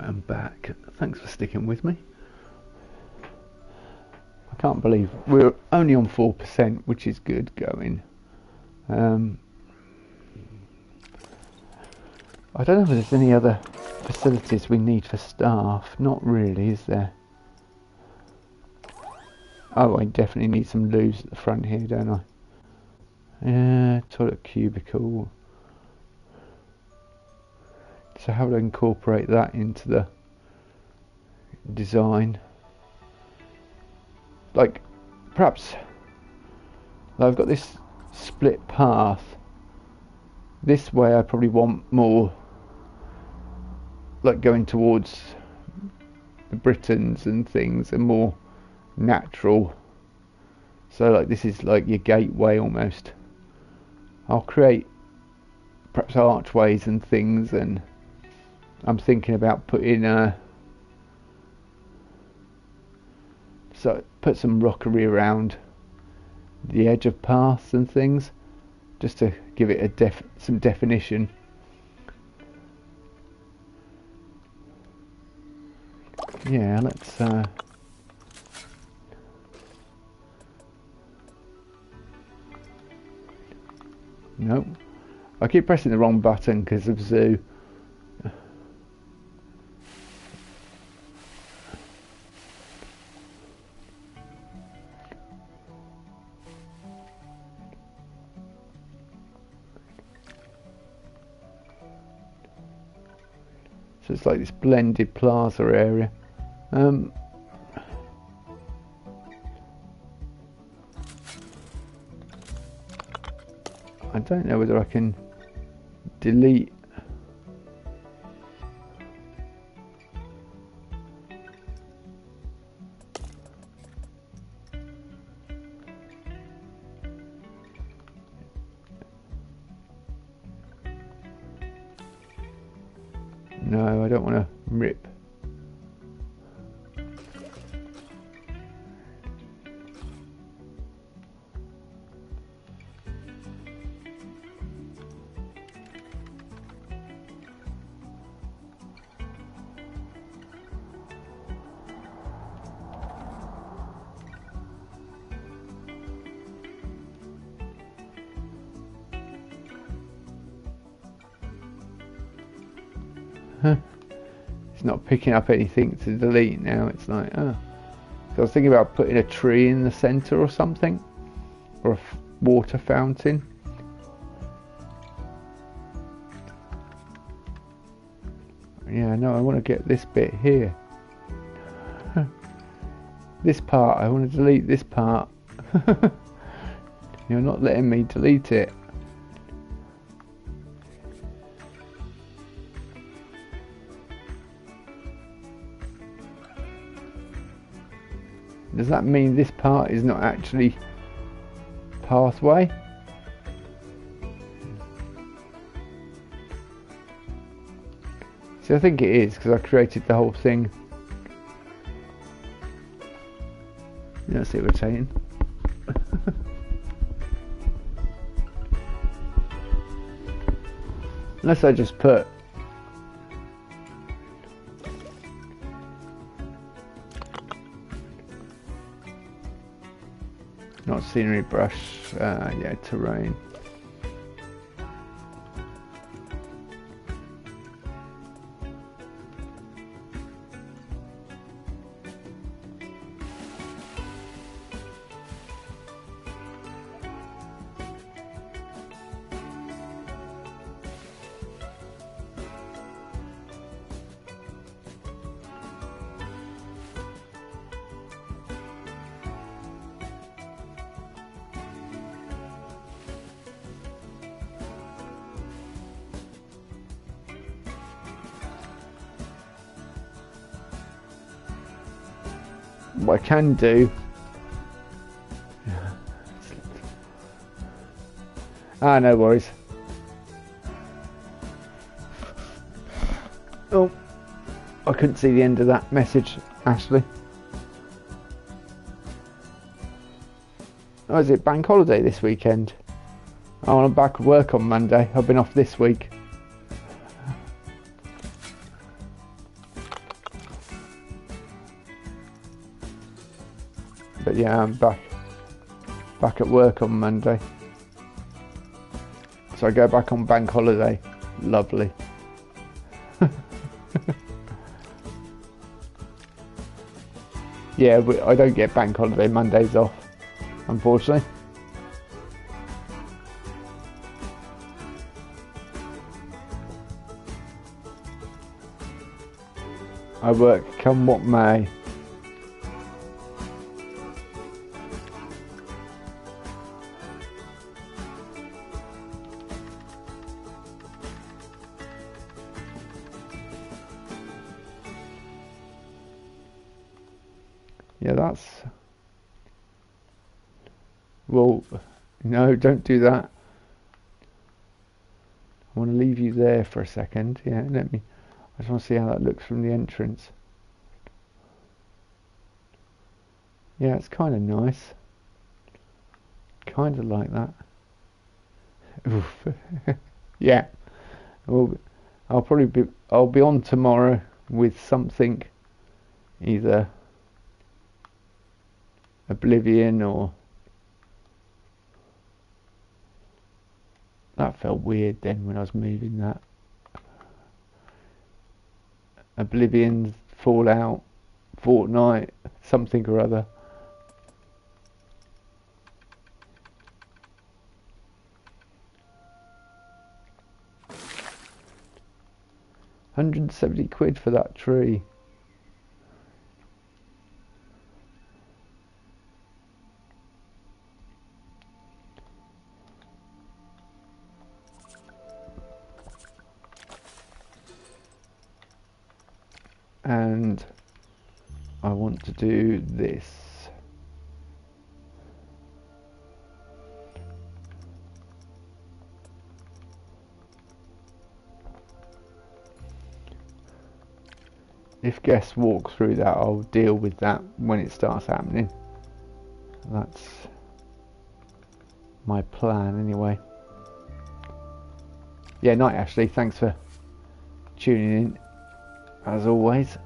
I'm back. Thanks for sticking with me. I can't believe we're only on 4%, which is good going. I don't know if there's any other facilities we need for staff. Not really, is there? Oh, I definitely need some loos at the front here, don't I? Yeah, toilet cubicle. So how do I incorporate that into the design? Like, perhaps I've got this split path. This way I probably want more like going towards the Britons and things, and more natural. So like this is like your gateway almost. I'll create perhaps archways and things, and I'm thinking about putting so put some rockery around the edge of paths and things, just to give it a some definition. Yeah, let's nope. I keep pressing the wrong button because of zoo. So it's like this blended plaza area. I don't know whether I can delete. No, I don't want to rip. It's not picking up anything to delete now. It's like, oh. So I was thinking about putting a tree in the centre or something, or a water fountain. Yeah, no, I want to get this bit here. This part, I want to delete this part. You're not letting me delete it. Does that mean this part is not actually pathway? See, I think it is, because I created the whole thing. That's irritating. Unless I just put not scenery brush, yeah, terrain. What I can do, no worries. Oh, I couldn't see the end of that message, Ashley. Oh, is it bank holiday this weekend? Oh, I'm back at work on Monday. I've been off this week. But yeah, I'm back at work on Monday. So I go back on bank holiday. Lovely. Yeah, but I don't get bank holiday Mondays off, unfortunately. I work come what may. Yeah, that's... Well, no, don't do that. I want to leave you there for a second. Yeah, let me... I just want to see how that looks from the entrance. Yeah, it's kind of nice. Kind of like that. Oof. Yeah. Well, I'll be on tomorrow with something, either Oblivion or... That felt weird then when I was moving that. Oblivion, Fallout, Fortnite, something or other. £170 for that tree. And I want to do this. If guests walk through that, I'll deal with that when it starts happening. That's my plan anyway. Yeah, night Ashley, thanks for tuning in as always.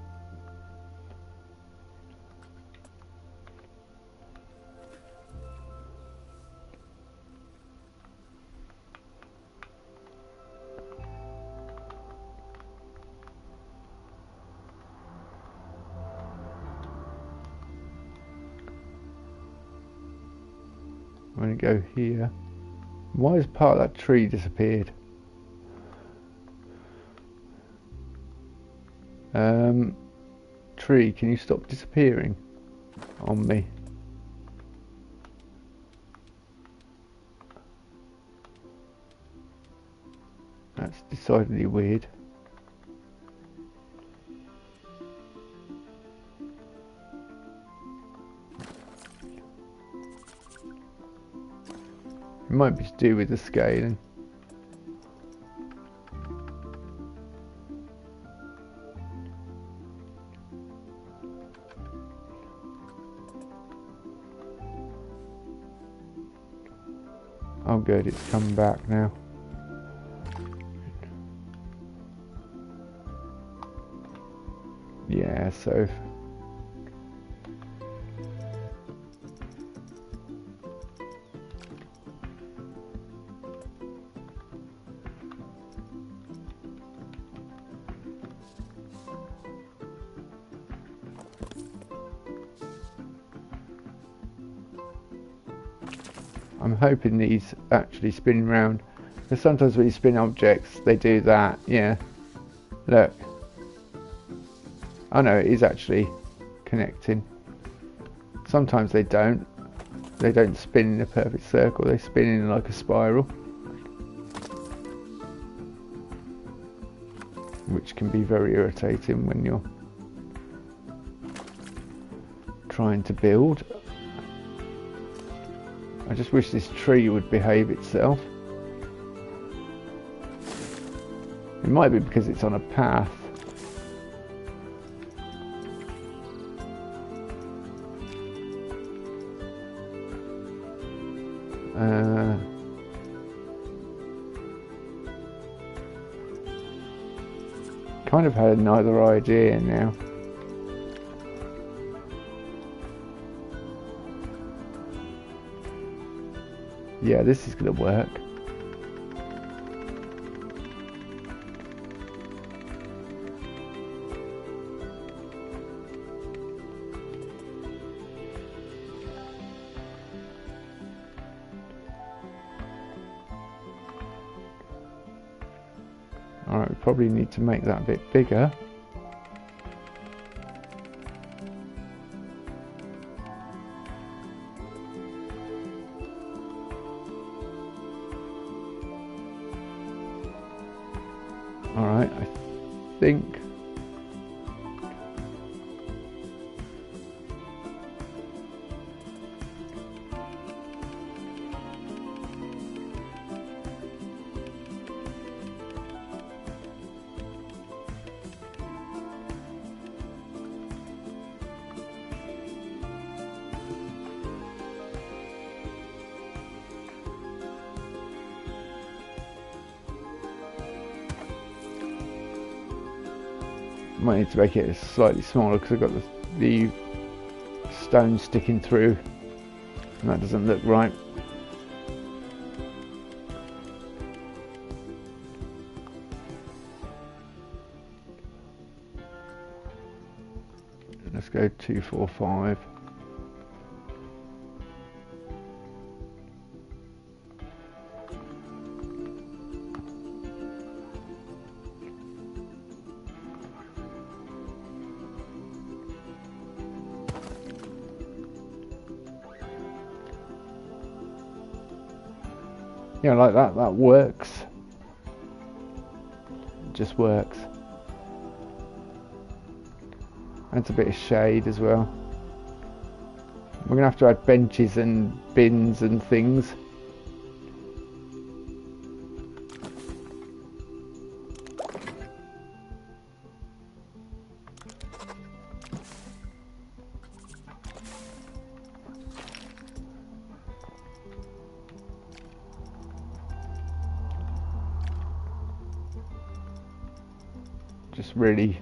I'm going to go here. Why has part of that tree disappeared? Tree, can you stop disappearing on me? That's decidedly weird. It might be to do with the scaling. Oh good, it's come back now. Yeah, so... I'm hoping these actually spin round, because sometimes when you spin objects they do that. Yeah, look. Oh no, it is actually connecting. Sometimes they don't spin in a perfect circle, they spin in like a spiral, which can be very irritating when you're trying to build. I just wish this tree would behave itself. It might be because it's on a path. Kind of had another idea now. Yeah, this is going to work. Alright, we probably need to make that a bit bigger. Alright, I think might need to make it slightly smaller because I've got the stone sticking through and that doesn't look right. Let's go 2, 4, 5. Yeah, like that. That works. It just works. Adds a bit of shade as well. We're gonna have to add benches and bins and things. Just really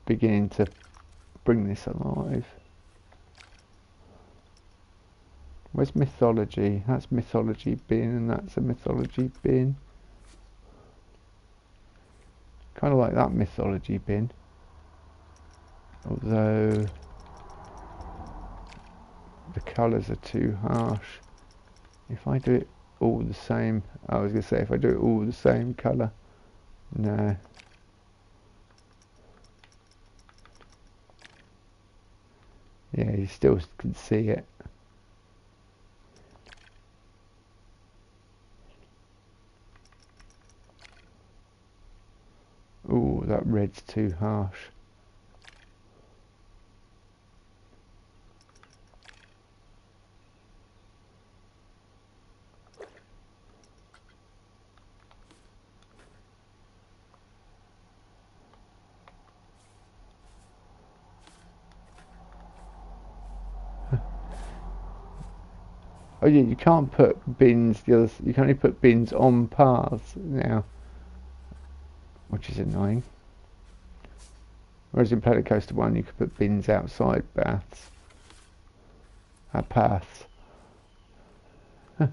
beginning to bring this alive. Where's mythology? That's mythology bin and that's a mythology bin. Kind of like that mythology bin. Although the colours are too harsh. If I do it all the same, I was going to say if I do it all the same colour. No. Yeah, you still can see it. Ooh, that red's too harsh. Oh yeah, you can't put bins. You can only put bins on paths now, which is annoying. Whereas in Planet Coaster 1, you could put bins outside paths. But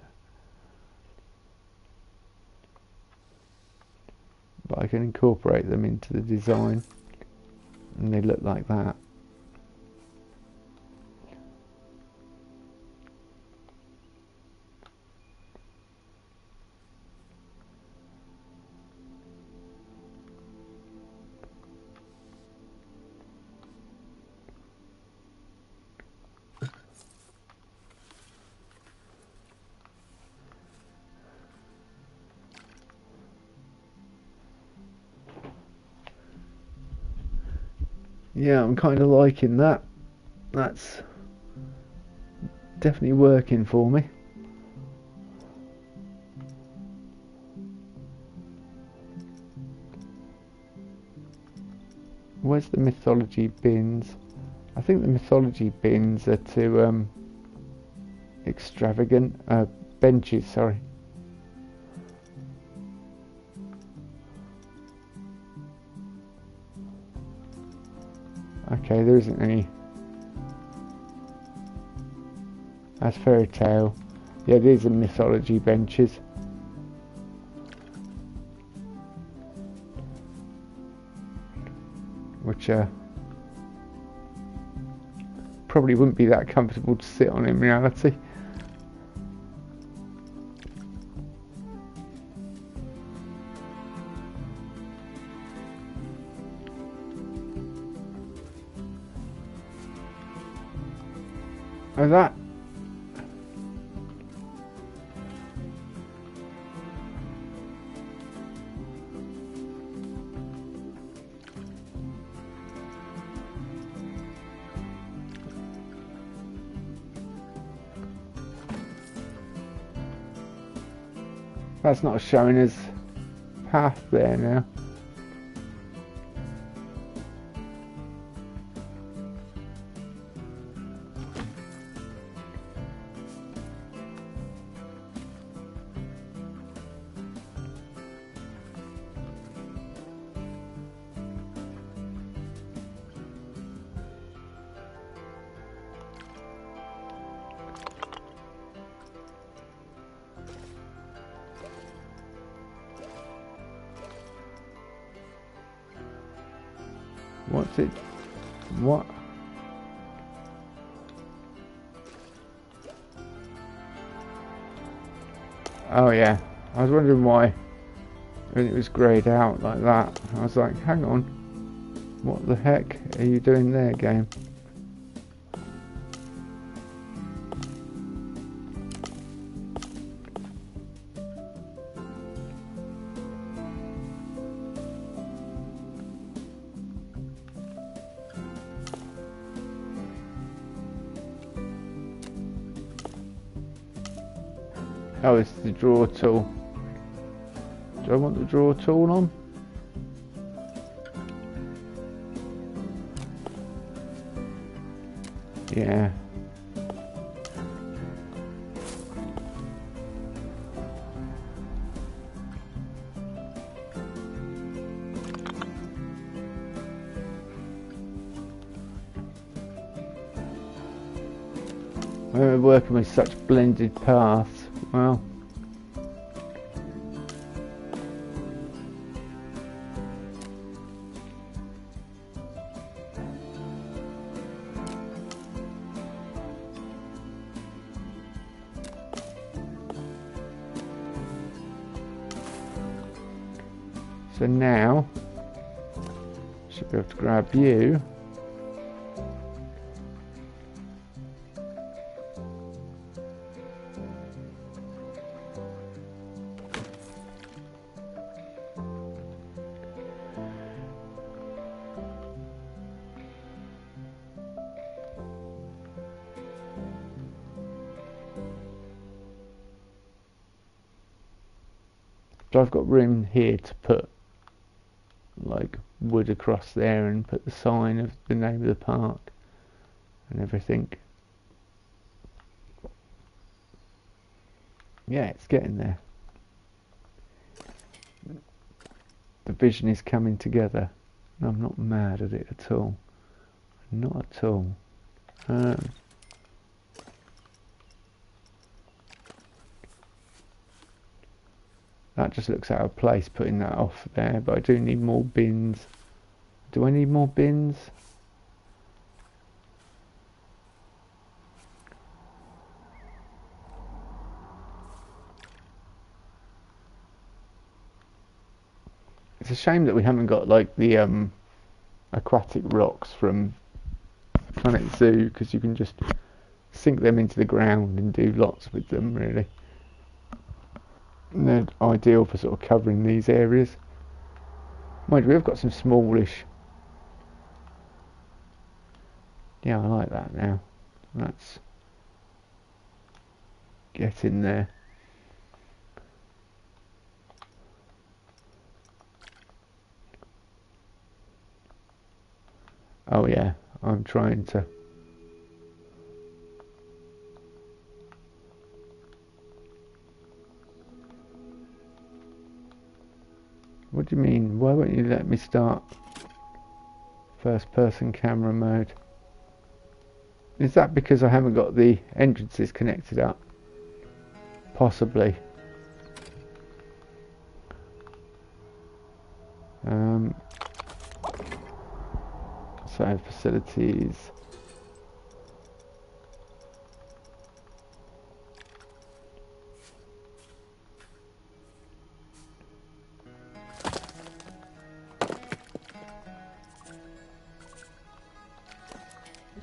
I can incorporate them into the design, and they look like that. Yeah, I'm kind of liking that. That's definitely working for me. Where's the mythology bins? I think the mythology bins are too extravagant. Benches, sorry. Okay, there isn't any. That's fairy tale. Yeah, these are mythology benches. Which probably wouldn't be that comfortable to sit on in reality. That that's not showing us path there now. What's it? What? Oh yeah, I was wondering why when it was greyed out like that. I was like, hang on, what the heck are you doing there, game? Oh, it's the draw tool. Do I want the draw tool on? Yeah. When we're working with such blended paths, well, so now should be able to grab you. So I've got room here to put like wood across there and put the sign of the name of the park and everything. Yeah, it's getting there. The vision is coming together. I'm not mad at it at all. Not at all. That just looks out of place putting that off there, but I do need more bins. Do I need more bins? It's a shame that we haven't got like the aquatic rocks from Planet Zoo, because you can just sink them into the ground and do lots with them, really. And they're ideal for sort of covering these areas. Mind you, we've got some smallish. Yeah, I like that now. Let's get in there. Oh yeah, I'm trying to. What do you mean? Why won't you let me start first person camera mode? Is that because I haven't got the entrances connected up? Possibly. So facilities.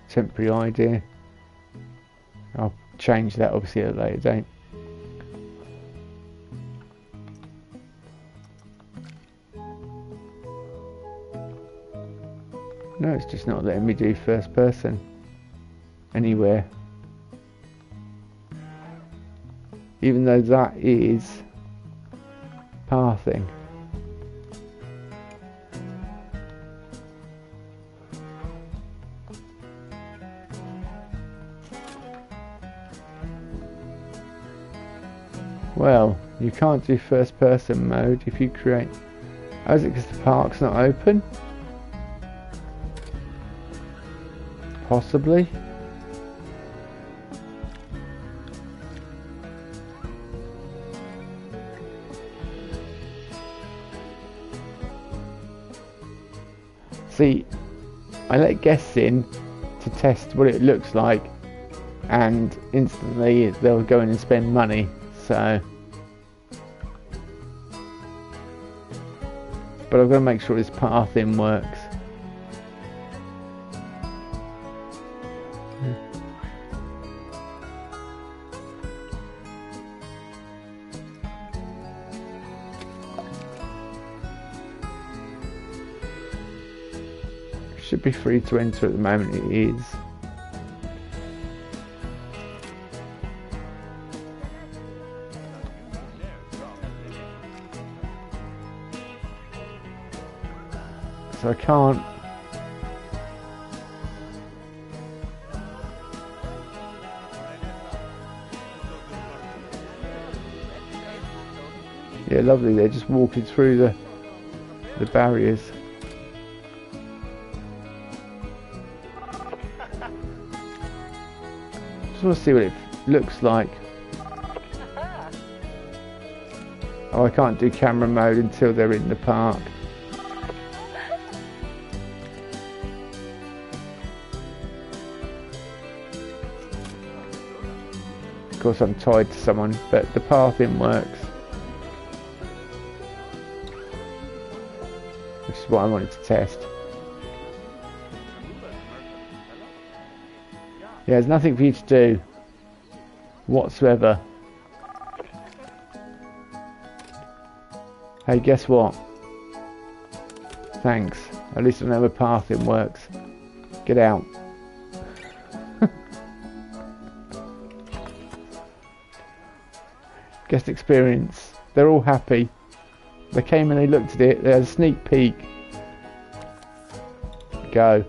Temporary ID. I'll change that obviously at a later date. No, it's just not letting me do first person anywhere. Even though that is pathing. Well, you can't do first person mode if you create... Oh, is it because the park's not open? Possibly. See, I let guests in to test what it looks like, and instantly they'll go in and spend money, so... But I've got to make sure this pathing works. Should be free to enter at the moment, it is. So I can't. Yeah, lovely, they're just walking through the barriers. Just want to see what it looks like. Oh, I can't do camera mode until they're in the park. Of course I'm tied to someone, but the pathing works. Which is what I wanted to test. Yeah, there's nothing for you to do whatsoever. Hey, guess what? Thanks. At least I know where pathing works. Get out. Guest experience. They're all happy. They came and they looked at it. They had a sneak peek. Go.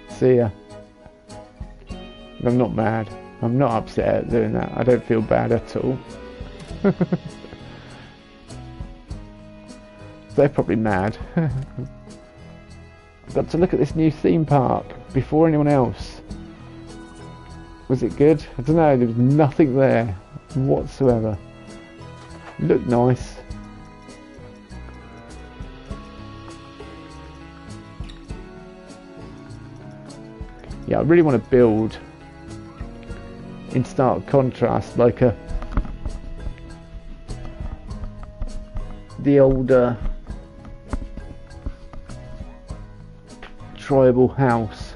See ya. I'm not mad. I'm not upset at doing that. I don't feel bad at all. They're probably mad. I've got to look at this new theme park before anyone else. Was it good? I don't know. There was nothing there whatsoever. It looked nice. Yeah, I really want to build in stark contrast like the older tribal house,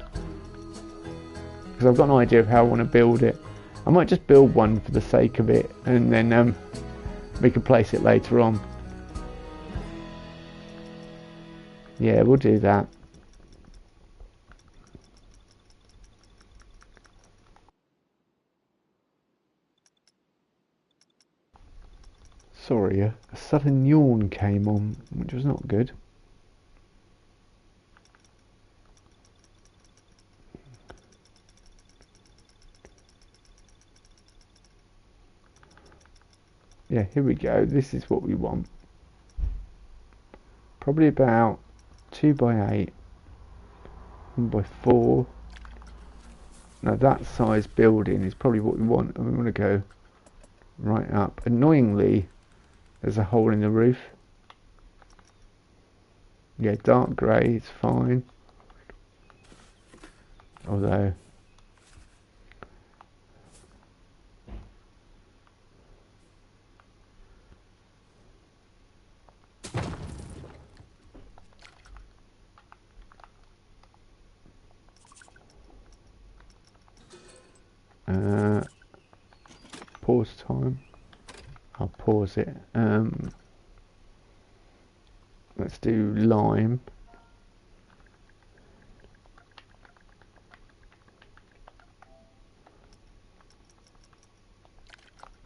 because I've got an idea of how I want to build it. I might just build one for the sake of it, and then we can place it later on. Yeah, we'll do that. Sorry, a sudden yawn came on, which was not good. Yeah, here we go. This is what we want. Probably about 2 by 8, 1 by 4. Now that size building is probably what we want, and we want to go right up. Annoyingly, there's a hole in the roof. Yeah, dark grey is fine. Although pause time. I'll pause it. Let's do lime.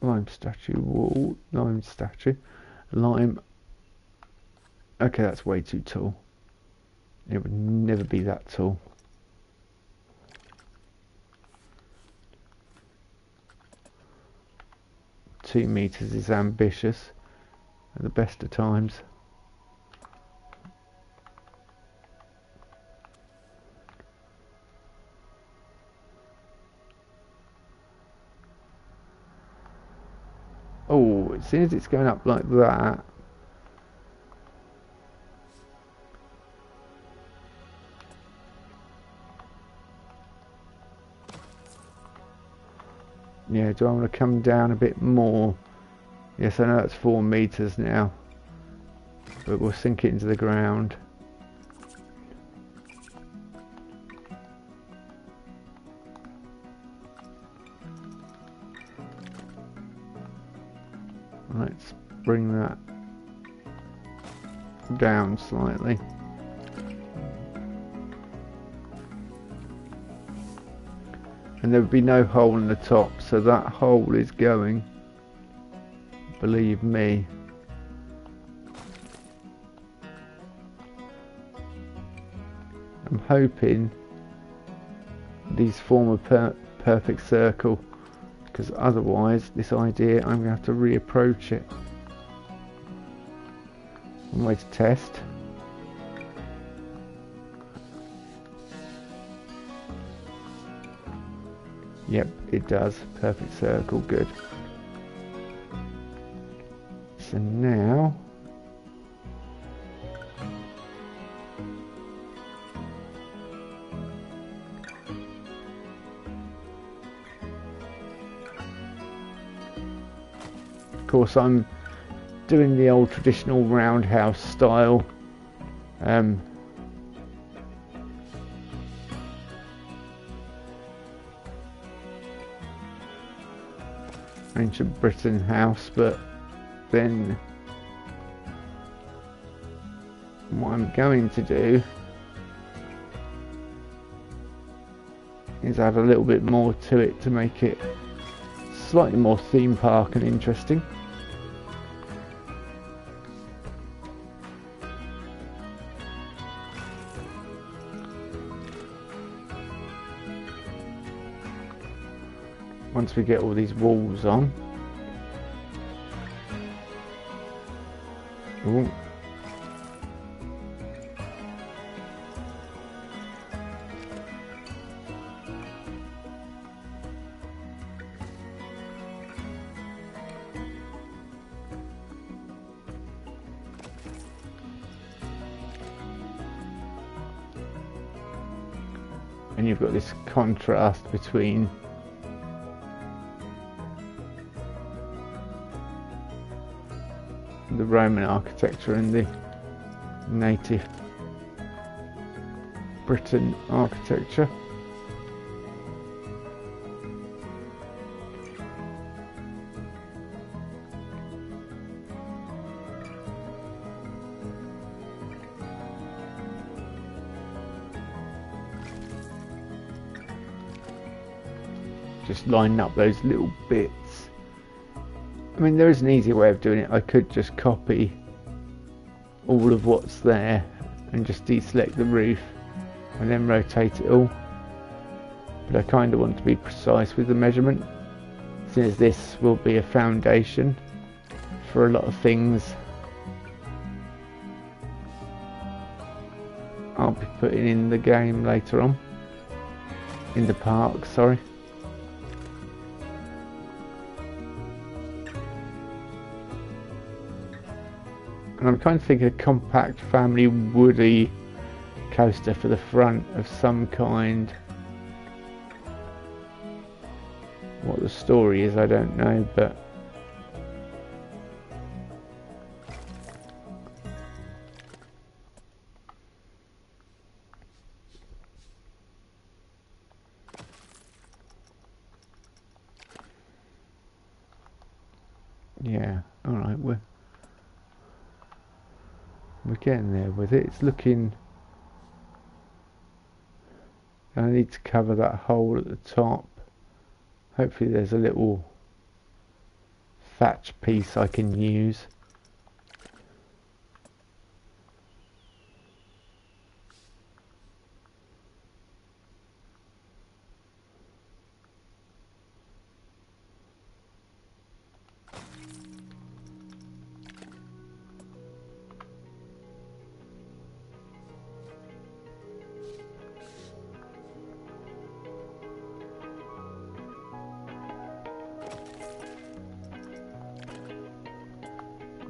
Lime statue wall. Lime statue. Lime. Okay, that's way too tall. It would never be that tall. $2 meters is ambitious at the best of times. Oh, as soon as it's going up like that, yeah, do I want to come down a bit more? Yes, I know that's 4 meters now, but we'll sink it into the ground. Let's bring that down slightly. And there would be no hole in the top, so that hole is going, believe me. I'm hoping these form a perfect circle, because otherwise this idea I'm going to have to reapproach it. One way to test. Yep, it does. Perfect circle, good. So now of course I'm doing the old traditional roundhouse style ancient Britain house, but then what I'm going to do is add a little bit more to it to make it slightly more theme park and interesting. Once we get all these walls on. Ooh. And you've got this contrast between the Roman architecture and the native Britain architecture. Just lining up those little bits. I mean, there is an easier way of doing it. I could just copy all of what's there and just deselect the roof and then rotate it all. But I kind of want to be precise with the measurement, since this will be a foundation for a lot of things I'll be putting in the game later on. in the park, sorry. And I'm trying to think of a compact family woody coaster for the front of some kind. What the story is, I don't know, but yeah, alright, we're getting there with it. It's looking... I need to cover that hole at the top. Hopefully there's a little thatch piece I can use.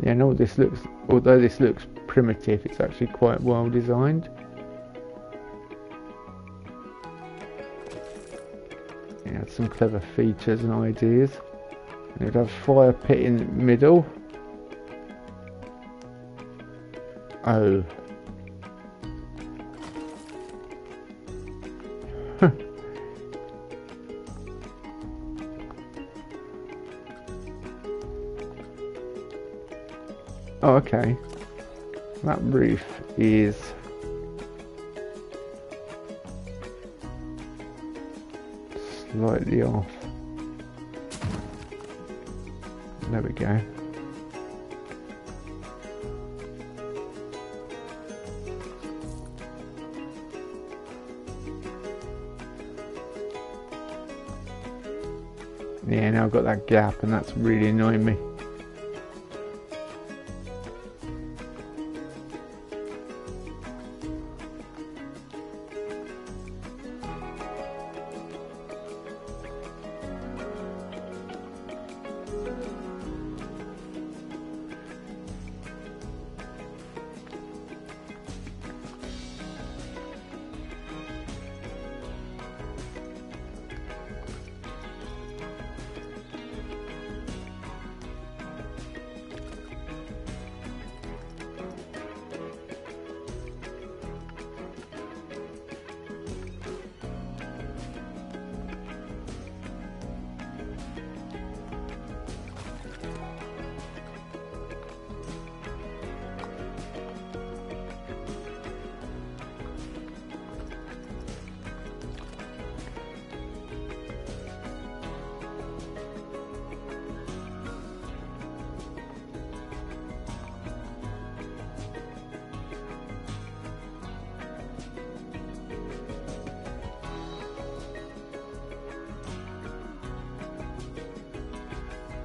Yeah, no, this looks, although this looks primitive, it's actually quite well designed. It had some clever features and ideas. And it'd have a fire pit in the middle. Oh. Oh, okay. That roof is slightly off. There we go. Yeah, now I've got that gap and that's really annoying me.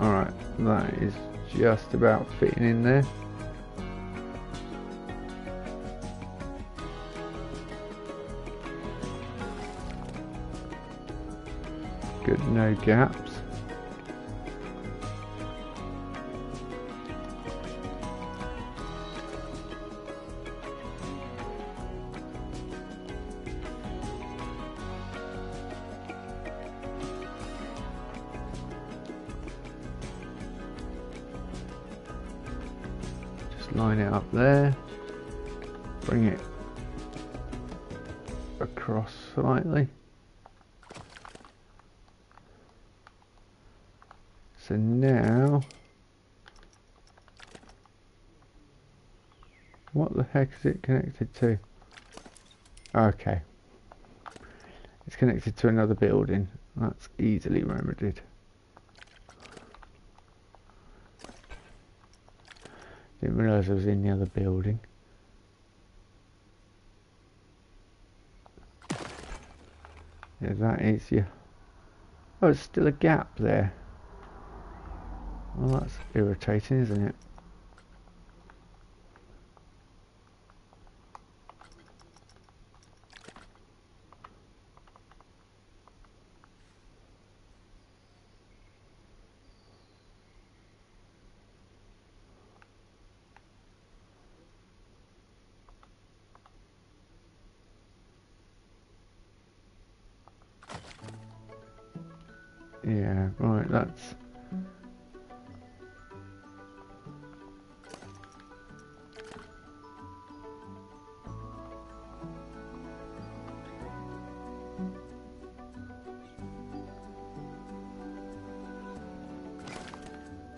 Alright, that is just about fitting in there. Good, no gaps. Line it up there, bring it across slightly. So now, what the heck is it connected to? Okay, it's connected to another building. That's easily remedied. Didn't realise I was in the other building. Yeah, that is yeah. Oh, there's still a gap there. Well, that's irritating, isn't it? Yeah, right, that's...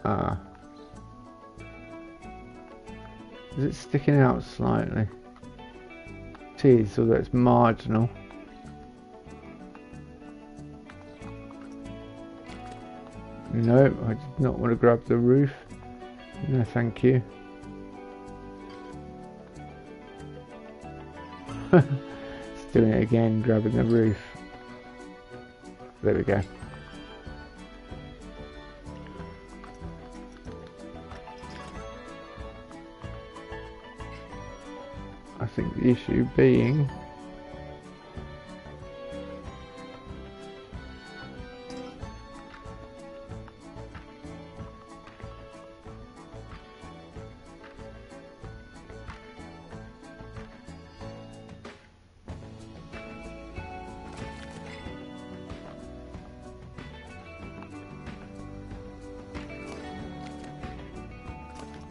Ah. Is it sticking out slightly? It is, although it's marginal. No, I did not want to grab the roof. No, thank you. It's doing it again, grabbing the roof. There we go. I think the issue being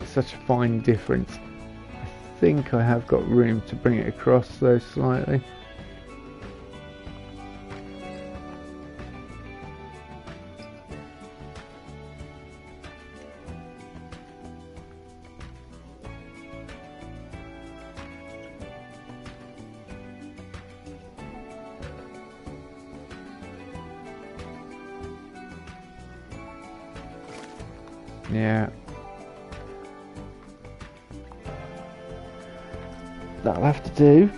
such a fine difference. I think I have got room to bring it across though slightly. Yeah. That'll have to do.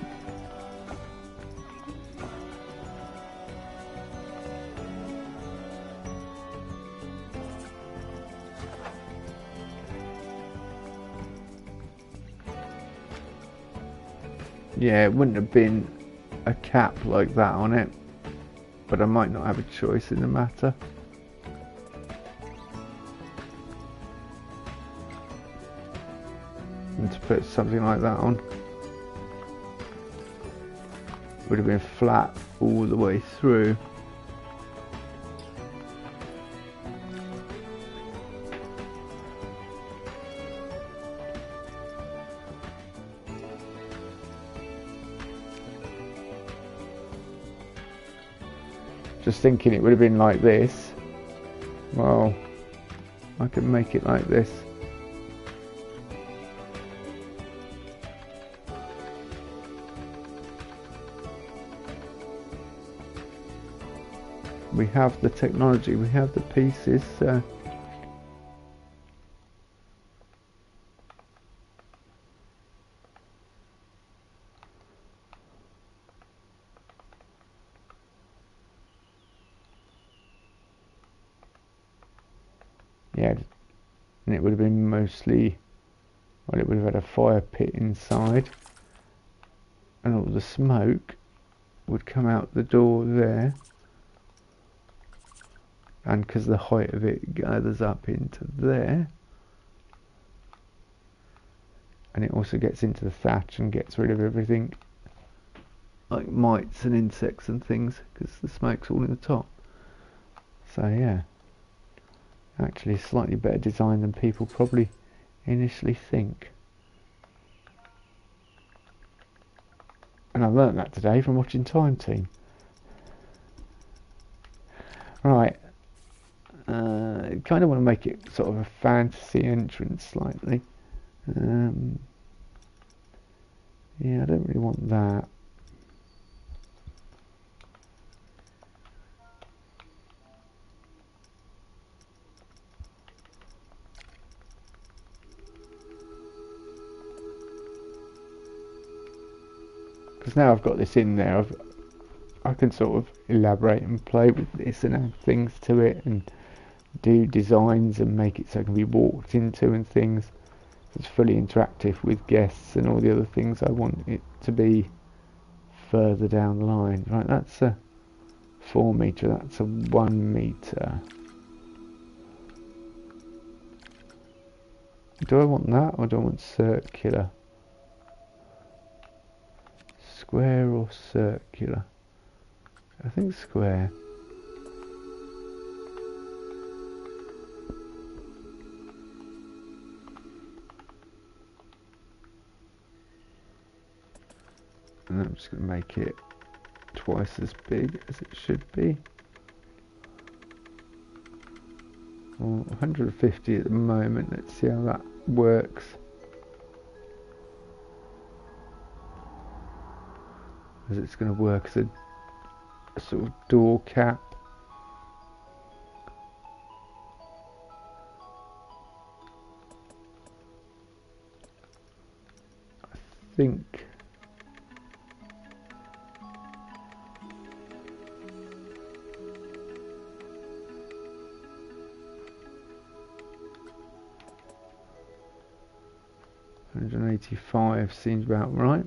Yeah, it wouldn't have been a cap like that on it, but I might not have a choice in the matter. And to put something like that on would have been flat all the way through. Just thinking it would have been like this. Well, I can make it like this. We have the technology, we have the pieces, so yeah, and it would have been mostly, well, it would have had a fire pit inside, and all the smoke would come out the door there. And because the height of it gathers up into there, and it also gets into the thatch and gets rid of everything like mites and insects and things, because the smoke's all in the top. So yeah, actually slightly better design than people probably initially think. And I learnt that today from watching Time Team. Right. Kind of want to make it sort of a fantasy entrance slightly. Yeah, I don't really want that. Because now I've got this in there, I can sort of elaborate and play with this and add things to it and do designs and make it so it can be walked into and things. It's fully interactive with guests and all the other things I want it to be further down the line. Right, that's a 4 metre, that's a 1 metre. Do I want that or do I want circular? Square or circular? I think square. And I'm just going to make it twice as big as it should be. Well, 150 at the moment. Let's see how that works. As it's going to work as a sort of door cap. I think $185 seems about right.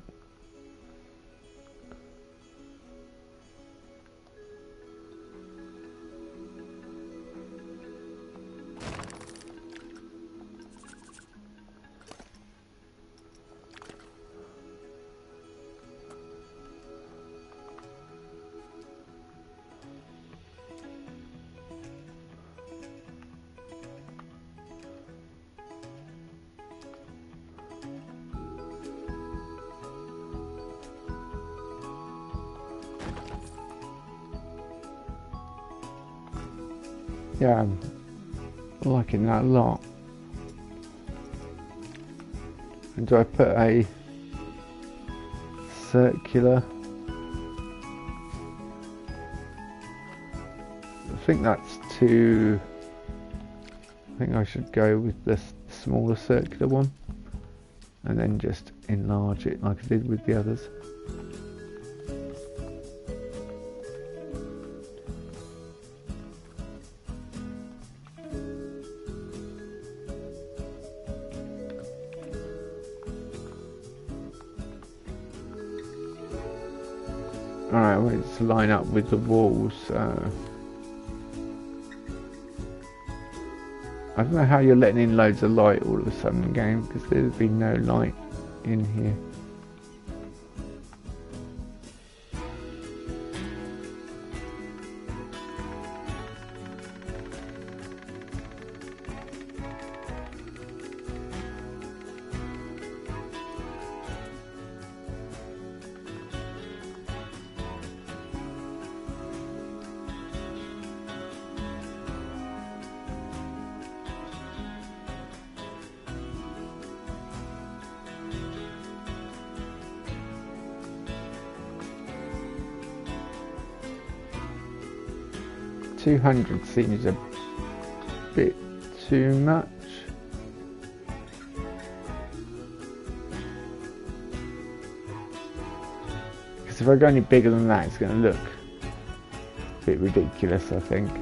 Yeah, I'm liking that a lot. And do I put a circular? I think that's too... I think I should go with the smaller circular one and then just enlarge it like I did with the others. Alright, I want it to line up with the walls. I don't know how you're letting in loads of light all of a sudden in the game, because there's been no light in here. $200 seems a bit too much. Because if I go any bigger than that, it's going to look a bit ridiculous, I think.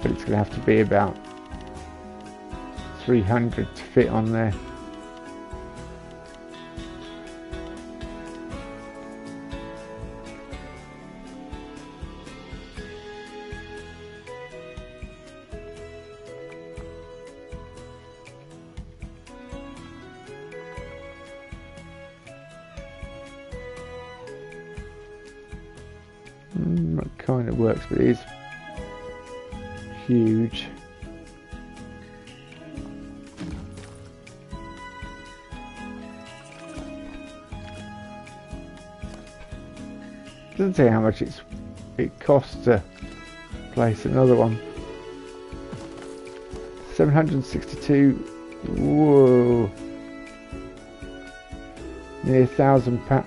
But it's going to have to be about 300 to fit on there. It kind of works, but it is huge. Doesn't say how much it costs to place another one. 762. Whoa. Near £1,000.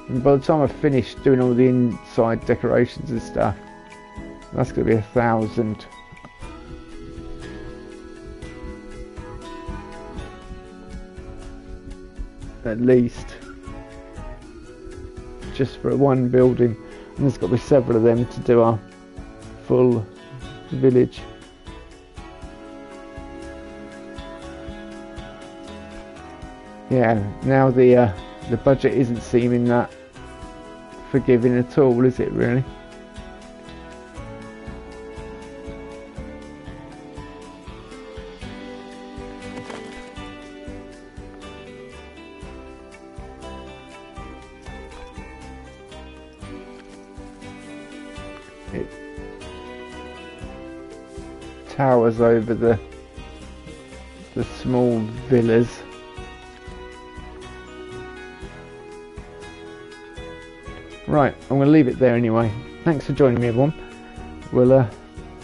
And by the time I finish doing all the inside decorations and stuff, that's going to be 1,000. At least. Just for one building. And there's got to be several of them to do our full village. Yeah, now the budget isn't seeming that forgiving at all, is it really? It towers over the small villas. Right, I'm going to leave it there anyway. Thanks for joining me, everyone.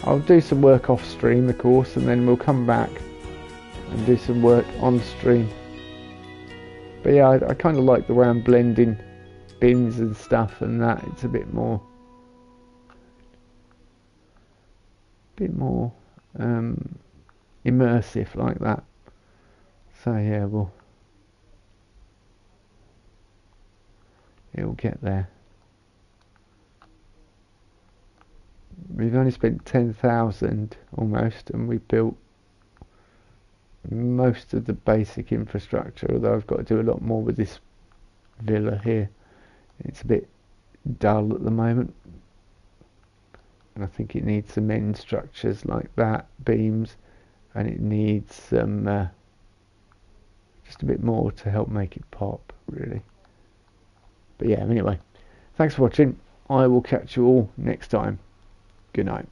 I'll do some work off stream, of course, and then we'll come back and do some work on stream. But yeah, I kind of like the way I'm blending bins and stuff and that. It's a bit more immersive like that. So yeah, it'll get there. We've only spent 10,000 almost, and we built most of the basic infrastructure, although I've got to do a lot more with this villa here. It's a bit dull at the moment, and I think it needs some end structures like that, beams, and it needs some just a bit more to help make it pop, really. But yeah, anyway, thanks for watching. I will catch you all next time. Good night.